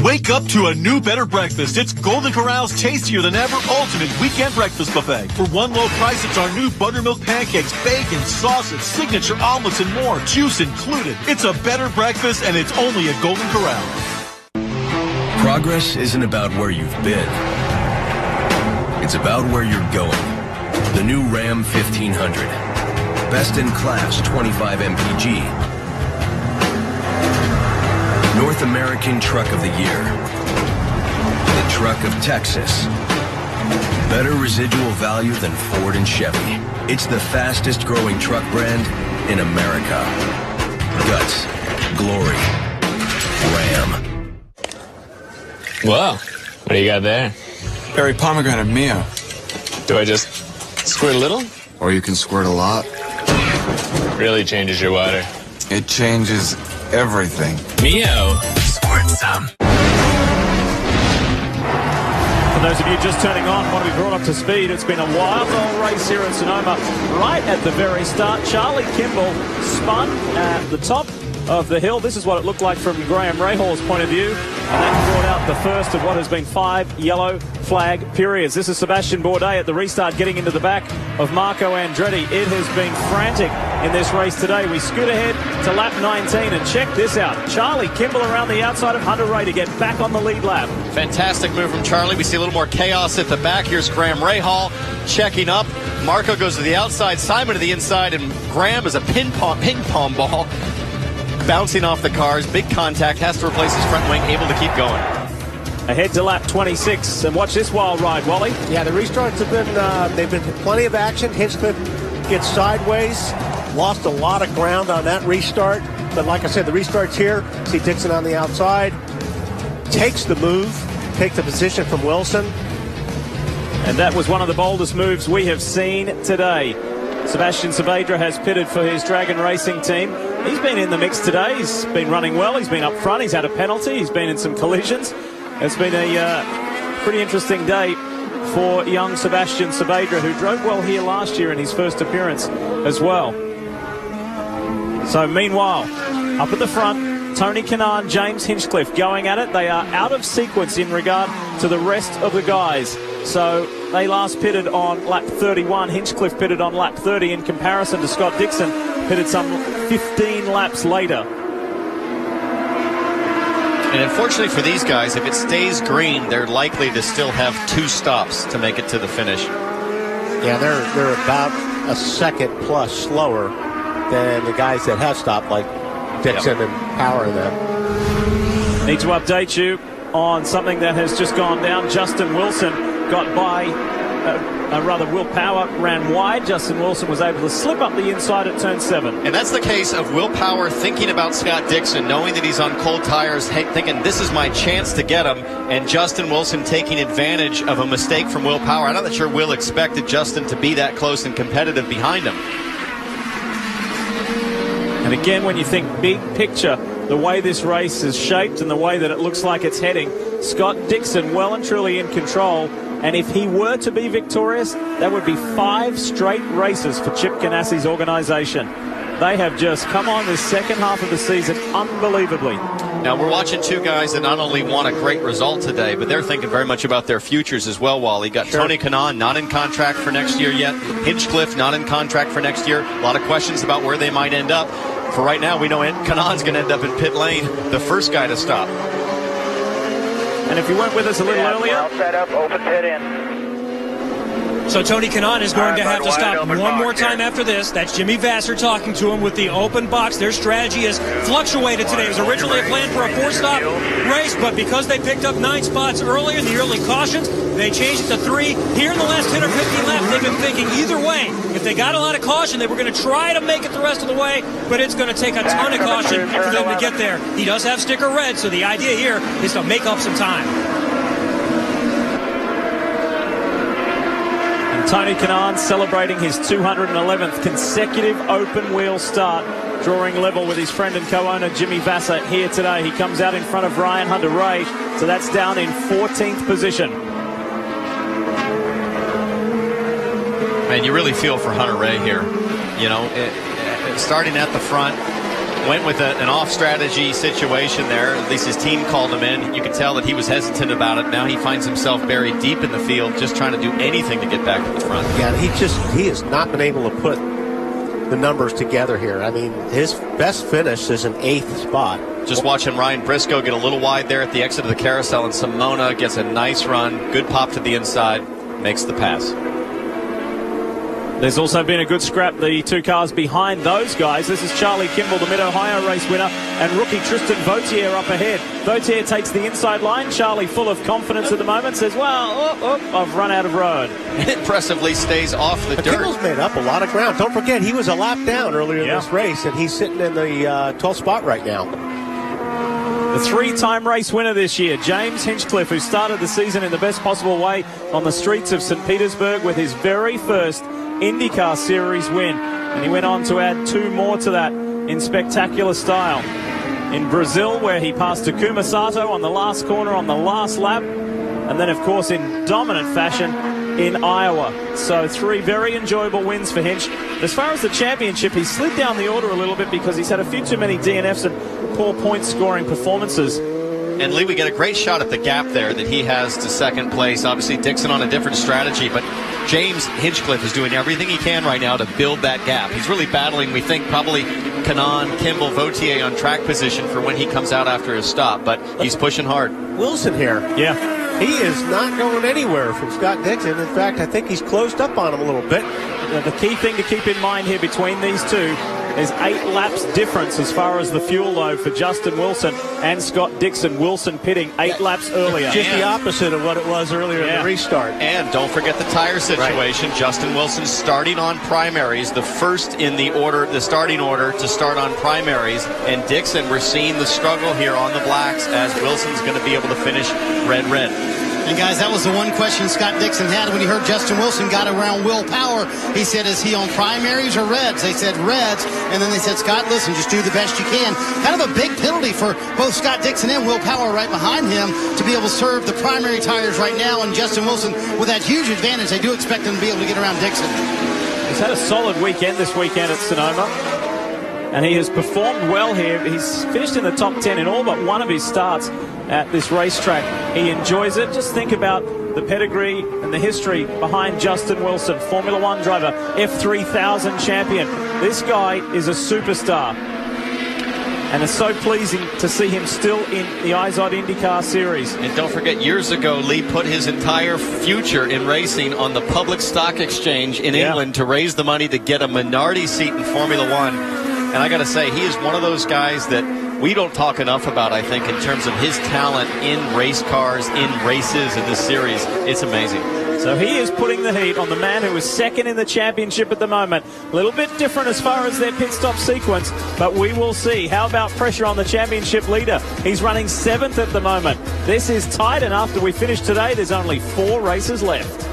Speaker 18: Wake up to a new, better breakfast. It's Golden Corral's tastier than ever ultimate weekend breakfast buffet. For one low price, it's our new buttermilk pancakes, bacon, sausage, signature omelets, and more. Juice included. It's a better breakfast, and it's only at Golden Corral.
Speaker 21: Progress isn't about where you've been. It's about where you're going. The new Ram 1500. Best in class 25 mpg. North American Truck of the Year. The Truck of Texas. Better residual value than Ford and Chevy. It's the fastest growing truck brand in America. Guts. Glory. Ram.
Speaker 8: Whoa. What do you got there?
Speaker 11: Berry pomegranate Mio.
Speaker 8: Do I just squirt a little?
Speaker 11: Or you can squirt a lot.
Speaker 8: Really changes your water.
Speaker 11: It changes everything.
Speaker 8: Mio. Squirt some.
Speaker 2: For those of you just turning on, want to be brought up to speed, it's been a wild old race here at Sonoma. Right at the very start, Charlie Kimball spun at the top of the hill. This is what it looked like from Graham Rahall's point of view. And that brought out the first of what has been 5 yellow flag periods. This is Sebastian Bourdais at the restart getting into the back of Marco Andretti. It has been frantic in this race today. We scoot ahead to lap 19 and check this out. Charlie Kimball around the outside of Hunter Ray to get back on the lead lap.
Speaker 16: Fantastic move from Charlie. We see a little more chaos at the back. Here's Graham Rahal checking up. Marco goes to the outside, Simon to the inside, and Graham is a ping pong ball bouncing off the cars. Big contact, has to replace his front wing, able to keep going.
Speaker 2: Ahead to lap 26, and watch this wild ride, Wally.
Speaker 17: Yeah, the restarts have been, they've been plenty of action. Hinchcliffe gets sideways, lost a lot of ground on that restart. But like I said, the restart's here. See Dixon on the outside, takes the move, takes the position from Wilson.
Speaker 2: And that was one of the boldest moves we have seen today. Sebastian Saavedra has pitted for his Dragon Racing team. He's been in the mix today. He's been running well. He's been up front. He's had a penalty. He's been in some collisions. It's been a pretty interesting day for young Sebastian Saavedra, who drove well here last year in his first appearance as well. So meanwhile, up at the front, Tony Kanaan, James Hinchcliffe going at it. They are out of sequence in regard to the rest of the guys. So they last pitted on lap 31. Hinchcliffe pitted on lap 30 in comparison to Scott Dixon, pitted some 15 laps later.
Speaker 16: And unfortunately for these guys, if it stays green, they're likely to still have 2 stops to make it to the finish.
Speaker 17: Yeah, they're about a second plus slower than the guys that have stopped, like Dixon and Power and them.
Speaker 2: Need to update you on something that has just gone down. Justin Wilson got by, Will Power ran wide. Justin Wilson was able to slip up the inside at turn 7.
Speaker 16: And that's the case of Will Power thinking about Scott Dixon, knowing that he's on cold tires, thinking this is my chance to get him, and Justin Wilson taking advantage of a mistake from Will Power. I'm not sure Will expected Justin to be that close and competitive behind him.
Speaker 2: And again, when you think big picture, the way this race is shaped and the way that it looks like it's heading, Scott Dixon well and truly in control. And if he were to be victorious, that would be 5 straight races for Chip Ganassi's organization. They have just come on this second half of the season unbelievably.
Speaker 16: Now, we're watching 2 guys that not only won a great result today, but they're thinking very much about their futures as well, Wally. Got Tony Kanaan not in contract for next year yet. Hinchcliffe not in contract for next year. A lot of questions about where they might end up. For right now, we know Kanaan's going to end up in pit lane, the first guy to stop.
Speaker 2: And if you weren't with us a little earlier,
Speaker 10: set up, open pit in.
Speaker 7: So Tony Kanaan is going to have to stop one more time after this. That's Jimmy Vasser talking to him with the open box. Their strategy has fluctuated today. It was originally a plan for a 4-stop race, but because they picked up 9 spots earlier in the early cautions, they changed it to 3. Here in the last 10 or 15 laps, they've been thinking either way. If they got a lot of caution, they were going to try to make it the rest of the way, but it's going to take a ton of caution for them to get there. He does have sticker red, so the idea here is to make up some time.
Speaker 2: Tony Kanaan celebrating his 211th consecutive open wheel start, drawing level with his friend and co-owner Jimmy Vasser here today. He comes out in front of Ryan Hunter-Reay, so that's down in 14th position.
Speaker 16: Man, you really feel for Hunter-Reay here. You know, starting at the front, went with an off-strategy situation there. At least his team called him in. You could tell that he was hesitant about it. Now he finds himself buried deep in the field, just trying to do anything to get back to the front.
Speaker 17: Yeah, he has not been able to put the numbers together here. I mean, his best finish is an 8th spot.
Speaker 16: Just watching Ryan Briscoe get a little wide there at the exit of the carousel, and Simona gets a nice run. Good pop to the inside, makes the pass.
Speaker 2: There's also been a good scrap, the 2 cars behind those guys. This is Charlie Kimball, the Mid-Ohio race winner, and rookie Tristan Vautier up ahead. Vautier takes the inside line. Charlie, full of confidence at the moment, says, well, I've run out of road.
Speaker 16: Impressively stays off the dirt.
Speaker 17: Kimball's made up a lot of ground. Don't forget, he was a lap down earlier in this race, and he's sitting in the 12th spot right now.
Speaker 2: The 3-time race winner this year, James Hinchcliffe, who started the season in the best possible way on the streets of St. Petersburg with his very first IndyCar Series win, and he went on to add 2 more to that in spectacular style. In Brazil, where he passed Takuma Sato on the last corner on the last lap, and then of course in dominant fashion in Iowa. So 3 very enjoyable wins for Hinch. As far as the championship, he slid down the order a little bit because he's had a few too many DNFs and poor point scoring performances.
Speaker 16: And Lee, we get a great shot at the gap there that he has to second place. Obviously Dixon on a different strategy, but James Hinchcliffe is doing everything he can right now to build that gap. He's really battling, we think, probably Kanaan, Kimball, Vautier on track position for when he comes out after his stop, but he's pushing hard.
Speaker 17: Wilson here.
Speaker 2: Yeah.
Speaker 17: He is not going anywhere from Scott Dixon. In fact, I think he's closed up on him a little bit.
Speaker 2: The key thing to keep in mind here between these two is 8 laps difference as far as the fuel load for Justin Wilson and Scott Dixon. Wilson pitting 8 laps earlier.
Speaker 17: Just the opposite of what it was earlier in the restart.
Speaker 16: And don't forget the tire situation. Right. Justin Wilson starting on primaries, the first in the order, the starting order to start on primaries. And Dixon, we're seeing the struggle here on the blacks as Wilson's going to be able to finish red.
Speaker 3: And guys, that was the one question Scott Dixon had when he heard Justin Wilson got around Will Power. He said, is he on primaries or reds? They said reds. And then they said, Scott, listen, just do the best you can. Kind of a big penalty for both Scott Dixon and Will Power right behind him to be able to serve the primary tires right now. And Justin Wilson, with that huge advantage, they do expect him to be able to get around Dixon.
Speaker 2: He's had a solid weekend this weekend at Sonoma, and he has performed well here. He's finished in the top 10 in all but one of his starts at this racetrack. He enjoys it. Just think about the pedigree and the history behind Justin Wilson, Formula One driver, F3000 champion. This guy is a superstar, and it's so pleasing to see him still in the IZOD IndyCar Series.
Speaker 16: And don't forget, years ago, Lee put his entire future in racing on the public stock exchange in England to raise the money to get a minority seat in Formula One. And I got to say, he is one of those guys that we don't talk enough about, I think, in terms of his talent in race cars, in races, in this series. It's amazing.
Speaker 2: So he is putting the heat on the man who is second in the championship at the moment. A little bit different as far as their pit stop sequence, but we will see. How about pressure on the championship leader? He's running 7th at the moment. This is tight, and after we finish today, there's only 4 races left.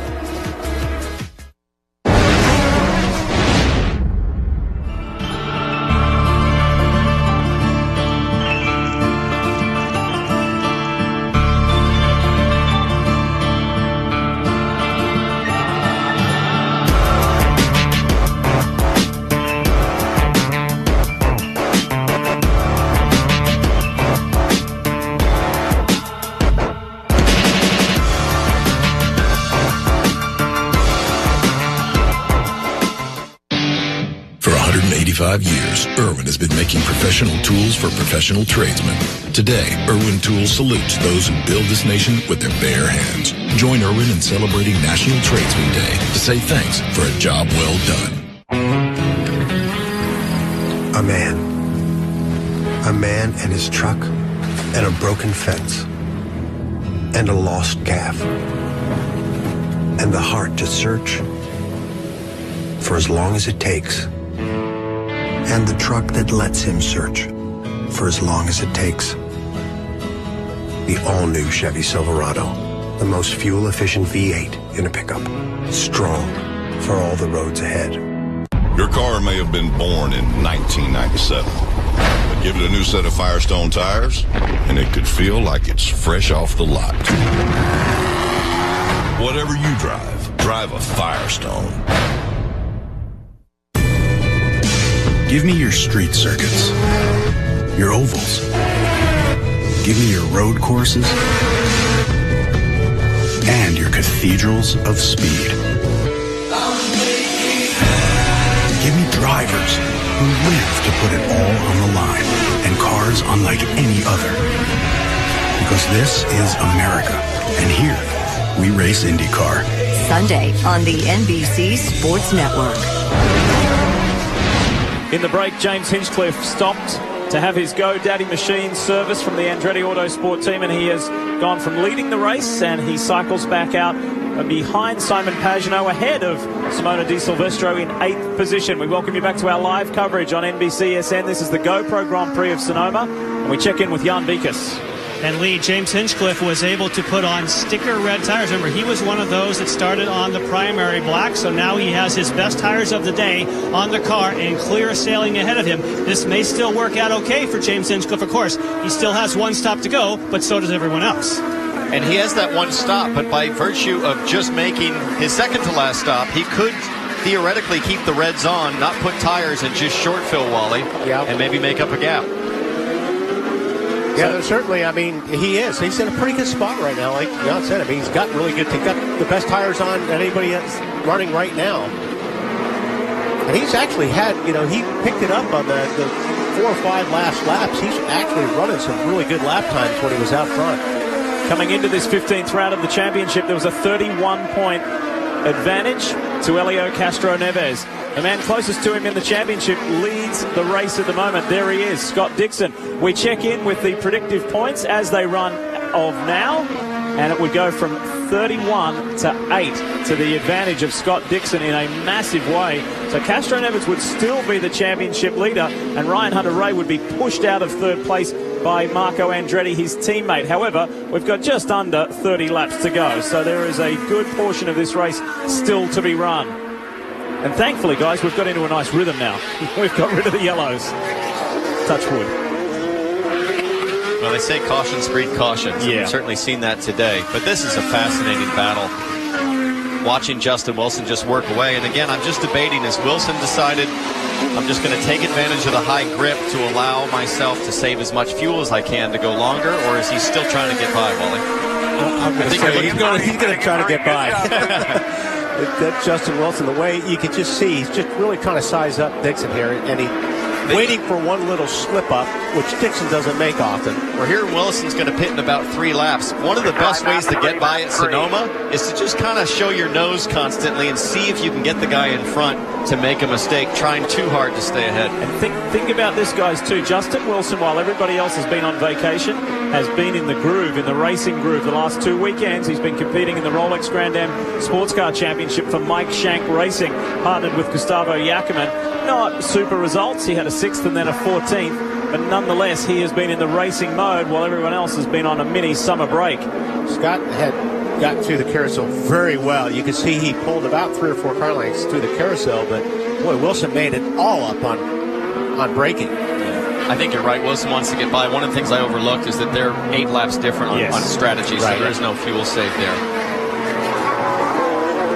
Speaker 20: For 185 years, Irwin has been making professional tools for professional tradesmen. Today, Irwin Tools salutes those who build this nation with their bare hands. Join Irwin in celebrating National Tradesman Day to say thanks for a job well done.
Speaker 4: A man and his truck, and a broken fence, and a lost calf, and the heart to search for as long as it takes, and the truck that lets him search for as long as it takes. The all-new Chevy Silverado, the most fuel-efficient V8 in a pickup, strong for all the roads ahead.
Speaker 19: Your car may have been born in 1997, but give it a new set of Firestone tires, and it could feel like it's fresh off the lot. Whatever you drive a Firestone.
Speaker 20: Give me your street circuits, your ovals. Give me your road courses and your cathedrals of speed. Give me drivers who live to put it all on the line and cars unlike any other. Because this is America, and here we race IndyCar.
Speaker 6: Sunday on the NBC Sports Network.
Speaker 2: In the break, James Hinchcliffe stopped to have his GoDaddy machine service from the Andretti Autosport team, and he has gone from leading the race, and he cycles back out behind Simon Pagenaud, ahead of Simona Di Silvestro in 8th position. We welcome you back to our live coverage on NBCSN. This is the GoPro Grand Prix of Sonoma, and we check in with Jan Beekes.
Speaker 12: And Lee, James Hinchcliffe was able to put on sticker red tires. Remember, he was one of those that started on the primary black, so now he has his best tires of the day on the car and clear sailing ahead of him. This may still work out okay for James Hinchcliffe. Of course, he still has one stop to go, but so does everyone else.
Speaker 16: And he has that one stop, but by virtue of just making his second to last stop, he could theoretically keep the reds on, not put tires, and just short fill Wally, and maybe make up a gap.
Speaker 17: Yeah, certainly. I mean, he's in a pretty good spot right now. Like Jan said, I mean, he's got really good. He's got the best tires on than anybody that's running right now. And he's actually had, he picked it up on the 4 or 5 last laps. He's actually running some really good lap times when he was out front.
Speaker 2: Coming into this 15th round of the championship, there was a 31-point advantage to Helio Castro-Neves. The man closest to him in the championship leads the race at the moment. There he is, Scott Dixon. We check in with the predictive points as they run of now, and it would go from 31 to 8 to the advantage of Scott Dixon in a massive way. So Castro-Neves would still be the championship leader, and Ryan Hunter-Reay would be pushed out of third place by Marco Andretti, his teammate. However, we've got just under 30 laps to go, so there is a good portion of this race still to be run. And thankfully, guys, we've got into a nice rhythm now. We've got rid of the yellows. Touch wood.
Speaker 16: Well, they say cautions breed cautions. Yeah. We've certainly seen that today. But this is a fascinating battle. Watching Justin Wilson just work away. And again, I'm just debating, has Wilson decided I'm just going to take advantage of the high grip to allow myself to save as much fuel as I can to go longer, or is he still trying to get by, Wally?
Speaker 17: I'm going to say he's going to try to get by. That's Justin Wilson. The way you can just see, he's just really trying to size up Dixon here, and he's waiting for one little slip up, which Dixon doesn't make often.
Speaker 16: We're hearing Wilson's going to pit in about 3 laps. One of the best ways to get by at Sonoma is to just kind of show your nose constantly and see if you can get the guy in front to make a mistake, trying too hard to stay ahead.
Speaker 2: And think about this, guys, too. Justin Wilson, while everybody else has been on vacation, has been in the groove, in the racing groove. The last 2 weekends, he's been competing in the Rolex Grand Am Sports Car Championship for Mike Shank Racing, partnered with Gustavo Yackerman. Not super results. He had a 6th and then a 14th, but nonetheless, he has been in the racing mode while everyone else has been on a mini summer break.
Speaker 17: Scott had gotten through the carousel very well. You can see he pulled about 3 or 4 car lengths through the carousel, but boy, Wilson made it all up on braking.
Speaker 16: I think you're right. Wilson wants to get by. One of the things I overlooked is that they're 8 laps different on strategy, so there is no fuel save there.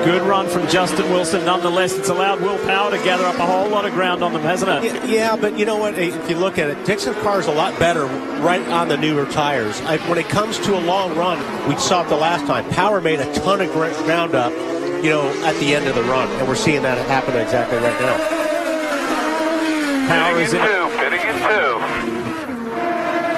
Speaker 2: Good run from Justin Wilson. Nonetheless, it's allowed Will Power to gather up a whole lot of ground on them, hasn't it?
Speaker 17: Yeah, but you know what? If you look at it, Dixon's car is a lot better right on the newer tires. When it comes to a long run, we saw it the last time. Power made a ton of ground up, at the end of the run, and we're seeing that happen exactly right now.
Speaker 2: Power is in
Speaker 10: pitting in two.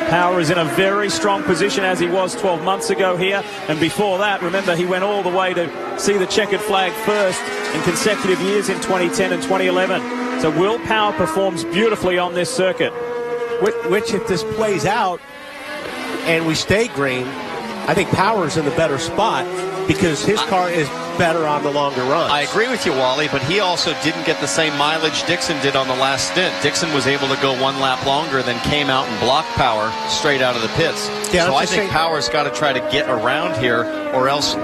Speaker 2: Power is in a very strong position as he was 12 months ago here. And before that, remember, he went all the way to see the checkered flag first in consecutive years in 2010 and 2011. So Will Power performs beautifully on this circuit.
Speaker 17: Which if this plays out and we stay green, I think Power's in the better spot because his car is better on the longer runs.
Speaker 16: I agree with you, Wally, but he also didn't get the same mileage Dixon did on the last stint. Dixon was able to go one lap longer, then came out and blocked Power straight out of the pits.
Speaker 17: Yeah,
Speaker 16: so I think Power's got to try to get around here, or else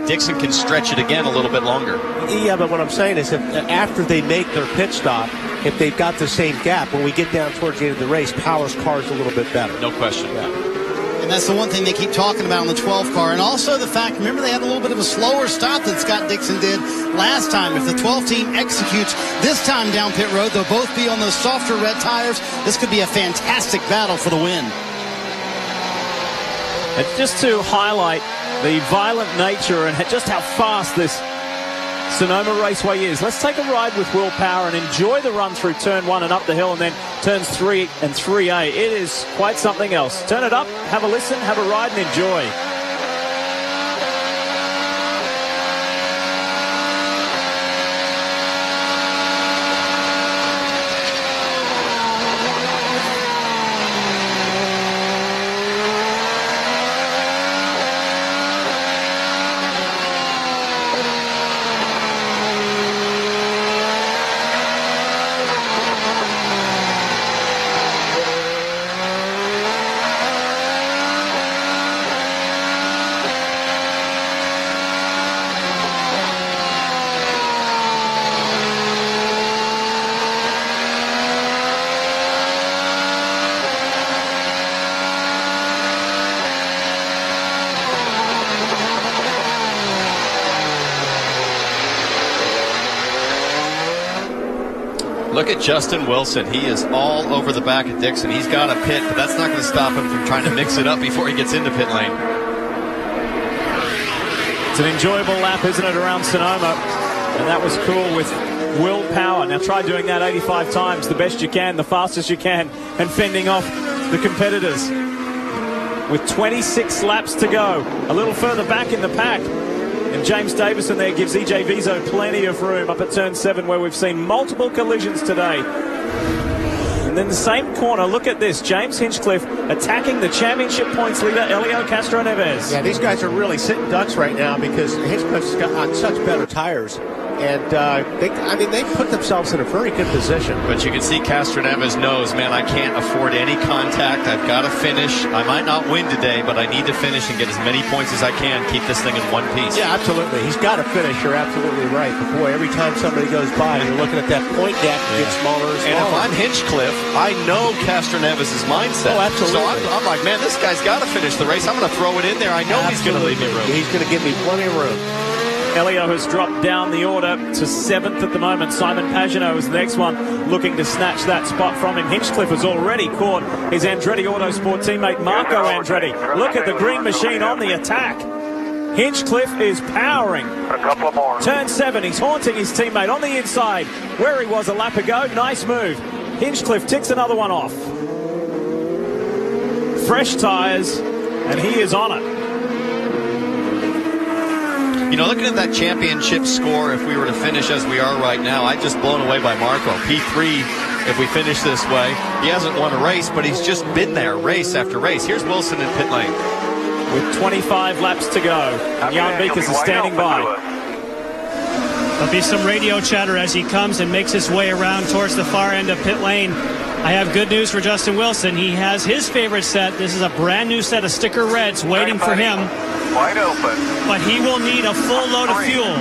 Speaker 16: Dixon can stretch it again a little bit longer.
Speaker 17: Yeah, but what I'm saying is if after they make their pit stop, if they've got the same gap, when we get down towards the end of the race, Power's car is a little bit better.
Speaker 16: No question.
Speaker 17: Yeah.
Speaker 3: And that's the one thing they keep talking about on the 12 car. And also the fact, remember, they had a little bit of a slower stop than Scott Dixon did last time. If the 12 team executes this time down pit road, they'll both be on those softer red tires. This could be a fantastic battle for the win.
Speaker 2: And just to highlight the violent nature and just how fast this Sonoma Raceway is, let's take a ride with Will Power and enjoy the run through turn 1 and up the hill, and then turns 3 and 3A. It is quite something else. Turn it up, have a listen, have a ride, and enjoy.
Speaker 16: Look at Justin Wilson. He is all over the back of Dixon. He's got a pit, but that's not going to stop him from trying to mix it up before he gets into pit lane.
Speaker 2: It's an enjoyable lap, isn't it, around Sonoma? And that was cool with Will Power. Now try doing that 85 times, the best you can, the fastest you can, and fending off the competitors. With 26 laps to go, a little further back in the pack. And James Davison there gives EJ Viso plenty of room up at turn 7, where we've seen multiple collisions today. And then the same corner, look at this. James Hinchcliffe attacking the championship points leader, Elio Castro-Neves.
Speaker 17: Yeah, these guys are really sitting ducks right now because Hinchcliffe's got on such better tires. And they put themselves in a very good position.
Speaker 16: But you can see Castro-Neves knows, man, I can't afford any contact. I've got to finish. I might not win today, but I need to finish and get as many points as I can. Keep this thing in one piece.
Speaker 17: Yeah, absolutely. He's got to finish. You're absolutely right. But boy, every time somebody goes by, you're looking at that point gap to get smaller and smaller.
Speaker 16: And if I'm Hinchcliffe, I know Castro-Neves' mindset.
Speaker 17: Oh, absolutely.
Speaker 16: So I'm like, man, this guy's got to finish the race. I'm going to throw it in there. I know he's going to leave me room.
Speaker 17: He's going to give me plenty of room.
Speaker 2: Elio has dropped down the order to 7th at the moment. Simon Pagenaud is the next one, looking to snatch that spot from him. Hinchcliffe has already caught his Andretti Autosport teammate Marco Andretti. Look at the green machine on the attack. Hinchcliffe is powering.
Speaker 10: A couple more.
Speaker 2: Turn 7, he's haunting his teammate on the inside where he was a lap ago. Nice move. Hinchcliffe ticks another one off. Fresh tires, and he is on it.
Speaker 16: You know, looking at that championship score, if we were to finish as we are right now, I'm just blown away by Marco. P3, if we finish this way. He hasn't won a race, but he's just been there race after race. Here's Wilson in pit lane.
Speaker 2: With 25 laps to go, Jan Beekers is standing by.
Speaker 12: There'll be some radio chatter as he comes and makes his way around towards the far end of pit lane. I have good news for Justin Wilson. He has his favorite set. This is a brand new set of sticker reds waiting for him.
Speaker 10: Wide open.
Speaker 12: But he will need a full load of fuel.
Speaker 10: 2,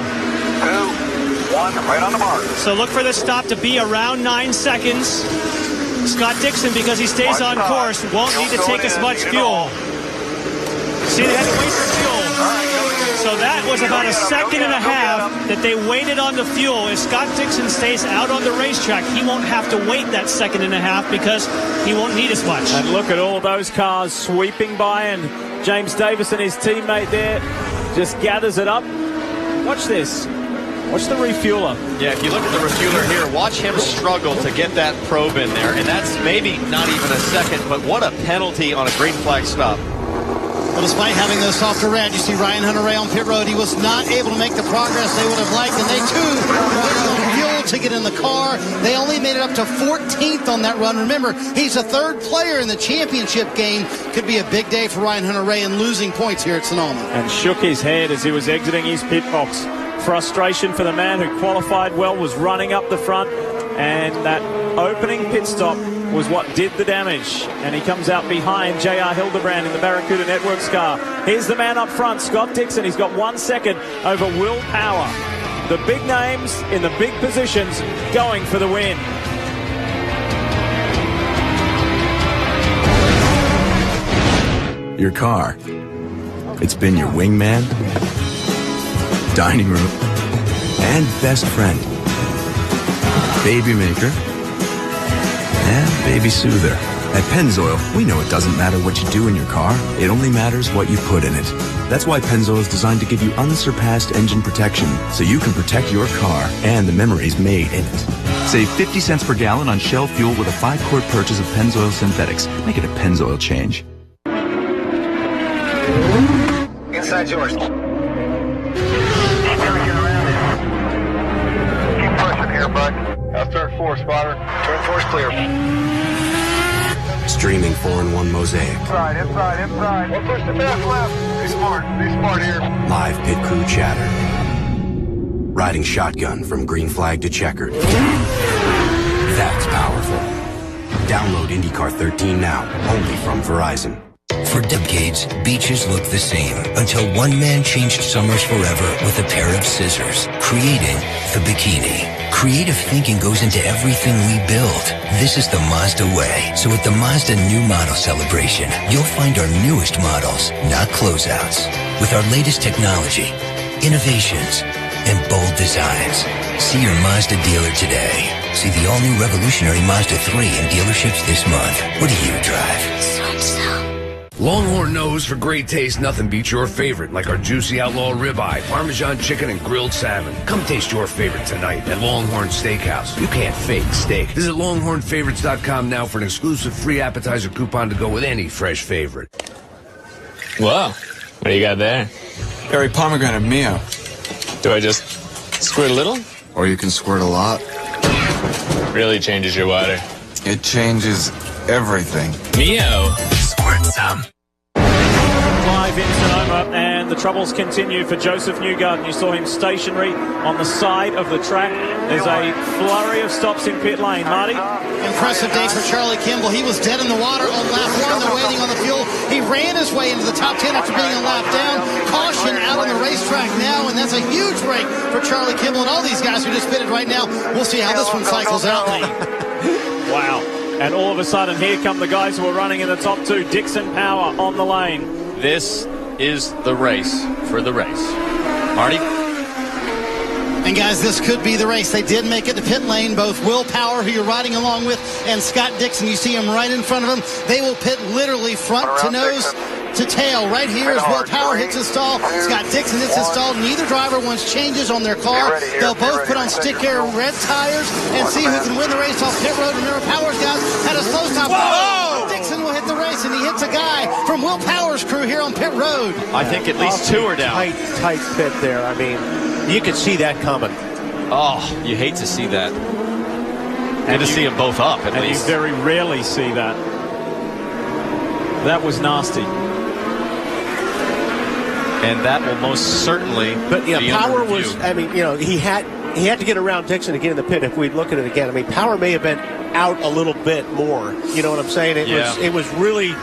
Speaker 10: 1, right on the mark.
Speaker 12: So look for this stop to be around 9 seconds. Scott Dixon, because he stays on course, won't need to take as much fuel. See, they had to wait for fuel. So that was about a second and a half that they waited on the fuel. If Scott Dixon stays out on the racetrack, he won't have to wait that second and a half because he won't need as much.
Speaker 2: And look at all those cars sweeping by, and James Davison, his teammate there, just gathers it up. Watch this. Watch the refueler.
Speaker 16: Yeah, if you look at the refueler here, watch him struggle to get that probe in there. And that's maybe not even a second, but what a penalty on a green flag stop.
Speaker 3: Well, despite having those softer red, you see Ryan Hunter-Reay on pit road. He was not able to make the progress they would have liked, and they too were waiting on fuel to get in the car. They only made it up to 14th on that run. Remember, he's a third player in the championship game. Could be a big day for Ryan Hunter-Reay and losing points here at Sonoma.
Speaker 2: And shook his head as he was exiting his pit box. Frustration for the man who qualified well, was running up the front, and that opening pit stop was what did the damage. And he comes out behind J.R. Hildebrand in the Barracuda Networks car. Here's the man up front, Scott Dixon. He's got 1 second over Will Power. The big names in the big positions going for the win.
Speaker 21: Your car. It's been your wingman, dining room, and best friend. Baby maker, and baby soother. At Pennzoil, we know it doesn't matter what you do in your car, it only matters what you put in it. That's why Pennzoil is designed to give you unsurpassed engine protection, so you can protect your car and the memories made in it. Save 50 cents per gallon on Shell fuel with a 5-quart purchase of Pennzoil Synthetics. Make it a Pennzoil change.
Speaker 10: Inside yours. Keep pushing here, bud. That's turn 4, spotter. Turn 4's clear.
Speaker 4: Streaming 4-in-1 Mosaic.
Speaker 10: Inside. We'll push the back left. Be smart here.
Speaker 4: Live pit crew chatter. Riding shotgun from green flag to checkered. That's powerful. Download IndyCar 13 now, only from Verizon.
Speaker 9: For decades, beaches looked the same until one man changed summers forever with a pair of scissors, creating the bikini. Creative thinking goes into everything we build. This is the Mazda way. So at the Mazda New Model Celebration, you'll find our newest models, not closeouts. With our latest technology, innovations, and bold designs. See your Mazda dealer today. See the all-new revolutionary Mazda 3 in dealerships this month. What do you drive?
Speaker 22: Longhorn knows for great taste, nothing beats your favorite, like our juicy outlaw ribeye, Parmesan chicken, and grilled salmon. Come taste your favorite tonight at Longhorn Steakhouse. You can't fake steak. Visit LonghornFavorites.com now for an exclusive free appetizer coupon to go with any fresh favorite.
Speaker 8: Whoa. What do you got there?
Speaker 11: Berry pomegranate Mio.
Speaker 8: Do I just squirt a little?
Speaker 11: Or you can squirt a lot.
Speaker 8: Really changes your water.
Speaker 11: It changes everything.
Speaker 8: Mio. Squirt some.
Speaker 2: Live in Sonoma, and the troubles continue for Joseph Newgarden. You saw him stationary on the side of the track. There's a flurry of stops in pit lane. Marty?
Speaker 3: Impressive day for Charlie Kimball. He was dead in the water on lap 1. They're waiting on the fuel. He ran his way into the top 10 after being a lap down. Caution out on the racetrack now, and that's a huge break for Charlie Kimball and all these guys who just pitted right now. We'll see how this one cycles out.
Speaker 2: Wow. And all of a sudden, here come the guys who are running in the top 2. Dixon Power on the lane.
Speaker 16: This is the race for the race. Marty?
Speaker 3: And guys, this could be the race. They did make it to pit lane. Both Will Power, who you're riding along with, and Scott Dixon. You see him right in front of him. They will pit literally front to nose to tail. Right here as Will Power hits his stall, Scott Dixon hits his stall. Neither driver wants changes on their car. They'll both put on stick air red tires and see who can win the race off pit road. Remember, Power's guys had a slow stop. Whoa! Dixon will hit the race, and he hits a guy from Will Power's crew here on pit road.
Speaker 16: I think at least 2 are down.
Speaker 17: Tight pit there. I mean, you could see that coming.
Speaker 16: Oh, you hate to see that. Good to see them both up, at least.
Speaker 2: You very rarely see that. That was nasty.
Speaker 16: And that will most certainly.
Speaker 17: But yeah,
Speaker 16: be
Speaker 17: Power
Speaker 16: under
Speaker 17: was.
Speaker 16: review.
Speaker 17: I mean, he had to get around Dixon to get in the pit. If we look at it again, I mean, Power may have been out a little bit more. You know what I'm saying? It was really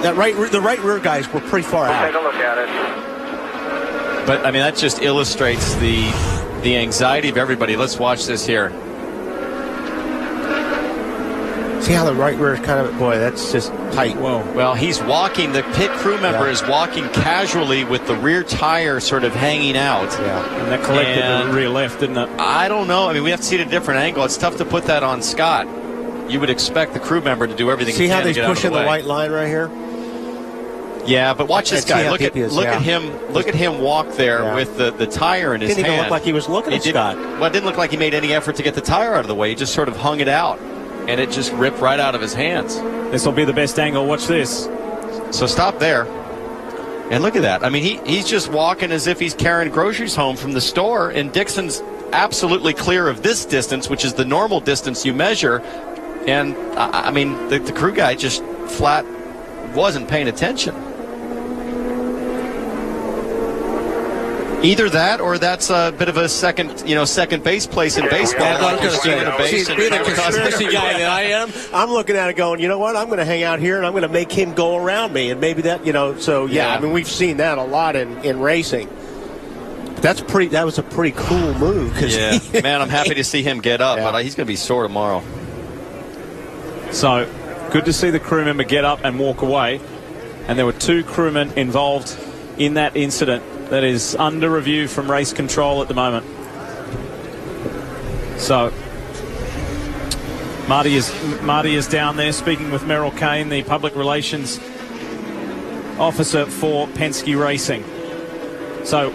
Speaker 17: the right rear guys were pretty far out.
Speaker 10: Take a look at it.
Speaker 16: But I mean, that just illustrates the anxiety of everybody. Let's watch this here.
Speaker 17: See how the right rear is kind of, boy, that's just tight.
Speaker 16: Whoa. Well, he's walking, the pit crew member is walking casually with the rear tire sort of hanging out.
Speaker 2: Yeah, and that collected the rear left, didn't it?
Speaker 16: I don't know. I mean, we have to see it at a different angle. It's tough to put that on Scott. You would expect the crew member to do everything
Speaker 17: See
Speaker 16: he can
Speaker 17: how
Speaker 16: to
Speaker 17: he's
Speaker 16: get out of
Speaker 17: pushing
Speaker 16: the way.
Speaker 17: white line right here?
Speaker 16: Yeah, but watch this guy. Look at him. Look at him walk there with the tire in his hand.
Speaker 17: Didn't even look like he was looking at Scott.
Speaker 16: Well, it didn't look like he made any effort to get the tire out of the way. He just sort of hung it out, and it just ripped right out of his hands.
Speaker 2: This will be the best angle. Watch this.
Speaker 16: So stop there. And look at that. I mean, he's just walking as if he's carrying groceries home from the store, and Dixon's absolutely clear of this distance, which is the normal distance you measure. And, I mean, the crew guy just flat wasn't paying attention. Either that, or that's a bit of a second base place in baseball. Like you're stealing a base.
Speaker 17: Being the conspiracy guy that I am, I'm looking at it going, you know what? I'm going to hang out here and I'm going to make him go around me, and maybe that, So yeah, I mean, we've seen that a lot in racing. That was a pretty cool move.
Speaker 16: Yeah, man, I'm happy to see him get up, but he's going to be sore tomorrow.
Speaker 2: So good to see the crew member get up and walk away. And there were 2 crewmen involved in that incident that is under review from race control at the moment. So Marty is down there speaking with Merrill Kane, the public relations officer for Penske Racing. So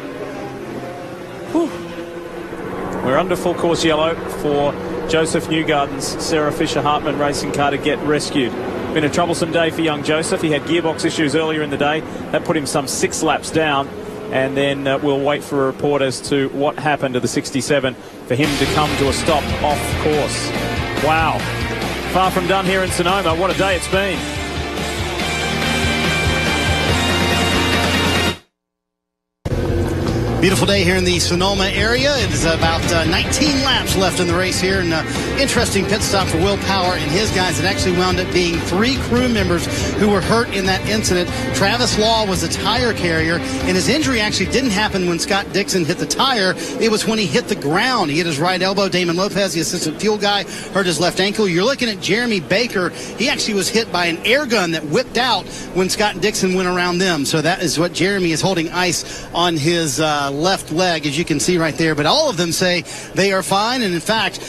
Speaker 2: we're under full course yellow for Joseph Newgarden's Sarah Fisher Hartman racing car to get rescued. Been a troublesome day for young Joseph. He had gearbox issues earlier in the day. That put him some 6 laps down. And then we'll wait for a report as to what happened to the 67 for him to come to a stop off course. Wow. Far from done here in Sonoma. What a day it's been.
Speaker 3: Beautiful day here in the Sonoma area. It is about 19 laps left in the race here. And interesting pit stop for Will Power and his guys. It actually wound up being 3 crew members who were hurt in that incident. Travis Law was a tire carrier, and his injury actually didn't happen when Scott Dixon hit the tire. It was when he hit the ground. He hit his right elbow. Damon Lopez, the assistant fuel guy, hurt his left ankle. You're looking at Jeremy Baker. He actually was hit by an air gun that whipped out when Scott Dixon went around them. So that is what Jeremy is holding ice on his left leg, as you can see right there. But all of them say they are fine. And in fact,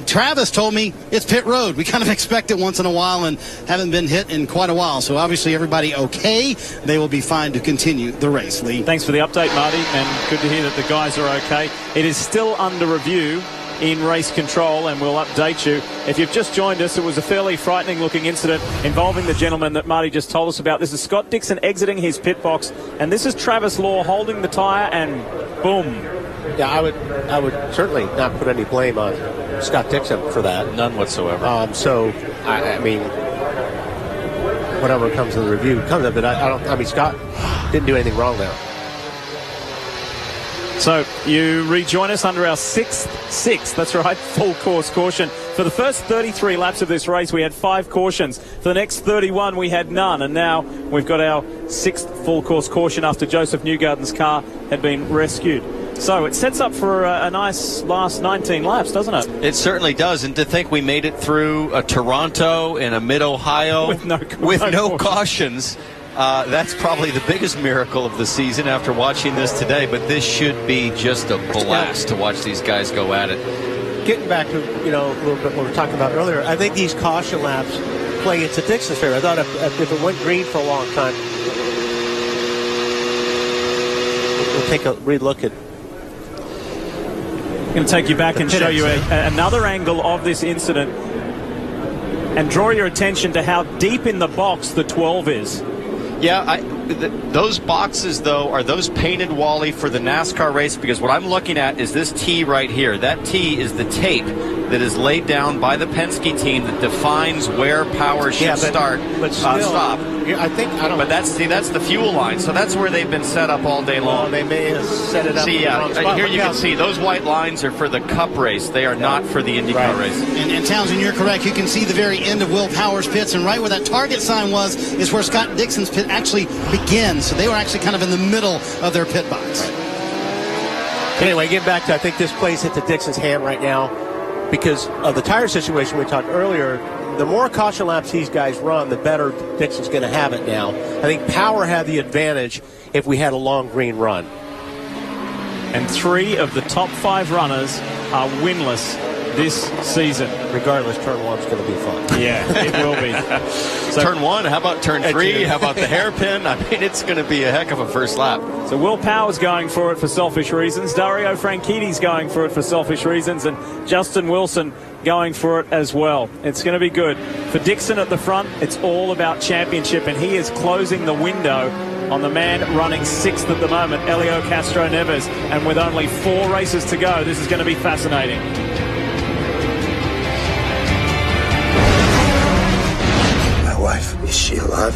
Speaker 3: Travis told me it's pit road. We kind of expect it once in a while and haven't been hit in quite a while. So obviously everybody okay. They will be fine to continue the race. Lee.
Speaker 2: Thanks for the update, Marty, and good to hear that the guys are okay. It is still under review in race control, and we'll update you. If you've just joined us, it was a fairly frightening looking incident involving the gentleman that Marty just told us about. This is Scott Dixon exiting his pit box, and this is Travis Law holding the tire, and boom.
Speaker 17: Yeah, I would certainly not put any blame on Scott Dixon for that.
Speaker 16: None whatsoever.
Speaker 17: I mean, whatever comes in the review comes of it. I mean, Scott didn't do anything wrong there.
Speaker 2: So you rejoin us under our sixth, that's right, full course caution. For the first 33 laps of this race, we had 5 cautions. For the next 31, we had none. And now we've got our 6th full course caution after Joseph Newgarden's car had been rescued. So it sets up for a nice last 19 laps, doesn't it?
Speaker 16: It certainly does. And to think we made it through a Toronto and a Mid-Ohio with no cautions. That's probably the biggest miracle of the season after watching this today, but this should be just a blast to watch these guys go at it.
Speaker 17: Getting back to, a little bit what we were talking about earlier, I think these caution laps play into Dixon's favor. I thought if it went green for a long time, we'll take a relook at.
Speaker 2: I'm going to take you back and show you another angle of this incident and draw your attention to how deep in the box the 12 is.
Speaker 16: Yeah, those boxes, though, are those painted, Wally, for the NASCAR race? Because what I'm looking at is this T right here. That T is the tape that is laid down by the Penske team that defines where power should start, stop. But that's the fuel line. So that's where they've been set up all day long.
Speaker 17: They may have set it up.
Speaker 16: See, here you can see those white lines are for the Cup race. They are not for the IndyCar race.
Speaker 3: And Townsend, you're correct. You can see the very end of Will Power's pits, and right where that target sign was is where Scott Dixon's pit actually begins. So they were actually kind of in the middle of their pit box.
Speaker 17: Anyway, getting back to, I think this plays into Dixon's hand right now because of the tire situation we talked earlier. The more caution laps these guys run, the better Dixon's going to have it now. I think Power had the advantage if we had a long green run.
Speaker 2: And 3 of the top 5 runners are winless this season.
Speaker 17: Regardless, turn one's going to be fun.
Speaker 2: Yeah, it will be.
Speaker 16: So, turn 1, how about turn 3? How about the hairpin? I mean, it's going to be a heck of a first lap.
Speaker 2: So Will Power's going for it for selfish reasons. Dario Franchitti's going for it for selfish reasons. And Justin Wilson going for it as well. It's going to be good. For Dixon at the front, it's all about championship, and he is closing the window on the man running 6th at the moment, Helio Castro-Neves. And with only 4 races to go, this is going to be fascinating.
Speaker 22: My wife, is she alive?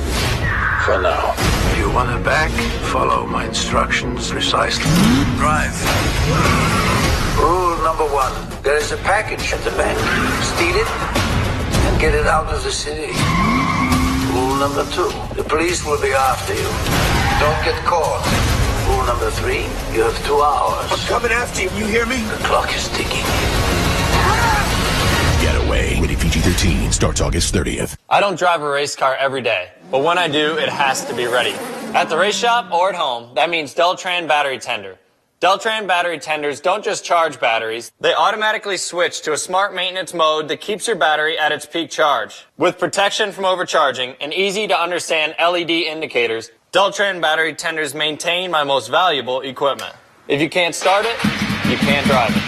Speaker 1: For now. If you want her back, follow my instructions precisely. Drive. Rule number 1. There is a package at the bank. Steal it and get it out of the city. Rule number 2. The police will be after you. Don't get caught. Rule number 3. You have 2 hours.
Speaker 22: I'm coming after you. You hear me?
Speaker 1: The clock is ticking.
Speaker 22: Getaway. Rated PG-13. Starts August 30th.
Speaker 13: I don't drive a race car every day, but when I do, it has to be ready. At the race shop or at home, that means Deltran Battery Tender. Deltran battery tenders don't just charge batteries, they automatically switch to a smart maintenance mode that keeps your battery at its peak charge. With protection from overcharging and easy to understand LED indicators, Deltran battery tenders maintain my most valuable equipment. If you can't start it, you can't drive it.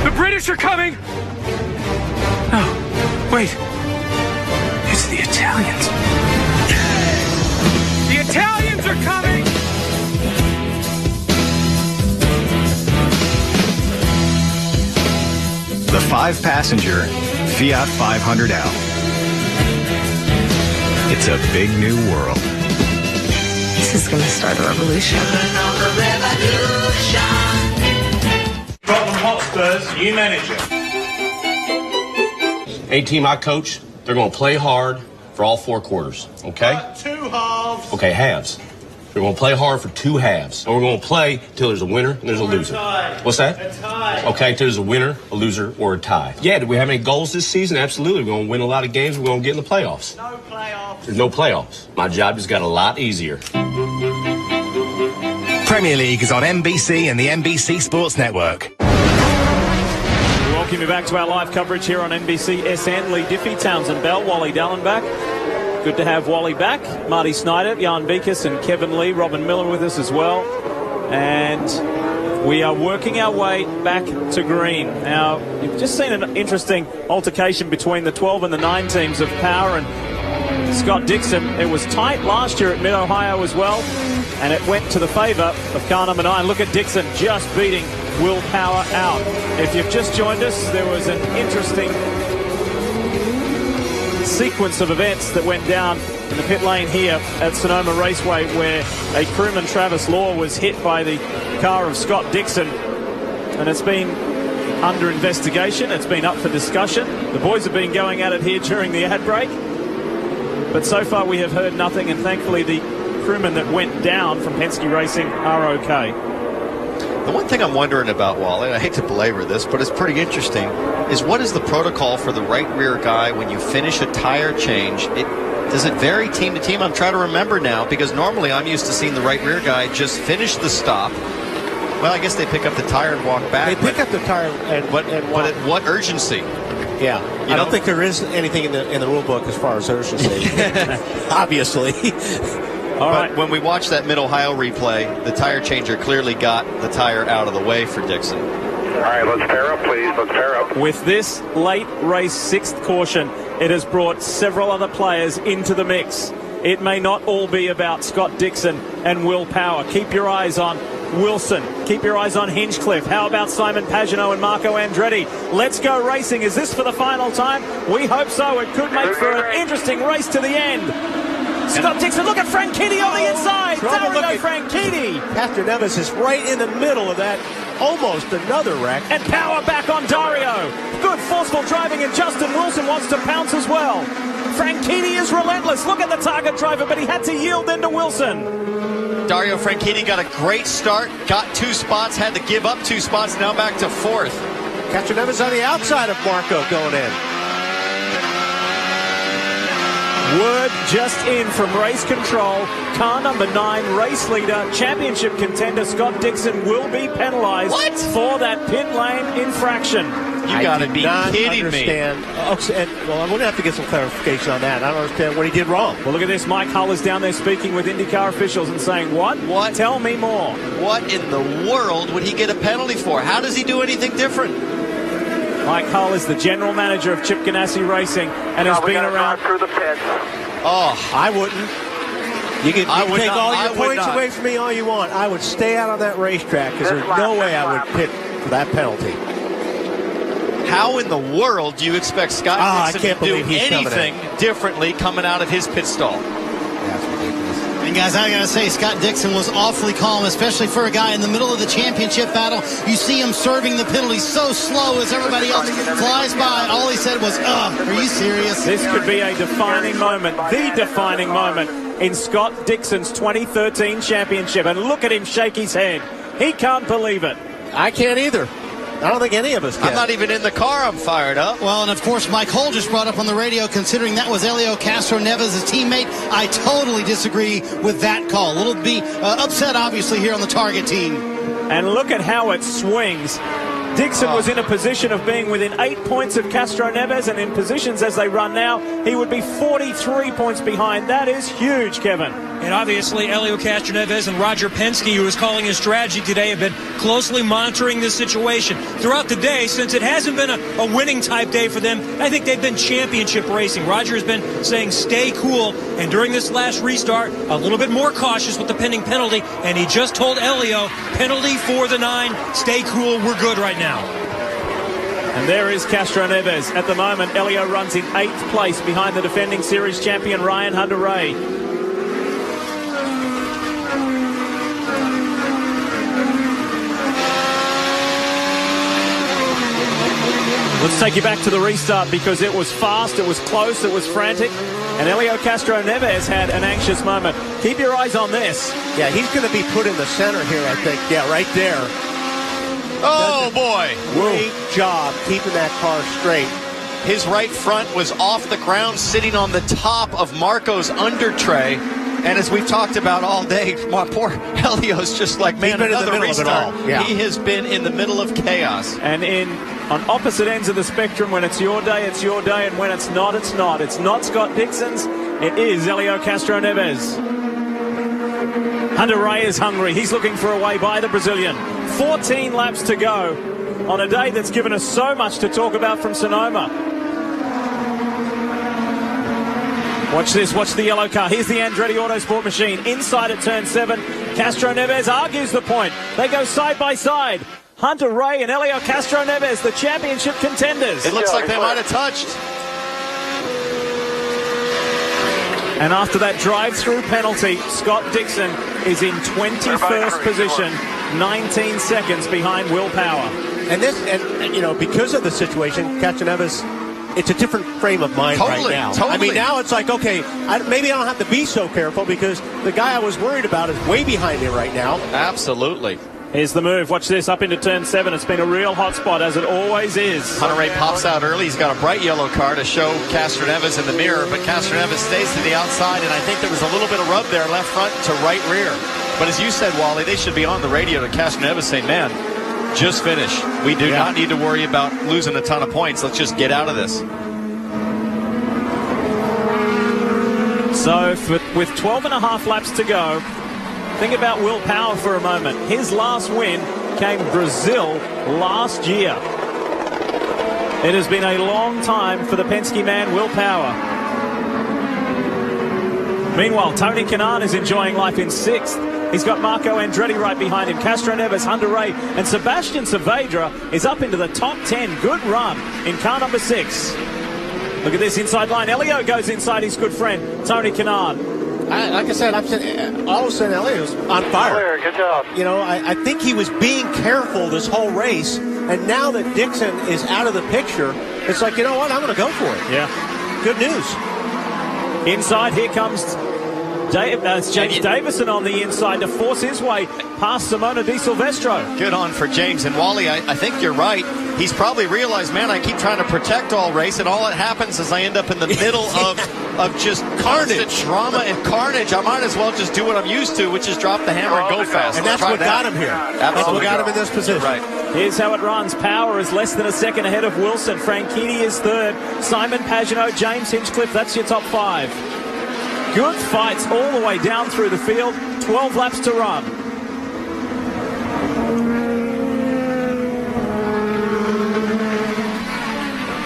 Speaker 14: The British are coming! Oh, wait. It's the Italians. The Italians are coming!
Speaker 23: The 5-passenger Fiat 500L. It's a big new world.
Speaker 6: This is going to start a revolution.
Speaker 24: Tottenham Hotspur's new manager.
Speaker 25: A-team I coach, they're going to play hard for all 4 quarters, okay?
Speaker 24: 2 halves.
Speaker 25: Okay, halves. We're going to play hard for 2 halves. And we're going to play till there's a winner and there's a loser. What's that?
Speaker 24: A tie.
Speaker 25: Okay, till there's a winner, a loser, or a tie. Yeah, do we have any goals this season? Absolutely. We're going to win a lot of games. We're going to get in the playoffs.
Speaker 24: No playoffs.
Speaker 25: There's no playoffs. My job just got a lot easier.
Speaker 23: Premier League is on NBC and the NBC Sports Network.
Speaker 2: Welcome you back to our live coverage here on NBC SN. Lee Diffie, Townsend Bell, Wally Dallin back. Good to have Wally back. Marty Snyder, Jan Beekes and Kevin Lee, Robin Miller with us as well. And we are working our way back to green. Now, you've just seen an interesting altercation between the 12 and the 9 teams of Power and Scott Dixon. It was tight last year at Mid-Ohio as well, and it went to the favour of car number 9. Look at Dixon just beating Will Power out. If you've just joined us, there was an interesting sequence of events that went down in the pit lane here at Sonoma Raceway, where a crewman, Travis Law, was hit by the car of Scott Dixon, and it's been under investigation. It's been up for discussion. The boys have been going at it here during the ad break, but so far we have heard nothing, and thankfully the crewmen that went down from Penske Racing are okay.
Speaker 16: The one thing I'm wondering about, Wally, and I hate to belabor this, but it's pretty interesting, is what is the protocol for the right rear guy when you finish a tire change? Does it vary team to team? I'm trying to remember now, because normally I'm used to seeing the right rear guy just finish the stop. Well, I guess they pick up the tire and walk back.
Speaker 17: They pick up the tire and
Speaker 16: but at what urgency?
Speaker 17: Yeah, I don't think there is anything in the rule book as far as urgency. Obviously.
Speaker 16: But when we watch that Mid-Ohio replay, the tire changer clearly got the tire out of the way for Dixon.
Speaker 10: All right, let's pair up, please. Let's pair up.
Speaker 2: With this late race 6th caution, it has brought several other players into the mix. It may not all be about Scott Dixon and Will Power. Keep your eyes on Wilson. Keep your eyes on Hinchcliffe. How about Simon Pagenaud and Marco Andretti? Let's go racing. Is this for the final time? We hope so. It could make for an interesting race to the end. Scott Dixon, look at Franchitti on the inside. Dario Franchitti.
Speaker 17: Castro-Neves is right in the middle of that. Almost another wreck.
Speaker 2: And Power back on Dario. Good forceful driving, and Justin Wilson wants to pounce as well. Franchitti is relentless. Look at the target driver, but he had to yield into Wilson.
Speaker 16: Dario Franchitti got a great start, got 2 spots, had to give up 2 spots, now back to 4th.
Speaker 17: Castro-Neves on the outside of Marco going in.
Speaker 2: Word just in from race control. Car number 9, race leader, championship contender Scott Dixon will be penalized for that pit lane infraction.
Speaker 16: You got to be kidding me.
Speaker 17: Well, I'm going to have to get some clarification on that. I don't understand what he did wrong.
Speaker 2: Well, look at this. Mike Hull is down there speaking with IndyCar officials and saying, what? Tell me more.
Speaker 16: What in the world would he get a penalty for? How does he do anything different?
Speaker 2: Mike Hull is the general manager of Chip Ganassi Racing and has been around
Speaker 10: through the pits.
Speaker 17: Oh, I wouldn't. You can take all your points away from me all you want. I would stay out of that racetrack because there's no way I would pit for that penalty.
Speaker 16: How in the world do you expect Scott Dixon to do anything differently coming out of his pit stall?
Speaker 3: That's ridiculous. And guys, I gotta say, Scott Dixon was awfully calm, especially for a guy in the middle of the championship battle. You see him serving the penalty so slow as everybody else flies by. All he said was, are you serious?
Speaker 2: This could be a defining moment, the defining moment in Scott Dixon's 2013 championship. And look at him shake his head. He can't believe it.
Speaker 17: I can't either. I don't think any of us can.
Speaker 16: I'm not even in the car. I'm fired up.
Speaker 3: Well, and of course, Mike Hull just brought up on the radio, considering that was Helio Castroneves' teammate. I totally disagree with that call. A little bit upset, obviously, here on the target team.
Speaker 2: And look at how it swings. Dixon was in a position of being within 8 points of Castroneves, and in positions as they run now, he would be 43 points behind. That is huge, Kevin.
Speaker 5: And obviously, Helio Castroneves and Roger Penske, who is calling his strategy today, have been closely monitoring this situation. Throughout the day, since it hasn't been a winning type day for them, I think they've been championship racing. Roger has been saying stay cool, and during this last restart, a little bit more cautious with the pending penalty, and he just told Helio, penalty for the 9, stay cool, we're good right now.
Speaker 2: And there is Castroneves. At the moment, Helio runs in 8th place behind the defending series champion Ryan Hunter-Reay. Let's take you back to the restart because it was fast, it was close, it was frantic, and Helio Castroneves had an anxious moment. Keep your eyes on this.
Speaker 17: Yeah, he's going to be put in the center here, I think. Yeah, right there.
Speaker 16: Oh, boy.
Speaker 17: Great job keeping that car straight.
Speaker 16: His right front was off the ground, sitting on the top of Marco's under tray. And as we've talked about all day, my poor Helio's just like, man, another restart.
Speaker 17: Yeah.
Speaker 16: He has been in the middle of chaos.
Speaker 2: And on opposite ends of the spectrum, when it's your day, it's your day, and when it's not, it's not. It's not Scott Dixon's, it is Helio Castroneves. Hunter-Reay is hungry. He's looking for a way by the Brazilian. 14 laps to go on a day that's given us so much to talk about from Sonoma. Watch this, watch the yellow car. Here's the Andretti Autosport machine. Inside at turn 7, Castroneves argues the point. They go side by side. Hunter-Reay and Helio Castroneves, the championship contenders.
Speaker 16: It looks like they might have touched.
Speaker 2: And after that drive-through penalty, Scott Dixon is in 21st position, 19 seconds behind Will Power.
Speaker 17: And you know, because of the situation, Castroneves, it's a different frame of mind right now. I mean, now it's like, okay, maybe I don't have to be so careful because the guy I was worried about is way behind me right now.
Speaker 16: Absolutely.
Speaker 2: Here's the move. Watch this, up into turn 7. It's been a real hot spot, as it always is.
Speaker 16: Hunter-Reay pops out early. He's got a bright yellow car to show Castroneves in the mirror, but Castroneves stays to the outside, and I think there was a little bit of rub there, left front to right rear. But as you said, Wally, they should be on the radio to Castroneves saying, man, just finish. We do not need to worry about losing a ton of points. Let's just get out of this.
Speaker 2: So with 12 and a half laps to go, think about Will Power for a moment. His last win came Brazil last year. It has been a long time for the Penske man, Will Power. Meanwhile, Tony Kanaan is enjoying life in 6th. He's got Marco Andretti right behind him. Castroneves, Hunter-Reay, and Sebastian Saavedra is up into the top 10. Good run in car number 6. Look at this inside line. Helio goes inside his good friend, Tony Kanaan.
Speaker 17: Like I said, all of a sudden Helio's on fire.
Speaker 10: Good job.
Speaker 17: You know, I think he was being careful this whole race, and now that Dixon is out of the picture, it's like, you know what, I'm going to go for it.
Speaker 2: Yeah.
Speaker 17: Good news.
Speaker 2: Inside, here comes James Davison on the inside to force his way past Simona Di Silvestro.
Speaker 16: Good on for James. And Wally, I think you're right. He's probably realized, man, I keep trying to protect all race, and all that happens is I end up in the middle of of just constant drama and carnage, I might as well just do what I'm used to, which is drop the hammer and go fast.
Speaker 17: And that's what got him here. That's what got him in this position.
Speaker 16: Right.
Speaker 2: Here's how it runs. Power is less than a second ahead of Wilson. Franchitti is third. Simon Pagenaud, James Hinchcliffe, that's your top 5. Good fights all the way down through the field. 12 laps to run.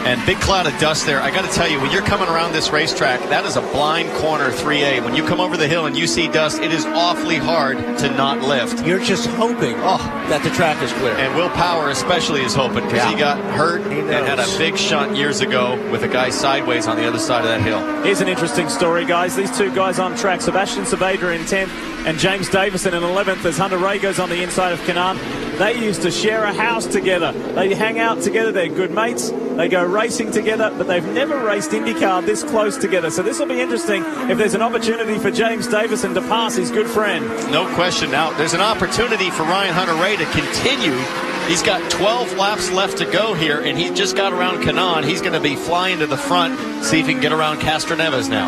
Speaker 16: And big cloud of dust there. I got to tell you, when you're coming around this racetrack, that is a blind corner 3A. When you come over the hill and you see dust, it is awfully hard to not lift.
Speaker 17: You're just hoping that the track is clear.
Speaker 16: And Will Power especially is hoping, because he got hurt and had a big shunt years ago with a guy sideways on the other side of that hill.
Speaker 2: Here's an interesting story, guys. These two guys on track, Sebastian Saavedra in 10th and James Davison in 11th as Hunter Ray goes on the inside of Canaan. They used to share a house together. They hang out together. They're good mates. They go racing together, but they've never raced IndyCar this close together. So this will be interesting if there's an opportunity for James Davison to pass his good friend.
Speaker 16: No question. Now, there's an opportunity for Ryan Hunter-Reay to continue. He's got 12 laps left to go here, and he just got around Canaan. He's going to be flying to the front, see if he can get around Castroneves now.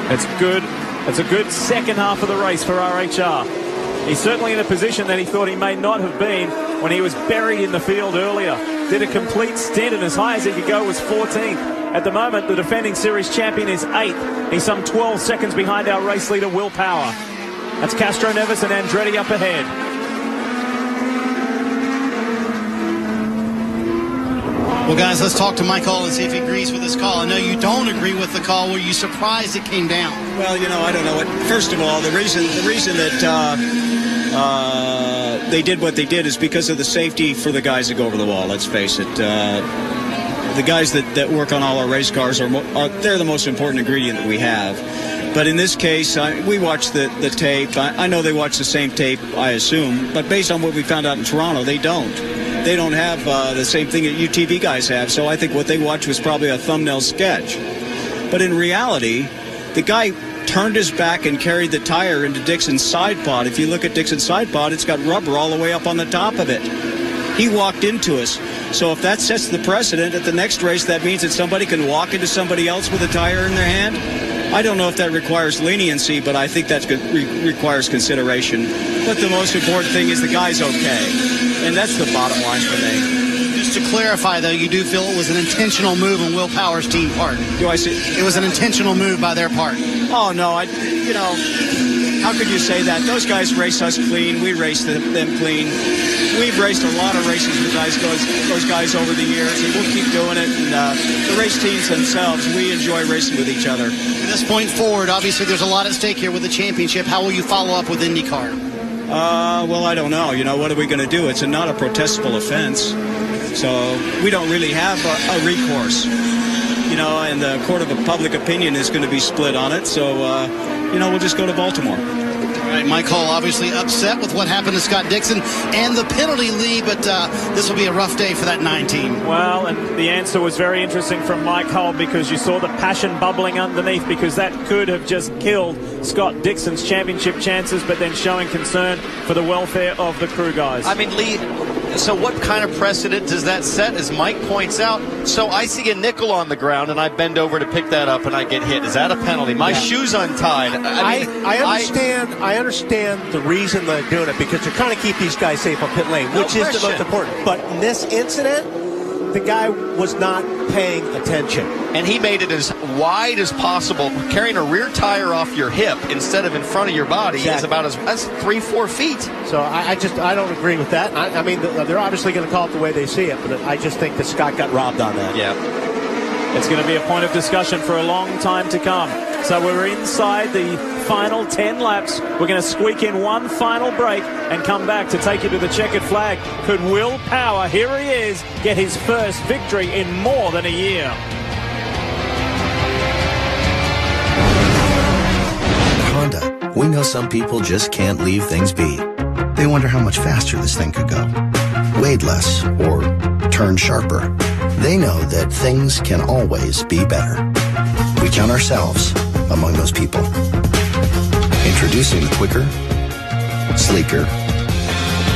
Speaker 2: It's good. It's a good second half of the race for RHR. He's certainly in a position that he thought he may not have been when he was buried in the field earlier. Did a complete stint, and as high as he could go was 14th. At the moment, the defending series champion is 8th. He's some 12 seconds behind our race leader, Will Power. That's Castroneves and Andretti up ahead.
Speaker 3: Well, guys, let's talk to Mike Hall and see if he agrees with this call. I know you don't agree with the call. Were you surprised it came down?
Speaker 7: Well, I don't know. First of all, the reason that they did what they did is because of the safety for the guys that go over the wall. Let's face it. The guys that work on all our race cars they're the most important ingredient that we have. But in this case, we watched the tape. I know they watch the same tape, I assume. But based on what we found out in Toronto, they don't. They don't have the same thing that UTV guys have. So I think what they watched was probably a thumbnail sketch. But in reality, the guy turned his back and carried the tire into Dixon's side pod. If you look at Dixon's side pod, it's got rubber all the way up on the top of it. He walked into us. So if that sets the precedent at the next race, that means that somebody can walk into somebody else with a tire in their hand. I don't know if that requires leniency, but I think that requires consideration. But the most important thing is the guy's okay. And that's the bottom line for me.
Speaker 3: Just to clarify, though, you do feel it was an intentional move on Will Power's team part.
Speaker 7: Do I see?
Speaker 3: It was an intentional move by their part.
Speaker 7: Oh, no. How could you say that? Those guys race us clean. We race them clean. We've raced a lot of races with those guys over the years, and we'll keep doing it. And the race teams themselves, we enjoy racing with each other.
Speaker 3: From this point forward, obviously there's a lot at stake here with the championship. How will you follow up with IndyCar?
Speaker 7: Well, I don't know. What are we going to do? It's not a protestable offense. So we don't really have a recourse. And the court of public opinion is going to be split on it. So, we'll just go to Baltimore.
Speaker 3: All right, Mike Hall obviously upset with what happened to Scott Dixon and the penalty lead, but this will be a rough day for that 9 team.
Speaker 2: Well, and the answer was very interesting from Mike Hall, because you saw the passion bubbling underneath, because that could have just killed Scott Dixon's championship chances, but then showing concern for the welfare of the crew guys.
Speaker 16: I mean, Lee, so what kind of precedent does that set, as Mike points out? So I see a nickel on the ground, and I bend over to pick that up, and I get hit. Is that a penalty? My shoe's untied.
Speaker 17: I understand the reason they're doing it, because they're trying to keep these guys safe on pit lane, which is the most important. But in this incident, the guy was not paying attention.
Speaker 16: And he made it as wide as possible. Carrying a rear tire off your hip instead of in front of your body is about that's 3-4 feet.
Speaker 17: So I don't agree with that. I mean, they're obviously going to call it the way they see it, but I just think that Scott got robbed on that.
Speaker 16: Yeah.
Speaker 2: It's going to be a point of discussion for a long time to come. So we're inside the final 10 laps. We're going to squeak in one final break and come back to take you to the checkered flag. Could Will Power, here he is, get his first victory in more than a year?
Speaker 15: Honda, we know some people just can't leave things be. They wonder how much faster this thing could go. Weighed less or turn sharper. They know that things can always be better. We count ourselves among those people. Introducing the quicker, sleeker,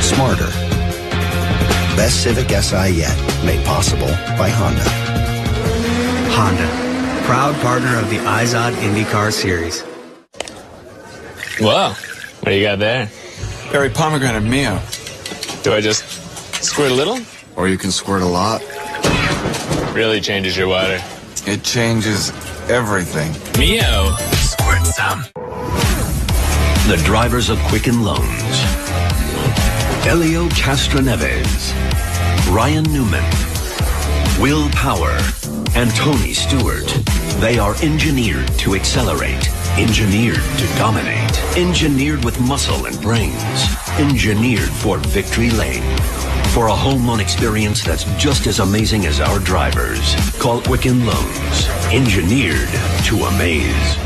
Speaker 15: smarter, best Civic Si yet, made possible by Honda.
Speaker 12: Honda, proud partner of the IZOD IndyCar Series.
Speaker 8: Whoa, what do you got there?
Speaker 18: Berry pomegranate Mio.
Speaker 8: Do I just squirt a little?
Speaker 18: Or you can squirt a lot.
Speaker 8: Really changes your water.
Speaker 18: It changes everything.
Speaker 8: Mio, squirt some.
Speaker 9: The drivers of Quicken Loans. Elio Castroneves, Ryan Newman, Will Power, and Tony Stewart. They are engineered to accelerate, engineered to dominate, engineered with muscle and brains, engineered for victory lane. For a home loan experience that's just as amazing as our drivers, call Quicken Loans, engineered to amaze.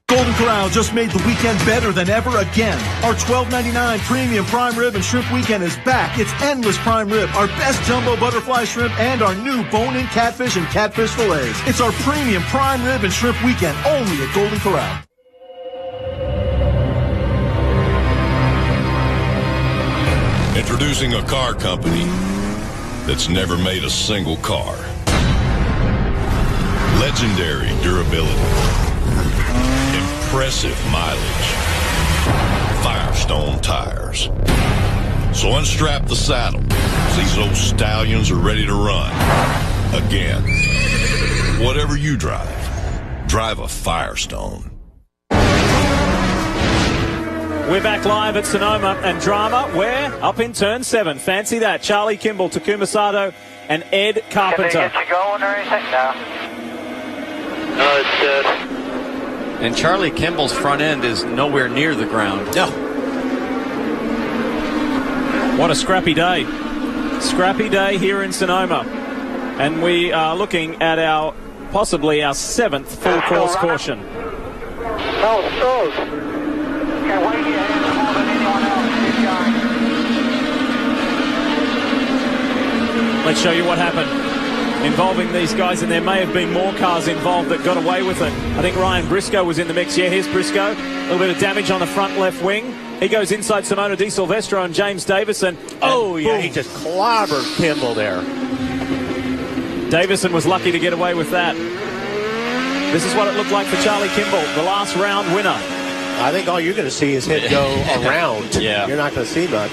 Speaker 19: Golden Corral just made the weekend better than ever again. Our $12.99 premium prime rib and shrimp weekend is back. It's endless prime rib, our best jumbo butterfly shrimp, and our new bone-in catfish and catfish fillets. It's our premium prime rib and shrimp weekend only at Golden Corral.
Speaker 20: Introducing a car company that's never made a single car. Legendary durability. Impressive mileage. Firestone tires. So unstrap the saddle. These old stallions are ready to run. Again. Whatever you drive a Firestone.
Speaker 2: We're back live at Sonoma and drama. We're up in turn 7. Fancy that. Charlie Kimball, Takuma Sato, and Ed Carpenter.
Speaker 10: Can they get you going or anything? No. No, it's dead.
Speaker 16: And Charlie Kimball's front end is nowhere near the ground.
Speaker 17: No.
Speaker 2: What a scrappy day. Scrappy day here in Sonoma. And we are looking at possibly our 7th full course caution. Let's show you what happened involving these guys, and there may have been more cars involved that got away with it. I think Ryan Briscoe was in the mix. Yeah, here's Briscoe. A little bit of damage on the front left wing. He goes inside Simona Di Silvestro and James Davison.
Speaker 17: Oh, yeah, he just clobbered Kimball there.
Speaker 2: Davison was lucky to get away with that. This is what it looked like for Charlie Kimball, the last round winner.
Speaker 17: I think all you're going to see is him go around.
Speaker 16: Yeah.
Speaker 17: You're not going to see much.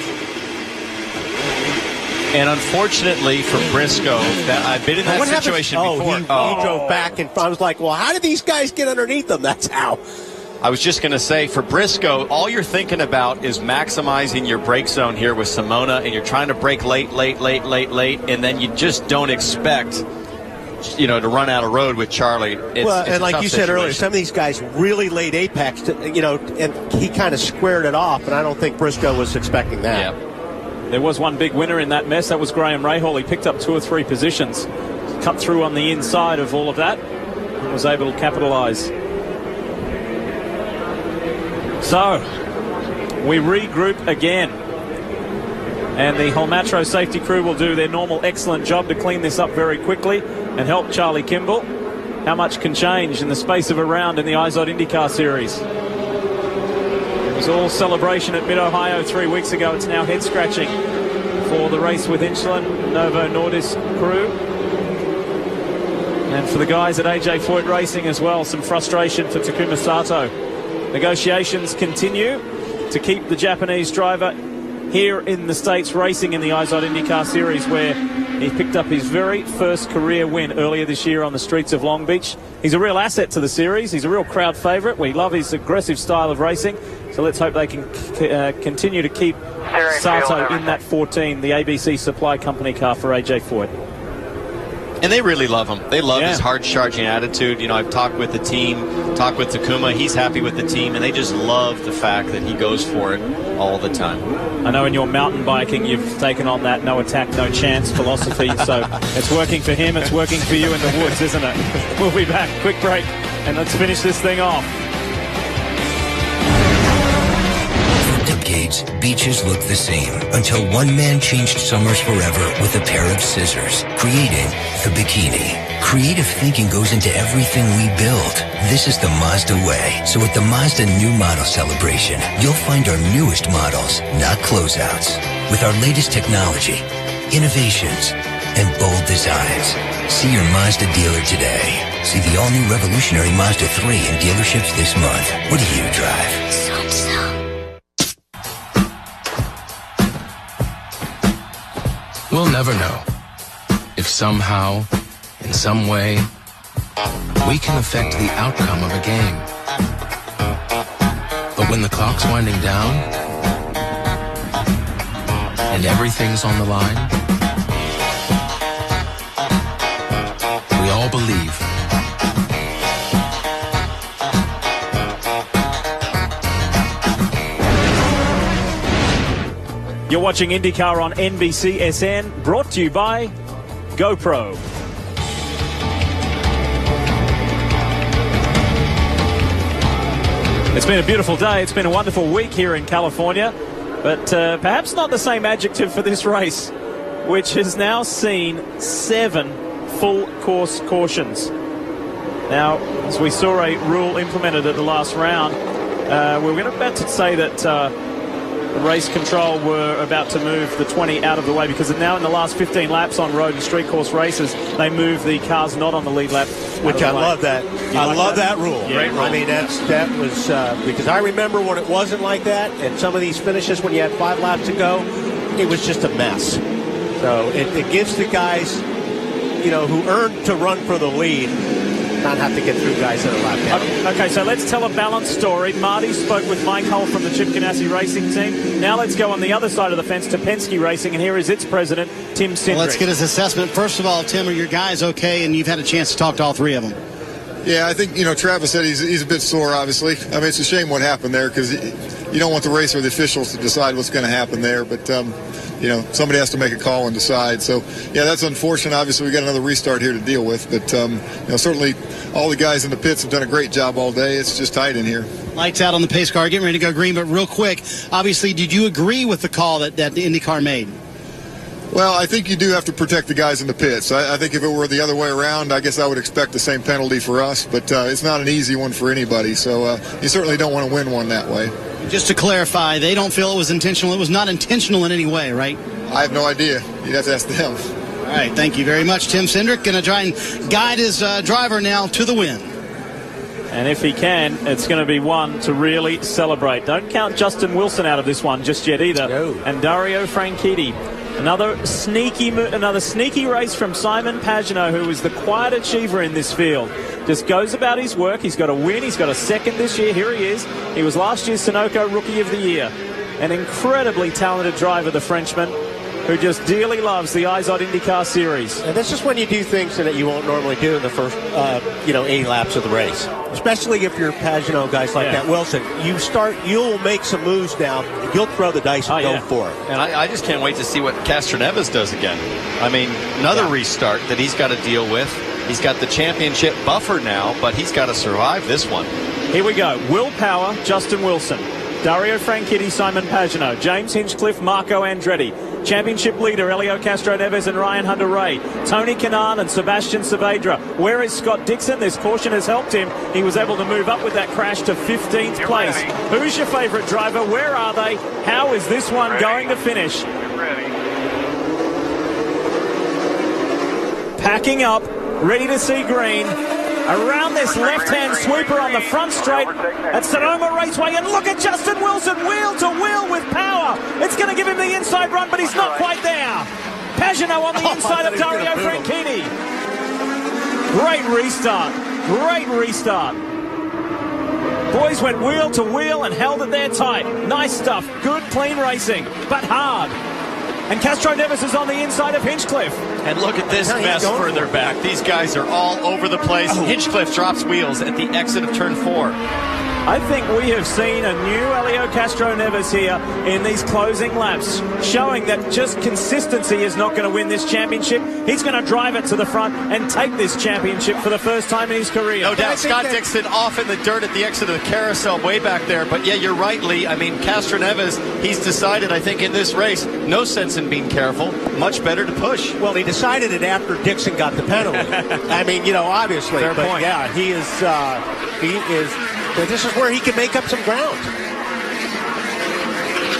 Speaker 16: And unfortunately for Briscoe, I've been in that situation before.
Speaker 17: He drove back, and I was like, well, how did these guys get underneath them? That's how.
Speaker 16: I was just going to say, for Briscoe, all you're thinking about is maximizing your brake zone here with Simona, and you're trying to brake late, and then you just don't expect, to run out of road with Charlie. It's
Speaker 17: and like you said earlier, some of these guys really laid apex, and he kind of squared it off, and I don't think Briscoe was expecting that.
Speaker 2: Yeah. There was one big winner in that mess. That was Graham Rahal. He picked up 2 or 3 positions, cut through on the inside of all of that, and was able to capitalize. So, we regroup again. And the Holmatro safety crew will do their normal excellent job to clean this up very quickly and help Charlie Kimball. How much can change in the space of a round in the IZOD IndyCar Series? It was all celebration at Mid-Ohio 3 weeks ago. It's now head-scratching for the race with Inchland, Novo Nordisk crew. And for the guys at AJ Foyt Racing as well, some frustration for Takuma Sato. Negotiations continue to keep the Japanese driver here in the States racing in the IZOD IndyCar Series, where he picked up his very first career win earlier this year on the streets of Long Beach. He's a real asset to the series. He's a real crowd favourite. We love his aggressive style of racing. So let's hope they can continue to keep Sato in that 14, the ABC Supply Company car for AJ Foyt.
Speaker 16: And they really love him. They love his hard-charging attitude. I've talked with the team, talked with Takuma. He's happy with the team, and they just love the fact that he goes for it all the time.
Speaker 2: I know in your mountain biking you've taken on that no attack, no chance philosophy, so it's working for him, it's working for you in the woods, isn't it? We'll be back. Quick break, and let's finish this thing off.
Speaker 9: Decades, beaches looked the same until one man changed summers forever with a pair of scissors, creating the bikini. Creative thinking goes into everything we build. This is the Mazda way. So at the Mazda New Model Celebration, you'll find our newest models, not closeouts. With our latest technology, innovations, and bold designs. See your Mazda dealer today. See the all-new revolutionary Mazda 3 in dealerships this month. What do you drive?
Speaker 1: We'll never know if somehow, in some way, we can affect the outcome of a game. But when the clock's winding down and everything's on the line, we all believe.
Speaker 2: You're watching IndyCar on NBC SN, brought to you by GoPro. It's been a beautiful day. It's been a wonderful week here in California, but perhaps not the same adjective for this race, which has now seen 7 full course cautions. Now, as we saw a rule implemented at the last round, we were about to say that the race control were about to move the 20 out of the way, because now in the last 15 laps on road and street course races, they move the cars not on the lead lap.
Speaker 17: Which I love that. I love that rule.
Speaker 2: Yeah. Great rule.
Speaker 17: I mean, that was because I remember when it wasn't like that, and some of these finishes when you had 5 laps to go, it was just a mess. So it gives the guys, who earned to run for the lead, not have to get through guys that are lap down.
Speaker 2: Okay, so let's tell a balanced story. Marty spoke with Mike Hull from the Chip Ganassi Racing team. Now let's go on the other side of the fence to Penske Racing, and here is its president, Tim Cindric.
Speaker 3: Well, let's get his assessment. First of all, Tim, are your guys okay? And you've had a chance to talk to all 3 of them.
Speaker 4: Yeah, I think, Travis said he's a bit sore, obviously. I mean, it's a shame what happened there, because you don't want the racer or the officials to decide what's going to happen there. But, somebody has to make a call and decide. So, yeah, that's unfortunate. Obviously, we got another restart here to deal with. But, certainly all the guys in the pits have done a great job all day. It's just tight in here.
Speaker 3: Lights out on the pace car, getting ready to go green. But real quick, obviously, did you agree with the call that the IndyCar made?
Speaker 4: Well, I think you do have to protect the guys in the pits. I think if it were the other way around, I guess I would expect the same penalty for us. But it's not an easy one for anybody. So you certainly don't want to win one that way.
Speaker 3: Just to clarify, they don't feel it was intentional. It was not intentional in any way, right?
Speaker 4: I have no idea. You'd have to ask them.
Speaker 3: All right, thank you very much, Tim Cindric. Going to try and guide his driver now to the win.
Speaker 2: And if he can, it's going to be one to really celebrate. Don't count Justin Wilson out of this one just yet either.
Speaker 17: No.
Speaker 2: And Dario Franchitti. Another sneaky race from Simon Pagenaud, who is the quiet achiever in this field. Just goes about his work. He's got a win. He's got a second this year. Here he is. He was last year's Sunoco Rookie of the Year. An incredibly talented driver, the Frenchman, who just dearly loves the IZOD IndyCar Series.
Speaker 17: And this is when you do things that you won't normally do in the first, 80 laps of the race. Especially if you're Pagenaud guys like that. Wilson, you'll make some moves now. You'll throw the dice and go for it.
Speaker 16: And I just can't wait to see what Castroneves does again. I mean, another restart that he's got to deal with. He's got the championship buffer now, but he's got to survive this one.
Speaker 2: Here we go. Will Power, Justin Wilson. Dario Franchitti, Simon Pagenaud. James Hinchcliffe, Marco Andretti. Championship leader Helio Castroneves and Ryan Hunter-Reay. Tony Kanaan and Sebastian Saavedra. Where is Scott Dixon? This caution has helped him. He was able to move up with that crash to 15th place. Who's your favorite driver? Where are they? How is this one going to finish? Packing up, ready to see green. Around this left-hand sweeper on the front straight at Sonoma Raceway. And look at Justin Wilson, wheel to wheel with power. It's going to give him the inside run, but he's not quite there. Pagenaud on the inside of Dario Franchitti. Great restart. Great restart. Boys went wheel to wheel and held it there tight. Nice stuff. Good, clean racing, but hard. And Castroneves is on the inside of Hinchcliffe.
Speaker 16: And look at this mess further back. These guys are all over the place. Hinchcliffe drops wheels at the exit of turn 4.
Speaker 2: I think we have seen a new Helio Castroneves here in these closing laps, showing that just consistency is not going to win this championship. He's going to drive it to the front and take this championship for the first time in his career.
Speaker 16: No doubt. Scott Dixon off in the dirt at the exit of the carousel way back there. But yeah, you're right, Lee. I mean, Castroneves, he's decided, I think, in this race, no sense in being careful. Much better to push.
Speaker 17: Well, he decided it after Dixon got the penalty. I mean, obviously.
Speaker 16: Fair point.
Speaker 17: Yeah, he is. This is where he can make up some ground.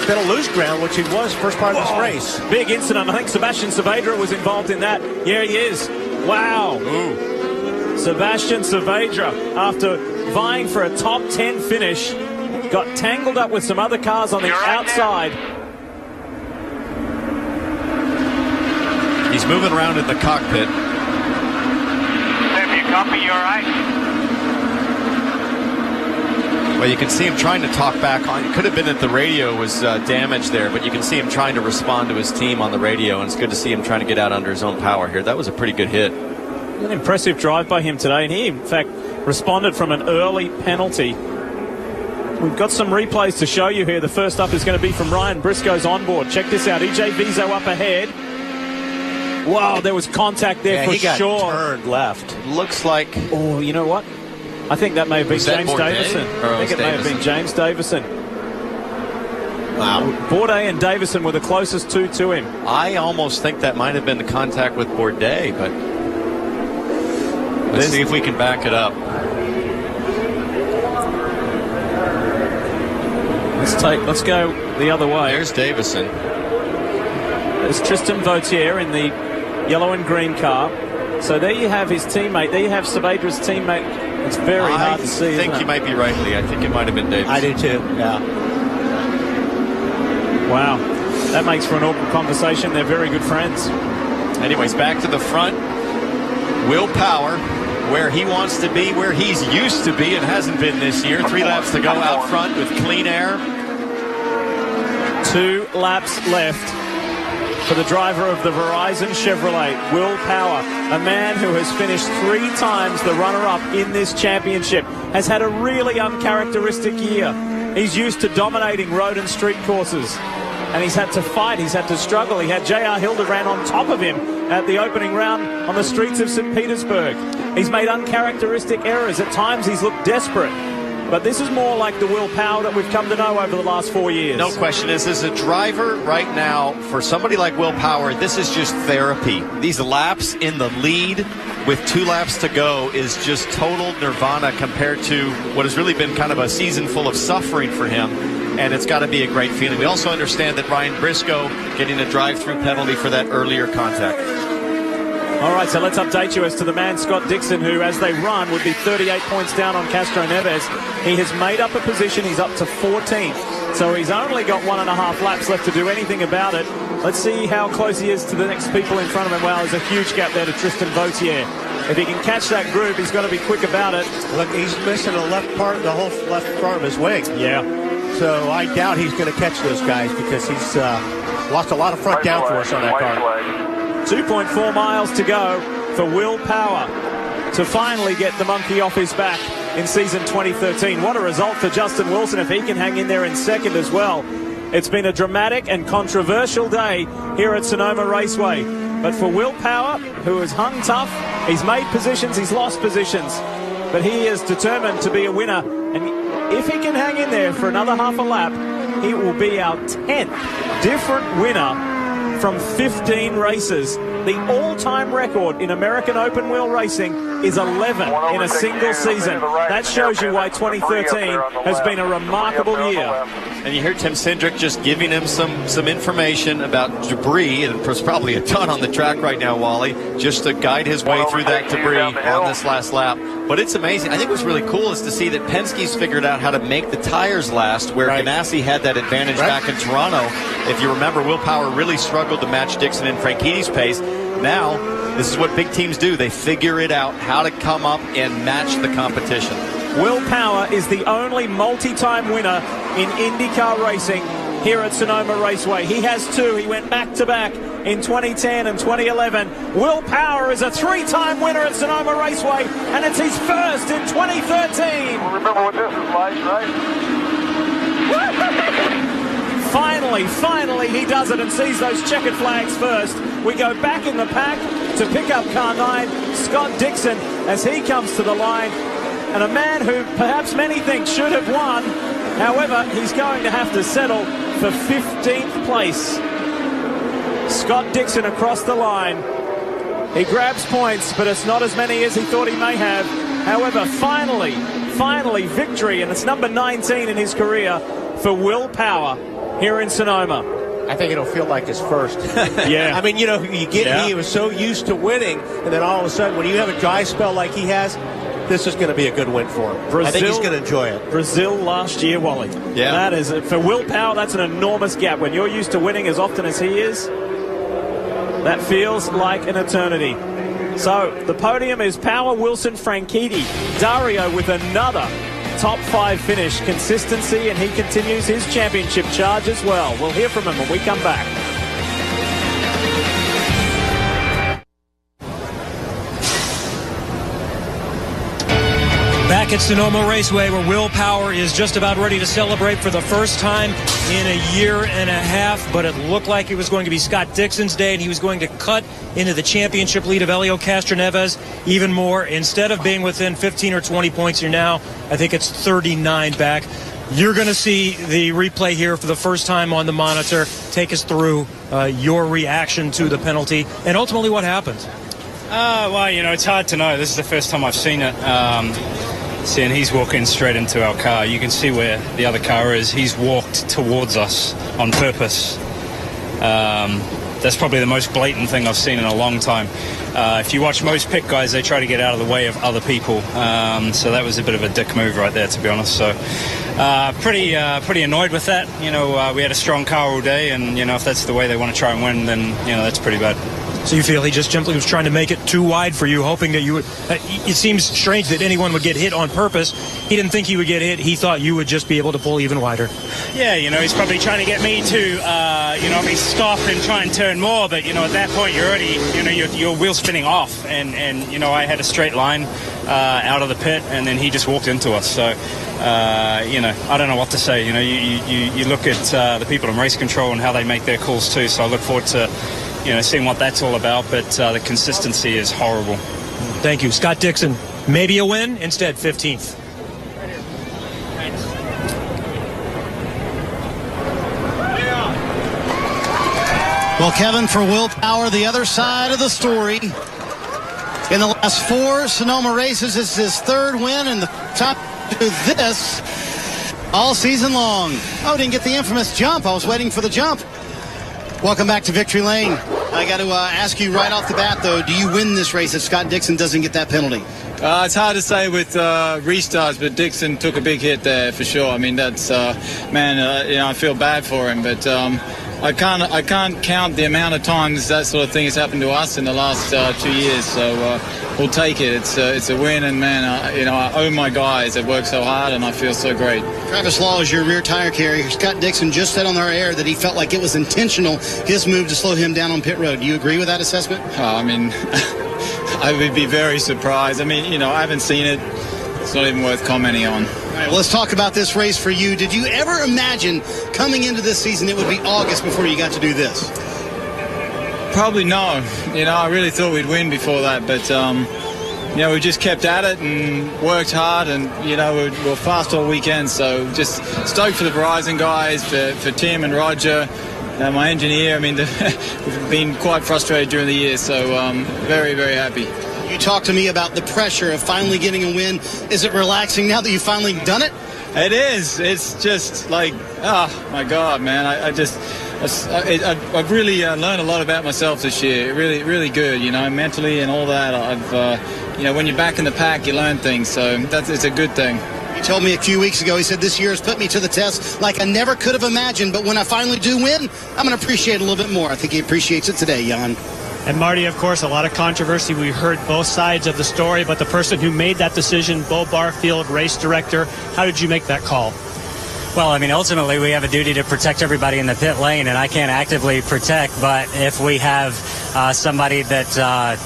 Speaker 17: bit of loose ground, which he was first part of this race.
Speaker 2: Big incident. I think Sebastian Saavedra was involved in that. Yeah, he is. Wow.
Speaker 16: Ooh.
Speaker 2: Sebastian Saavedra, after vying for a top 10 finish, got tangled up with some other cars on the outside.
Speaker 16: He's moving around in the cockpit.
Speaker 10: If you copy, you all right?
Speaker 16: Well, you can see him trying to talk back on. It could have been that the radio was damaged there, but you can see him trying to respond to his team on the radio, and it's good to see him trying to get out under his own power here. That was a pretty good hit.
Speaker 2: An impressive drive by him today, and he, in fact, responded from an early penalty. We've got some replays to show you here. The first up is going to be from Ryan Briscoe's onboard. Check this out. EJ Vizo up ahead. Wow, there was contact there for sure.
Speaker 16: He got turned left. Looks like...
Speaker 2: Oh, you know what? I think that may have been James Davison.
Speaker 16: I
Speaker 2: think it may have been James Davison.
Speaker 16: Wow.
Speaker 2: Bourdais and Davison were the closest two to him.
Speaker 16: I almost think that might have been the contact with Bourdais, but let's see if we can back it up.
Speaker 2: Let's go the other way.
Speaker 16: There's Davison.
Speaker 2: There's Tristan Vautier in the yellow and green car. So there you have his teammate. There you have Saavedra's teammate. It's very hard to see.
Speaker 16: I think you might be right, Lee. I think it might have been Davison.
Speaker 17: I do too, yeah.
Speaker 2: Wow. That makes for an awkward conversation. They're very good friends.
Speaker 16: Anyways, back to the front. Will Power, where he wants to be, where he's used to be and hasn't been this year. 3 laps to go out front with clean air.
Speaker 2: 2 laps left for the driver of the Verizon Chevrolet, Will Power, a man who has finished 3 times the runner-up in this championship, has had a really uncharacteristic year. He's used to dominating road and street courses, and he's had to fight, he's had to struggle. He had J.R. Hildebrand on top of him at the opening round on the streets of St. Petersburg. He's made uncharacteristic errors. At times he's looked desperate. But this is more like the Will Power that we've come to know over the last 4 years.
Speaker 16: No question. As a driver right now, for somebody like Will Power, this is just therapy. These laps in the lead with 2 laps to go is just total nirvana compared to what has really been kind of a season full of suffering for him. And it's got to be a great feeling. We also understand that Ryan Briscoe getting a drive-through penalty for that earlier contact.
Speaker 2: All right, so let's update you as to the man, Scott Dixon, who, as they run, would be 38 points down on Castro Neves. He has made up a position. He's up to 14th. So he's only got 1.5 laps left to do anything about it. Let's see how close he is to the next people in front of him. Wow, there's a huge gap there to Tristan Vautier. If he can catch that group, he's got to be quick about it.
Speaker 17: Look, he's missing the left part, the whole left front of his wing.
Speaker 2: Yeah.
Speaker 17: So I doubt he's going to catch those guys because he's lost a lot of front downforce on that car.
Speaker 2: 2.4 miles to go for Will Power to finally get the monkey off his back in season 2013. What a result for Justin Wilson if he can hang in there in second as well. It's been a dramatic and controversial day here at Sonoma Raceway. But for Will Power, who has hung tough, he's made positions, he's lost positions. But he is determined to be a winner. And if he can hang in there for another half a lap, he will be our 10th different winner from 15 races. The all-time record in American open wheel racing is 11 in a single season. That shows you why 2013 has been a remarkable year.
Speaker 16: And you hear Tim Cindric just giving him some information about debris, and there's probably a ton on the track right now, Wally, just to guide his way through that debris on this last lap. But it's amazing. I think what's really cool is to see that Penske's figured out how to make the tires last, where Ganassi had that advantage back in Toronto. If you remember, Will Power really struggled to match Dixon and Franchitti's pace. Now, this is what big teams do. They figure it out, how to come up and match the competition.
Speaker 2: Will Power is the only multi-time winner in IndyCar racing here at Sonoma Raceway. He has 2. He went back-to-back in 2010 and 2011. Will Power is a 3-time winner at Sonoma Raceway, and it's his first in 2013.
Speaker 10: Remember what this is like, right?
Speaker 2: Finally, he does it and sees those checkered flags first. We go back in the pack to pick up car 9, Scott Dixon, as he comes to the line. And a man who perhaps many think should have won. However, he's going to have to settle for 15th place. Scott Dixon across the line. He grabs points, but it's not as many as he thought he may have. However, finally, victory, and it's number 19 in his career for Will Power. here in Sonoma.
Speaker 17: I think it'll feel like his first.
Speaker 2: Yeah.
Speaker 17: I mean, he was so used to winning, and then all of a sudden, when you have a dry spell like he has, this is going to be a good win for him. I think he's going to enjoy it.
Speaker 2: Brazil last year, Wally.
Speaker 17: Yeah.
Speaker 2: That is, for Will Power, that's an enormous gap. When you're used to winning as often as he is, that feels like an eternity. So the podium is Power, Wilson, Franchitti, Dario with another top 5 finish, consistency, and he continues his championship charge as well. We'll hear from him when we come back.
Speaker 5: Back at Sonoma Raceway, where Will Power is just about ready to celebrate for the first time in a year and a half, but it looked like it was going to be Scott Dixon's day, and he was going to cut into the championship lead of Helio Castroneves even more. Instead of being within 15 or 20 points here now, I think it's 39 back. You're going to see the replay here for the first time on the monitor. Take us through your reaction to the penalty and ultimately what happened.
Speaker 11: Well, it's hard to know. This is the first time I've seen it. Seeing he's walking straight into our car. You can see where the other car is. He's walked towards us on purpose. That's probably the most blatant thing I've seen in a long time. If you watch most pit guys, they try to get out of the way of other people. So that was a bit of a dick move right there, to be honest. So pretty annoyed with that. We had a strong car all day, and if that's the way they want to try and win, then that's pretty bad.
Speaker 5: So you feel he just simply was trying to make it too wide for you, hoping that you would... It seems strange that anyone would get hit on purpose. He didn't think he would get hit. He thought you would just be able to pull even wider.
Speaker 11: Yeah, he's probably trying to get me to, stop and try and turn more. But, at that point, you're already, your wheel spinning off. And I had a straight line out of the pit, and then he just walked into us. So, I don't know what to say. You look at the people in race control and how they make their calls too. So I look forward to... seeing what that's all about, but the consistency is horrible.
Speaker 5: Thank you. Scott Dixon, maybe a win, instead 15th.
Speaker 3: Well, Kevin, for Will Power, the other side of the story. In the last 4 Sonoma races, it's his 3rd win and the top to this all season long. Oh, didn't get the infamous jump. I was waiting for the jump. Welcome back to Victory Lane. I got to ask you right off the bat, though, do you win this race if Scott Dixon doesn't get that penalty?
Speaker 13: It's hard to say with restarts, but Dixon took a big hit there for sure. I mean, that's I feel bad for him, but I can't count the amount of times that sort of thing has happened to us in the last 2 years. So we'll take it. It's a win, and I owe my guys that work so hard, and I feel so great.
Speaker 3: Travis Law is your rear tire carrier. Scott Dixon just said on our air that he felt like it was intentional, his move to slow him down on pit road. Do you agree with that assessment?
Speaker 13: I would be very surprised. I haven't seen it. It's not even worth commenting on.
Speaker 3: All right, well, let's talk about this race for you. Did you ever imagine coming into this season it would be August before you got to do this?
Speaker 13: Probably no. I really thought we'd win before that, but we just kept at it and worked hard, and we're fast all weekend. So just stoked for the Verizon guys, for Tim and Roger, my engineer. We've been quite frustrated during the year, so very, very happy.
Speaker 3: You talked to me about the pressure of finally getting a win. Is it relaxing now that you've finally done it?
Speaker 13: It is. It's just like, oh my God, man! I've really learned a lot about myself this year. Really, really good. Mentally and all that. I've, when you're back in the pack, you learn things. So it's a good thing.
Speaker 3: He told me a few weeks ago, he said, this year has put me to the test like I never could have imagined. But when I finally do win, I'm going to appreciate it a little bit more. I think he appreciates it today, Jan.
Speaker 14: And Marty, of course, a lot of controversy. We heard both sides of the story, but the person who made that decision, Bo Barfield, race director, how did you make that call?
Speaker 21: Well, ultimately we have a duty to protect everybody in the pit lane, and I can't actively protect, but if we have somebody that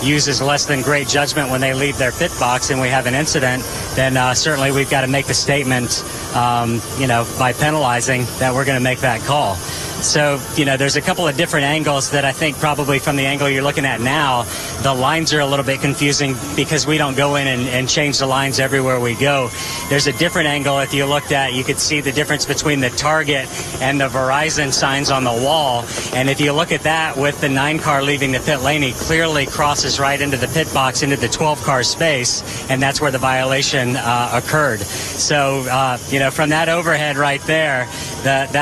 Speaker 21: uses less than great judgment when they leave their pit box and we have an incident, then certainly we've got to make the statement, by penalizing that we're going to make that call. So, there's a couple of different angles that I think probably from the angle you're looking at now, the lines are a little bit confusing because we don't go in and change the lines everywhere we go. There's a different angle if you looked at, you could see the difference between the Target and the Verizon signs on the wall. And if you look at that with the 9 car leaving the pit lane, he clearly crosses right into the pit box, into the 12 car space, and that's where the violation occurred. So, from that overhead right there, that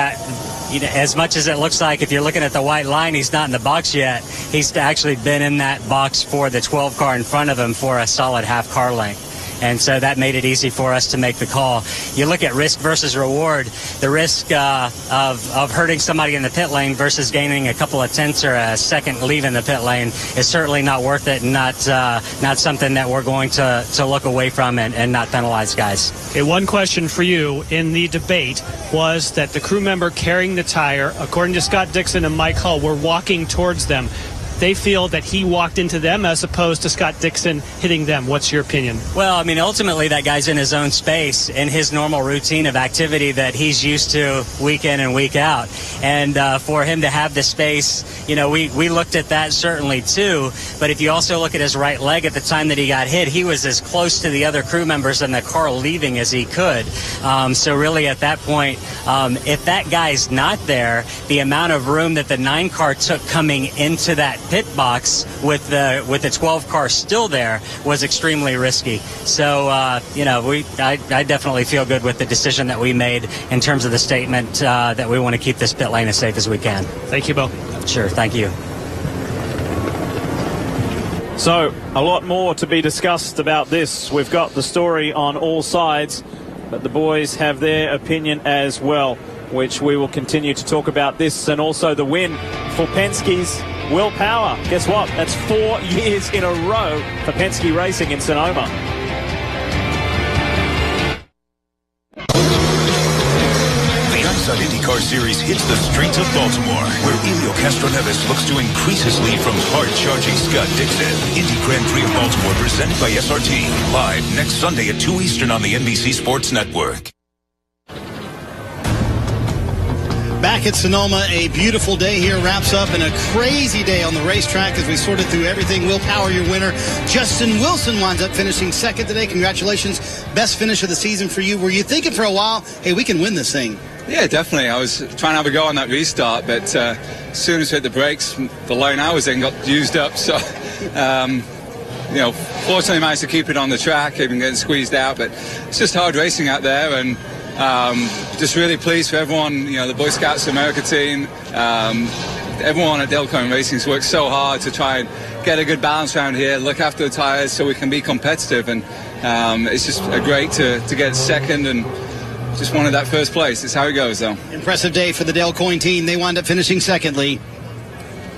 Speaker 21: as much as it looks like if you're looking at the white line, he's not in the box yet, he's actually been in that box for the 12 car in front of him for a solid half car length. And so that made it easy for us to make the call. You look at risk versus reward. The risk of hurting somebody in the pit lane versus gaining a couple of tenths or a second leaving the pit lane is certainly not worth it, and not something that we're going to look away from and not penalize guys.
Speaker 14: Okay, one question for you in the debate was that the crew member carrying the tire, according to Scott Dixon and Mike Hull, were walking towards them. They feel that he walked into them as opposed to Scott Dixon hitting them. What's your opinion?
Speaker 21: Well, I mean, ultimately that guy's in his own space in his normal routine of activity that he's used to week in and week out. And for him to have the space, we looked at that certainly too. But if you also look at his right leg at the time that he got hit, he was as close to the other crew members in the car leaving as he could. So really at that point, if that guy's not there, the amount of room that the 9 car took coming into that pit box with the 12 car still there was extremely risky. So I definitely feel good with the decision that we made in terms of the statement that we want to keep this pit lane as safe as we can.
Speaker 14: Thank you, Bo.
Speaker 21: Sure, thank you.
Speaker 2: So a lot more to be discussed about this. We've got the story on all sides, but the boys have their opinion as well, which we will continue to talk about. This and also the win for Penske's Will Power. Guess what? That's 4 years in a row for Penske Racing in Sonoma.
Speaker 6: The IndyCar IndyCar Series hits the streets of Baltimore, where Helio Castroneves looks to increase his lead from hard-charging Scott Dixon. Indy Grand Prix of Baltimore presented by SRT. Live next Sunday at 2 Eastern on the NBC Sports Network.
Speaker 3: Back at Sonoma, a beautiful day here wraps up, and a crazy day on the racetrack as we sorted through everything. Will Power, your winner. Justin Wilson winds up finishing second today. Congratulations. Best finish of the season for you. Were you thinking for a while, hey, we can win this thing?
Speaker 13: Yeah, definitely. I was trying to have a go on that restart, but as soon as I hit the brakes, the line I was in got used up. So, fortunately managed to keep it on the track, even getting squeezed out. But it's just hard racing out there, and just really pleased for everyone, the Boy Scouts America team, everyone at Delcone Racing's worked so hard to try and get a good balance around here, look after the tires so we can be competitive, and it's just great to get second and just wanted that first place. It's how it goes, though.
Speaker 3: Impressive day for the Delcoin team. They wind up finishing second, Lee.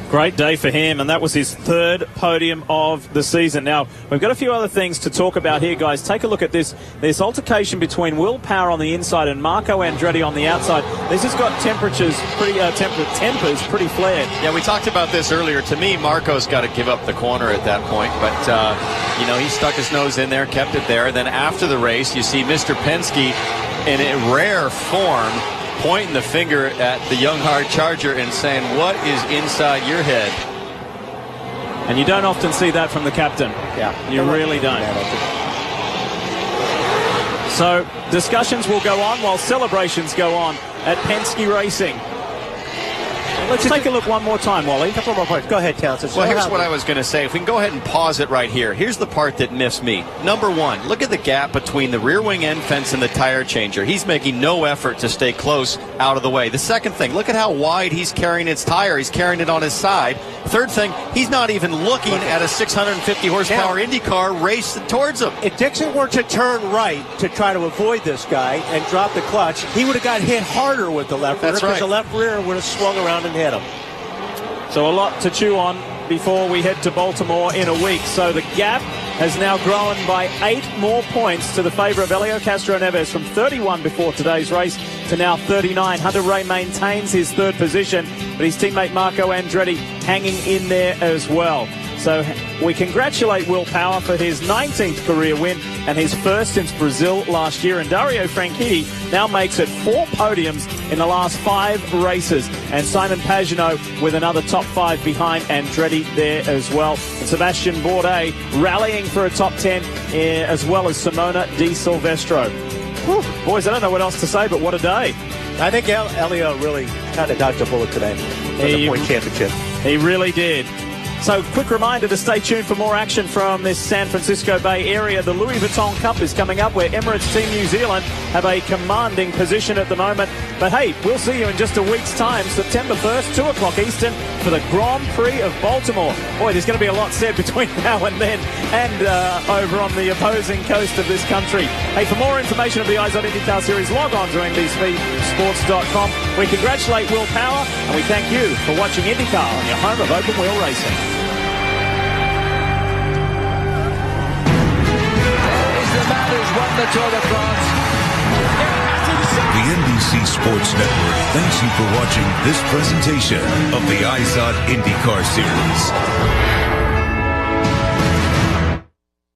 Speaker 2: Great day for him, and that was his third podium of the season. Now, we've got a few other things to talk about here, guys. Take a look at this altercation between Will Power on the inside and Marco Andretti on the outside. This has got tempers pretty flared.
Speaker 16: Yeah, we talked about this earlier. To me, Marco's got to give up the corner at that point, but he stuck his nose in there, kept it there. Then after the race, you see Mr. Penske in a rare form pointing the finger at the young hard charger and saying, what is inside your head?
Speaker 2: And you don't often see that from the captain.
Speaker 17: Yeah.
Speaker 2: You really don't. So discussions will go on while celebrations go on at Penske Racing. Let's take a look one more time, Wally.
Speaker 17: A couple more points. Go ahead, Townsend.
Speaker 16: Well, here's what I was going to say. If we can go ahead and pause it right here. Here's the part that miffs me. Number one, look at the gap between the rear wing end fence and the tire changer. He's making no effort to stay close out of the way. The second thing, look at how wide he's carrying his tire. He's carrying it on his side. Third thing, he's not even looking at a 650 horsepower Indy car racing towards him.
Speaker 17: If Dixon were to turn right to try to avoid this guy and drop the clutch, he would have got hit harder with the left rear, because the left rear would have swung around and hit him.
Speaker 2: So a lot to chew on before we head to Baltimore in a week. So the gap has now grown by 8 more points to the favor of Helio Castroneves, from 31 before today's race to now 39. Hunter Ray maintains his third position, but his teammate Marco Andretti hanging in there as well. So we congratulate Will Power for his 19th career win and his first since Brazil last year. And Dario Franchitti now makes it 4 podiums in the last 5 races. And Simon Pagenaud with another top 5 behind Andretti there as well. And Sebastian Bourdais rallying for a top 10, as well as Simona Di Silvestro. Whew, boys, I don't know what else to say, but what a day.
Speaker 17: I think Helio really kind of dodged a bullet today for the point championship.
Speaker 2: He really did. So quick reminder to stay tuned for more action from this San Francisco Bay Area. The Louis Vuitton Cup is coming up where Emirates Team New Zealand have a commanding position at the moment. But hey, we'll see you in just a week's time, September 1st, 2 o'clock Eastern, for the Grand Prix of Baltimore. Boy, there's going to be a lot said between now and then and over on the opposing coast of this country. Hey, for more information of the IZOD IndyCar Series, log on to NBCSports.com. We congratulate Will Power and we thank you for watching IndyCar on your home of open wheel racing.
Speaker 10: Won the Tour de France.
Speaker 6: The NBC Sports Network thanks you for watching this presentation of the IZOD IndyCar Series.